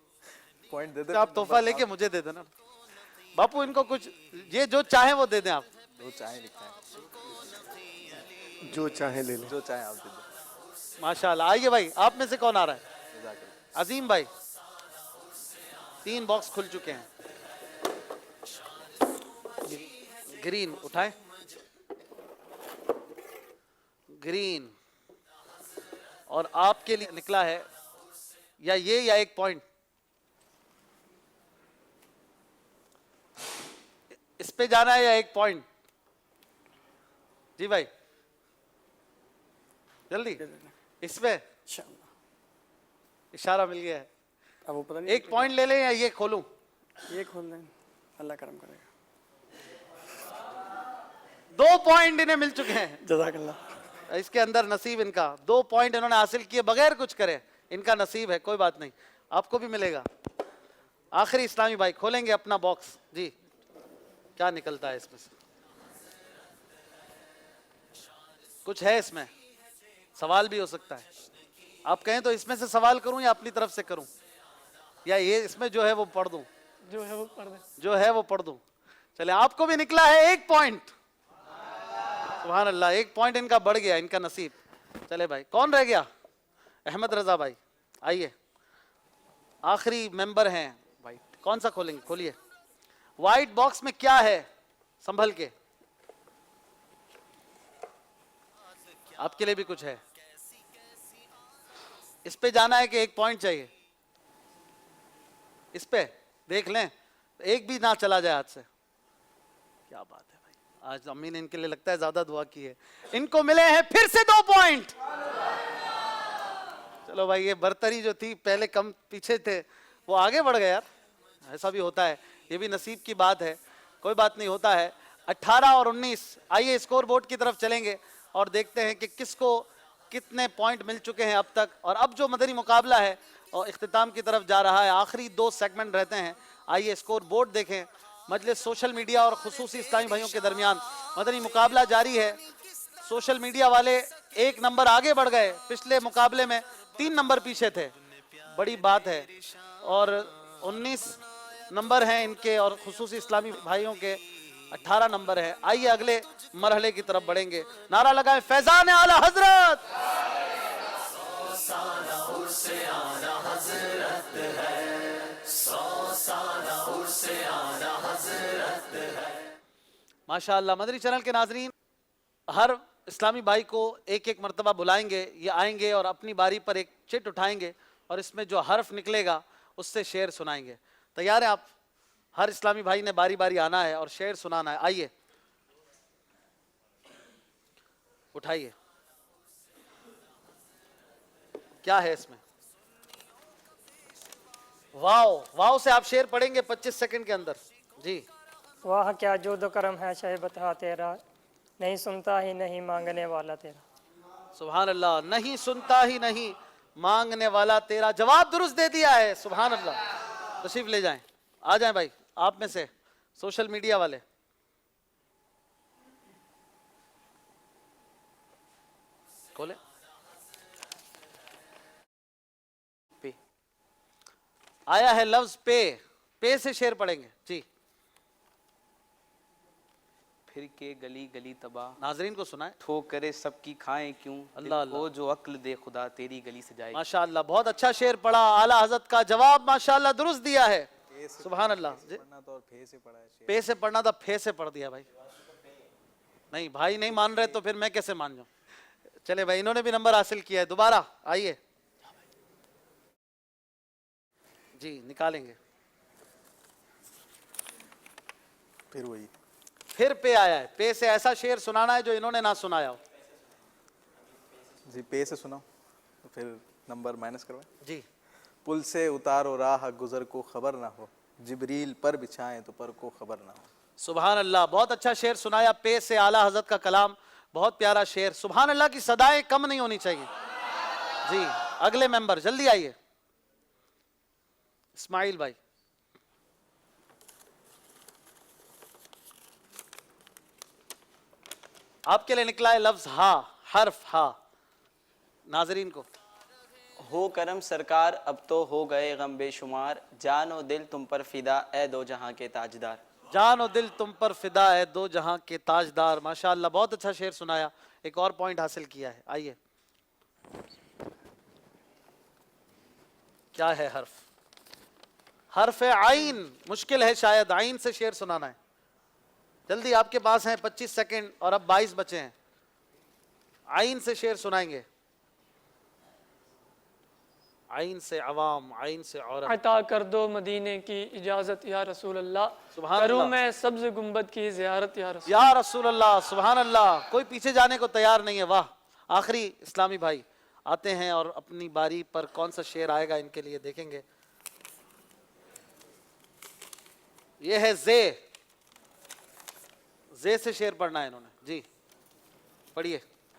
پوائنٹ دے دیں, آپ تحفہ لے کے مجھے دے دینا. باپو ان کو کچھ, یہ جو چاہیں وہ دے دیں آپ. جو چاہیں لکھا ہے, جو چاہیں لے لیں. جو چاہیں آپ دے دیں. ماشاءاللہ. آئیے بھائی, آپ میں سے کون آ رہا ہے؟ عظیم بھائی. 3 باکس کھل چکے ہیں. گرین اٹھائیں, گرین. اور آپ کے لیے نکلا ہے یا یہ یا 1 پوائنٹ. اس پہ جانا ہے یا 1 پوائنٹ؟ جی بھائی جلدی, اس پہ اشارہ مل گیا ہے. اب وہ پتہ نہیں 1 پوائنٹ لے لیں یا یہ کھولوں؟ یہ کھول دیں, اللہ کرم کرے گا. 2 پوائنٹ انہیں مل چکے ہیں. جزاک اللہ. اس کے اندر نصیب ان کا 2 پوائنٹ انہوں نے حاصل کیے بغیر کچھ کرے. ان کا نصیب ہے, کوئی بات نہیں, آپ کو بھی ملے گا. آخری اسلامی بھائی کھولیں گے اپنا باکس. جی کیا نکلتا ہے اس میں سے؟ کچھ ہے اس میں, سوال بھی ہو سکتا ہے. آپ کہیں تو اس میں سے سوال کروں یا اپنی طرف سے کروں, یا یہ اس میں جو ہے وہ پڑھ دوں؟ جو ہے وہ پڑھ دیں. جو ہے وہ پڑھ دوں. چلے, آپ کو بھی نکلا ہے 1 پوائنٹ. سبحان اللہ, 1 پوائنٹ ان کا بڑھ گیا, ان کا نصیب. چلے بھائی, کون رہ گیا؟ احمد رضا بھائی آئیے, آخری ممبر ہیں. کون سا کھولیں گے؟ کھولیے. وائٹ باکس میں کیا ہے؟ سنبھل کے, آپ کے لیے بھی کچھ ہے. اس پہ جانا ہے کہ 1 پوائنٹ چاہیے؟ اس پہ دیکھ لیں, ایک بھی نہ چلا جائے ہاتھ سے. کیا بات ہے بھائی, آج امی نے ان کے لیے لگتا ہے زیادہ دعا کی ہے. ان کو ملے ہیں پھر سے 2 پوائنٹ. چلو بھائی, یہ برتری جو تھی پہلے کم پیچھے تھے وہ آگے بڑھ گئے یار, ایسا بھی ہوتا ہے, یہ بھی نصیب کی بات ہے, کوئی بات نہیں, ہوتا ہے. 18 اور 19. آئیے اسکور بورڈ کی طرف چلیں گے اور دیکھتے ہیں کہ کس کو کتنے پوائنٹ مل چکے ہیں اب تک. اور اب جو مدنی مقابلہ ہے اور اختتام کی طرف جا رہا ہے, آخری 2 سیگمنٹ رہتے ہیں. آئیے اسکور بورڈ دیکھیں. مجلس سوشل میڈیا اور خصوصی اسلامی بھائیوں کے درمیان مدنی مقابلہ جاری ہے. سوشل میڈیا والے 1 نمبر آگے بڑھ گئے، پچھلے مقابلے میں 3 نمبر پیچھے تھے، بڑی بات ہے. اور 19 نمبر ہیں ان کے، اور خصوصی اسلامی بھائیوں کے 18 نمبر ہیں. آئیے اگلے مرحلے کی طرف بڑھیں گے. نعرہ لگائیں فیضان اعلی حضرت. ماشاءاللہ. مدنی چینل کے ناظرین، ہر اسلامی بھائی کو ایک ایک مرتبہ بلائیں گے، یہ آئیں گے اور اپنی باری پر ایک چٹ اٹھائیں گے اور اس میں جو حرف نکلے گا اس سے شعر سنائیں گے. تیار ہیں آپ؟ ہر اسلامی بھائی نے باری باری آنا ہے اور شعر سنانا ہے. آئیے اٹھائیے. کیا ہے اس میں؟ واو. واو سے آپ شعر پڑھیں گے 25 سیکنڈ کے اندر. جی. واہ کیا جود و کرم ہے شہ بتا تیرا، نہیں سنتا ہی نہیں مانگنے والا تیرا. سبحان اللہ. نہیں سنتا ہی نہیں مانگنے والا تیرا. جواب درست دے دیا ہے. سبحان اللہ. تشریف لے جائیں. آ جائیں بھائی آپ میں سے سوشل میڈیا والے. کھولے. پے آیا ہے لفظ پے. پے سے شعر پڑھیں گے. جی. پھر کے گلی گلی تباہ، ناظرین کو سنائیں. ٹھوکرے سب کی کھائیں کیوں، اللہ اللہ. وہ جو عقل دے خدا تیری گلی سے جائے. ماشاءاللہ. بہت اچھا شعر پڑھا. اعلیٰ حضرت کا جواب ماشاءاللہ درست دیا ہے. سبحان اللہ. پے سے پڑھنا تھا، پھے سے پڑھ دیا بھائی. نہیں بھائی نہیں مان رہے تو پھر میں کیسے مان جاؤں. چلے بھائی انہوں نے بھی نمبر حاصل کیا ہے. دوبارہ آئیے. جی نکالیں گے. پھر وہی پھر پے آیا ہے. پے سے ایسا شعر سنانا ہے جو انہوں نے نہ سنایا ہو. جی پے سے سناؤ تو پھر نمبر مائنس کروائیں. جی. پل سے اتارو راہ گزر کو خبر نہ ہو، جبریل پر بچھائیں تو پر کو خبر نہ ہو. سبحان اللہ. بہت اچھا شعر سنایا. پے سے اعلیٰ حضرت کا کلام. بہت پیارا شعر. سبحان اللہ کی صدائیں کم نہیں ہونی چاہیے. جی اگلے ممبر جلدی آئیے. اسماعیل بھائی. آپ کے لیے نکلا ہے لفظ ہا. حرف ہا. ناظرین کو. ہو کرم سرکار اب تو ہو گئے غم بے شمار، جان و دل تم پر فدا اے دو جہاں کے تاجدار. جان و دل تم پر فدا ہے دو جہاں کے تاجدار. ماشاءاللہ بہت اچھا شعر سنایا. ایک اور پوائنٹ حاصل کیا ہے. آئیے. کیا ہے حرف؟ حرف عین. مشکل ہے شاید. عین سے شعر سنانا ہے. جلدی آپ کے پاس ہیں 25 سیکنڈ اور اب 22 بچے ہیں. عین سے شعر سنائیں گے. عین سے عوام، عین سے عورت. عطا کر دو مدینے کی اجازت یا رسول اللہ، سبحان کروں اللہ. میں سبز گنبد کی زیارت یا رسول یا رسول اللہ. سبحان اللہ. کوئی پیچھے جانے کو تیار نہیں ہے. واہ. آخری اسلامی بھائی آتے ہیں اور اپنی باری پر کون سا شعر آئے گا ان کے لیے دیکھیں گے. یہ ہے زے. زے سے شعر پڑھنا ہے انہوں نے. جی پڑھیے.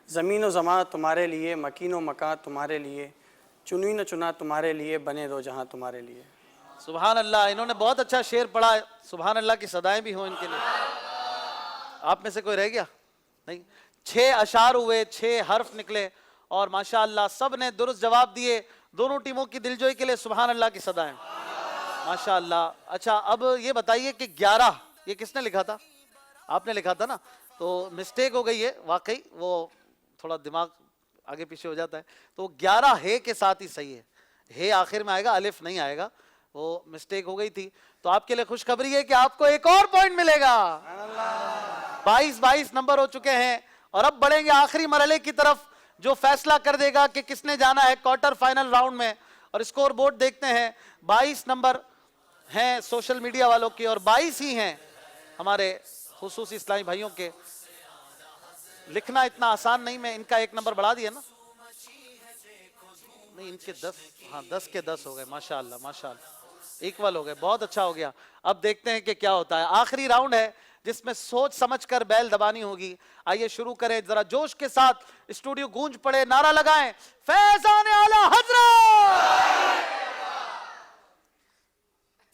زمین و زمان تمہارے لیے، مکین و مکان تمہارے لیے، چنی نہ چنا تمہارے لیے، بنے دو جہاں تمہارے لیے. سبحان اللہ. انہوں نے بہت اچھا شعر پڑھا. سبحان اللہ کی صدائیں بھی ہوں ان کے لیے. آپ میں سے کوئی رہ گیا؟ نہیں. 6 اشعار ہوئے، 6 حرف نکلے اور ماشاءاللہ سب نے درست جواب دیے. دونوں ٹیموں کی دلجوئی کے لیے سبحان اللہ کی صدائیں. ماشاءاللہ. اچھا اب یہ بتائیے کہ 11 یہ کس نے لکھا تھا؟ آپ نے لکھا تھا نا. تو مسٹیک ہو گئی ہے واقعی. وہ تھوڑا دماغ آگے پیچھے ہو جاتا ہے. تو 11 ہے کے ساتھ ہی صحیح ہے. ہے آخر میں آئے گا، الف نہیں آئے گا. وہ مسٹیک ہو گئی تھی. تو آپ کے لیے خوشخبری ہے کہ آپ کو ایک اور پوائنٹ ملے گا. 22 نمبر ہو چکے ہیں اور اب بڑھیں گے آخری مرحلے کی طرف جو فیصلہ کر دے گا کہ کس نے جانا ہے کوارٹر فائنل راؤنڈ میں. اور اسکور بورڈ دیکھتے ہیں. 22 نمبر ہیں سوشل میڈیا والوں کے اور 22 ہی ہیں ہمارے خصوصی اسلامی بھائیوں کے. لکھنا اتنا آسان نہیں. میں ان کا 1 نمبر بڑھا دیا نا. نہیں ان کے 10. ہاں 10 کے 10 ہو گئے. ماشاءاللہ ماشاءاللہ. ایکول ہو گئے. بہت اچھا ہو گیا. اب دیکھتے ہیں کہ کیا ہوتا ہے. آخری راؤنڈ ہے جس میں سوچ سمجھ کر بیل دبانی ہوگی. آئیے شروع کریں. ذرا جوش کے ساتھ اسٹوڈیو گونج پڑے. نعرہ لگائیں فیضان اعلی حضرت.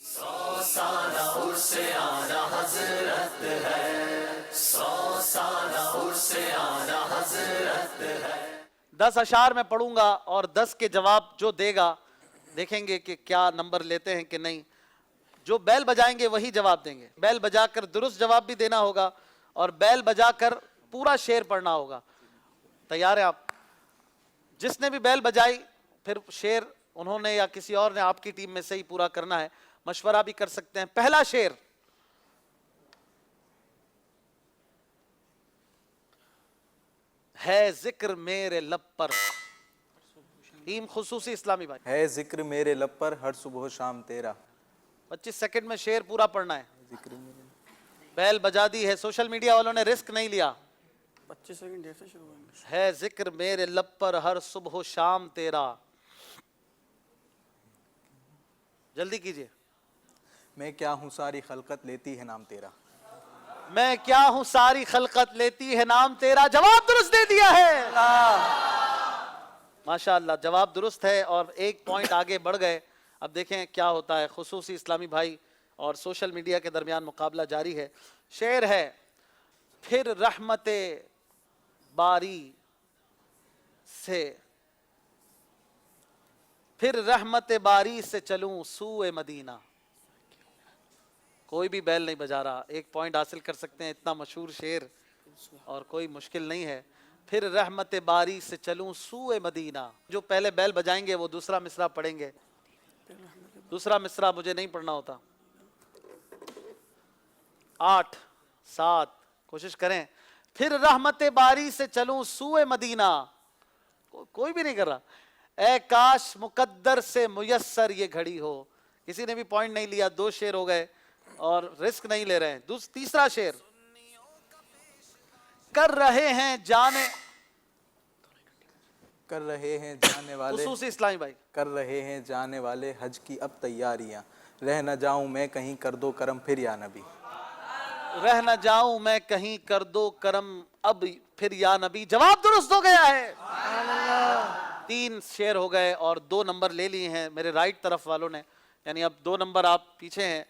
100 سالہ عرس اعلی حضرت ہے، 100 سالہ عرس اعلی حضرت 10 اشعار میں پڑھوں گا اور 10 کے جواب جو دے گا دیکھیں گے کہ کیا نمبر لیتے ہیں کہ نہیں. جو بیل بجائیں گے وہی جواب دیں گے. بیل بجا کر درست جواب بھی دینا ہوگا اور بیل بجا کر پورا شعر پڑھنا ہوگا. تیار ہیں آپ؟ جس نے بھی بیل بجائی پھر شعر انہوں نے یا کسی اور نے آپ کی ٹیم میں سے ہی پورا کرنا ہے. مشورہ بھی کر سکتے ہیں. پہلا شعر ہے ذکر میرے لب پر. ٹیم خصوصی اسلامی بھائی. ہے ذکر میرے لب پر ہر صبح و شام تیرا. 25 سیکنڈ میں شعر پورا پڑھنا ہے. بیل بجا دی ہے. سوشل میڈیا والوں نے رسک نہیں لیا. 25 سیکنڈ دیر سے شروع ہوئیں. ہے ذکر میرے لب پر ہر صبح و شام تیرا. جلدی کیجئے. میں کیا ہوں ساری خلقت لیتی ہے نام تیرا. میں کیا ہوں ساری خلقت لیتی ہے نام تیرا. جواب درست دے دیا ہے. ماشاءاللہ جواب درست ہے اور 1 پوائنٹ آگے بڑھ گئے. اب دیکھیں کیا ہوتا ہے. خصوصی اسلامی بھائی اور سوشل میڈیا کے درمیان مقابلہ جاری ہے. شعر ہے پھر رحمت باری سے پھر رحمت باری سے چلوں سوئے مدینہ. کوئی بھی بیل نہیں بجا رہا. 1 پوائنٹ حاصل کر سکتے ہیں. اتنا مشہور شعر اور کوئی مشکل نہیں ہے. پھر رحمت باری سے چلوں سوئے مدینہ. جو پہلے بیل بجائیں گے وہ دوسرا مصرع پڑھیں گے. دوسرا مصرع مجھے نہیں پڑھنا ہوتا. 8 7 کوشش کریں. پھر رحمت باری سے چلوں سوئے مدینہ. کوئی بھی نہیں کر رہا. اے کاش مقدر سے میسر یہ گھڑی ہو. کسی نے بھی پوائنٹ نہیں لیا. 2 شعر ہو گئے اور رسک نہیں لے رہے ہیں. تیسرا شعر کر رہے ہیں جانے والے خصوصی اسلامی بھائی. کر رہے ہیں جانے والے حج کی اب تیاریاں. رہ نہ جاؤں میں کہیں کر دو کرم پھر یا نبی. رہ نہ جاؤں میں کہیں کر دو کرم اب پھر یا نبی. جواب درست ہو گیا ہے. 3 شعر ہو گئے اور 2 نمبر لے لیے ہیں میرے رائٹ طرف والوں نے. یعنی اب 2 نمبر آپ پیچھے ہیں.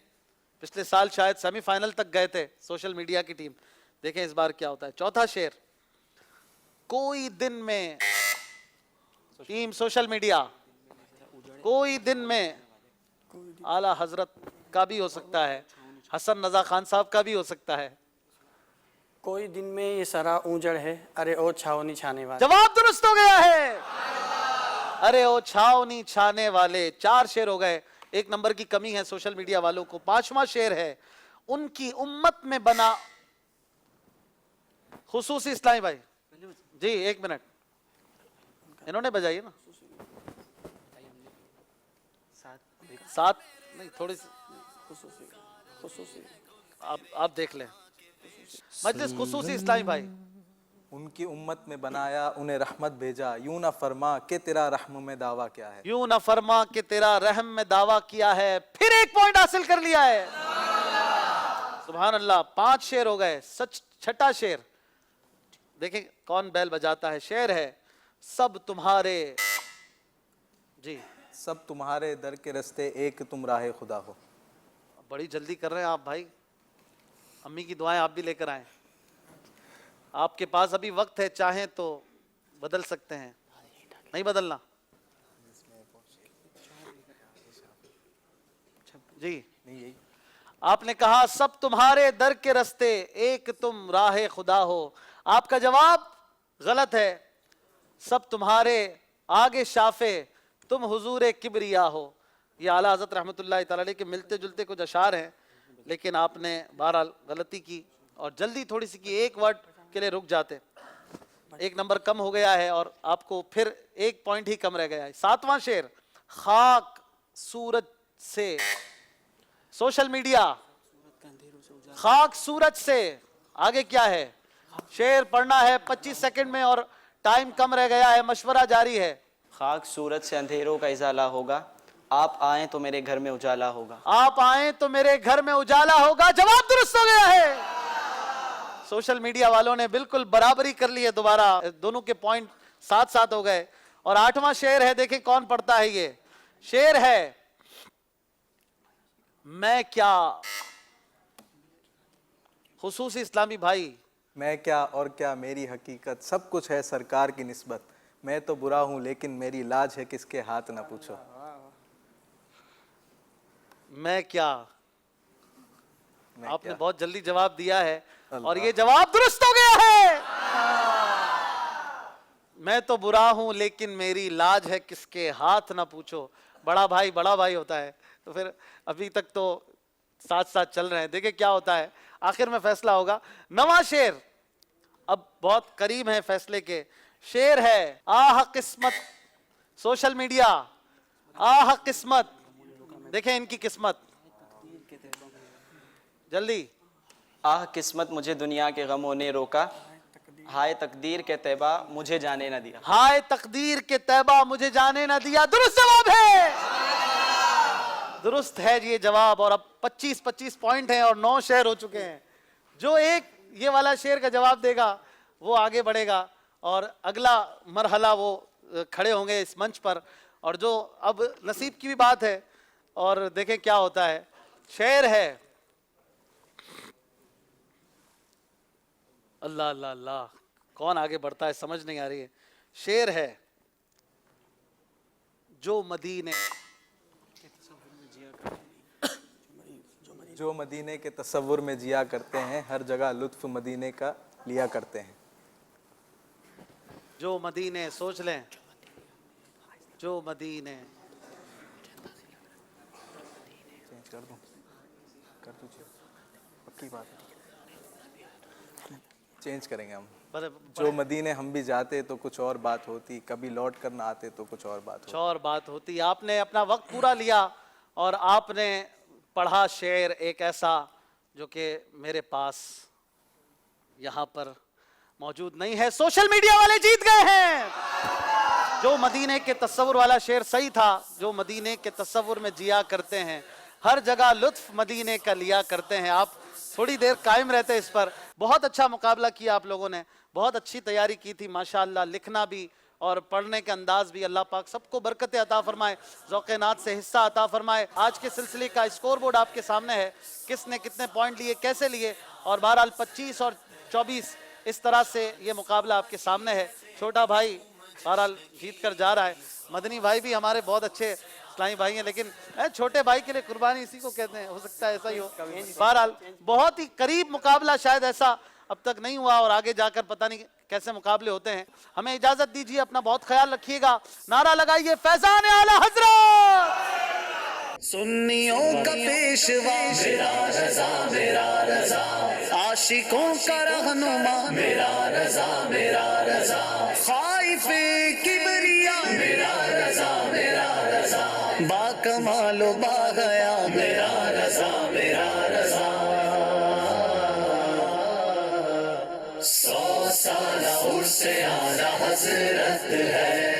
پچھلے سال شاید سیمی فائنل تک گئے تھے سوشل میڈیا کی ٹیم. دیکھیں اس بار کیا ہوتا ہے. چوتھا شعر کوئی دن میں ٹیم سوشل میڈیا کوئی دن میں اعلیٰ حضرت کا بھی ہو سکتا ہے. حسن رضا خان صاحب کا بھی ہو سکتا ہے. کوئی دن میں یہ سرا اونجڑ ہے ارے او چھاؤنی چھانے والے. جواب درست ہو گیا ہے. ارے او چھاؤنی چھانے والے. 4 شعر ہو گئے. 1 نمبر کی کمی ہے سوشل میڈیا والوں کو. 5واں شعر ہے ان کی امت میں بنا. خصوصی اسلامی بھائی جی 1 منٹ. انہوں نے بجائی نا 7 نہیں تھوڑی خصوصی آپ دیکھ لیں. مجلس خصوصی اسلامی بھائی. ان کی امت میں بنایا انہیں رحمت بھیجا. یوں نہ فرما کہ تیرا رحم میں دعویٰ کیا ہے. یوں نہ فرما کہ تیرا رحم میں دعویٰ کیا ہے. پھر 1 پوائنٹ حاصل کر لیا ہے. سبحان اللہ. 5 شعر ہو گئے. 6واں شعر دیکھیں کون بیل بجاتا ہے. شعر ہے سب تمہارے جی سب تمہارے در کے رستے ایک تم راہ خدا ہو. بڑی جلدی کر رہے ہیں آپ بھائی. امی کی دعائیں آپ بھی لے کر آئیں. آپ کے پاس ابھی وقت ہے. چاہیں تو بدل سکتے ہیں. نہیں بدلنا جی. آپ نے کہا سب تمہارے در کے رستے ایک تم راہ خدا ہو. آپ کا جواب غلط ہے. سب تمہارے آگے شافے تم حضور کبریا ہو. یہ اعلیٰ حضرت رحمۃ اللہ تعالی علیہ کے ملتے جلتے کچھ اشعار ہیں لیکن آپ نے بہرحال غلطی کی اور جلدی تھوڑی سی کی. 1 ورڈ کے لیے رک جاتے. 1 نمبر کم ہو گیا ہے اور آپ کو پھر 1 پوائنٹ ہی کم رہ گیا ہے. 7واں شعر خاک سورج سے سوشل میڈیا خاک سورج سے آگے کیا ہے. شعر پڑھنا ہے 25 سیکنڈ میں اور ٹائم کم رہ گیا ہے. مشورہ جاری ہے. خاک سورج سے اندھیروں کا ازالہ ہوگا. آپ آئیں تو میرے گھر میں اجالا ہوگا. آپ آئیں تو میرے گھر میں اجالا ہوگا. جواب درست ہو گیا ہے. سوشل میڈیا والوں نے بالکل برابری کر لی ہے. دوبارہ دونوں کے پوائنٹ 7 ہو گئے. اور 8واں شعر ہے دیکھیں کون پڑھتا ہے. یہ شعر ہے میں کیا خصوصی اسلامی بھائی میں کیا اور کیا میری حقیقت سب کچھ ہے سرکار کی نسبت. میں تو برا ہوں لیکن میری لاج ہے کس کے ہاتھ نہ پوچھو. میں کیا؟ آپ نے بہت جلدی جواب دیا ہے اور یہ جواب درست ہو گیا ہے. میں تو برا ہوں لیکن میری لاج ہے کس کے ہاتھ نہ پوچھو. بڑا بھائی ہوتا ہے تو پھر ابھی تک تو ساتھ ساتھ چل رہے ہیں. دیکھیں کیا ہوتا ہے, آخر میں فیصلہ ہوگا. نواں شعر اب بہت قریب ہے فیصلے کے. شعر ہے آہ قسمت. سوشل میڈیا آہ قسمت. دیکھیں ان کی قسمت جلدی. آہ قسمت مجھے دنیا کے غموں نے روکا, ہائے تقدیر کے طیبہ مجھے جانے نہ دیا. ہائے تقدیر کے طیبہ مجھے جانے نہ دیا. درست جواب ہے, درست ہے جی یہ جواب. اور اب 25 پوائنٹ ہیں اور 9 شعر ہو چکے ہیں. جو ایک یہ والا شعر کا جواب دے گا وہ آگے بڑھے گا اور اگلا مرحلہ وہ کھڑے ہوں گے اس منچ پر. اور جو اب نصیب کی بھی بات ہے اور دیکھیں کیا ہوتا ہے. شعر ہے اللہ اللہ اللہ, کون آگے بڑھتا ہے سمجھ نہیں آ رہی ہے. شعر ہے جو مدینے جو مدینے کے تصور میں جیا کرتے ہیں, ہر جگہ لطف مدینے کا لیا کرتے ہیں. جو مدینے, سوچ لیں, جو مدینے. کر دوں پکی بات ہے, چینج کریں گے ہم. جو مدینے ہم بھی جاتے تو کچھ اور بات ہوتی, کبھی لوٹ کر نہ آتے تو کچھ اور بات ہوتی. آپ نے اپنا وقت پورا لیا اور آپ نے پڑھا شعر ایک ایسا جو کہ میرے پاس یہاں پر موجود نہیں ہے. سوشل میڈیا والے جیت گئے ہیں. جو مدینے کے تصور والا شعر صحیح تھا. جو مدینے کے تصور میں جیا کرتے ہیں, ہر جگہ لطف مدینے کا لیا کرتے ہیں. آپ تھوڑی دیر قائم رہتے اس پر. بہت اچھا مقابلہ کیا آپ لوگوں نے, بہت اچھی تیاری کی تھی ماشاءاللہ. لکھنا بھی اور پڑھنے کے انداز بھی, اللہ پاک سب کو برکت عطا فرمائے, ذوق نات سے حصہ عطا فرمائے. آج کے سلسلے کا اسکور بورڈ آپ کے سامنے ہے, کس نے کتنے پوائنٹ لیے, کیسے لیے, اور بہرحال 25 اور 24 اس طرح سے یہ مقابلہ آپ کے سامنے ہے. چھوٹا بھائی بہرحال جیت کر جا رہا ہے. مدنی بھائی بھی ہمارے بہت اچھے اسلامی بھائی ہیں, لیکن چھوٹے بھائی کے لیے قربانی اسی کو کہتے ہیں. ہو سکتا ہے ایسا ہی ہو. بہرحال بہت ہی قریب مقابلہ, شاید ایسا اب تک نہیں ہوا اور آگے جا کر پتہ نہیں کیسے مقابلے ہوتے ہیں. ہمیں اجازت دیجیے, اپنا بہت خیال رکھیے گا. نعرہ لگائیے فیضان اعلی حضرت. سنیوں کا پیشوا میرا رضا, میرا رضا. عاشقوں کا رہنما میرا رضا, میرا رضا. خائف کبریا میرا رضا, میرا رضا. با کمال و با گیا میرا رضا, میرا رضا. 100 سالہ عرس اعلی حضرت ہے.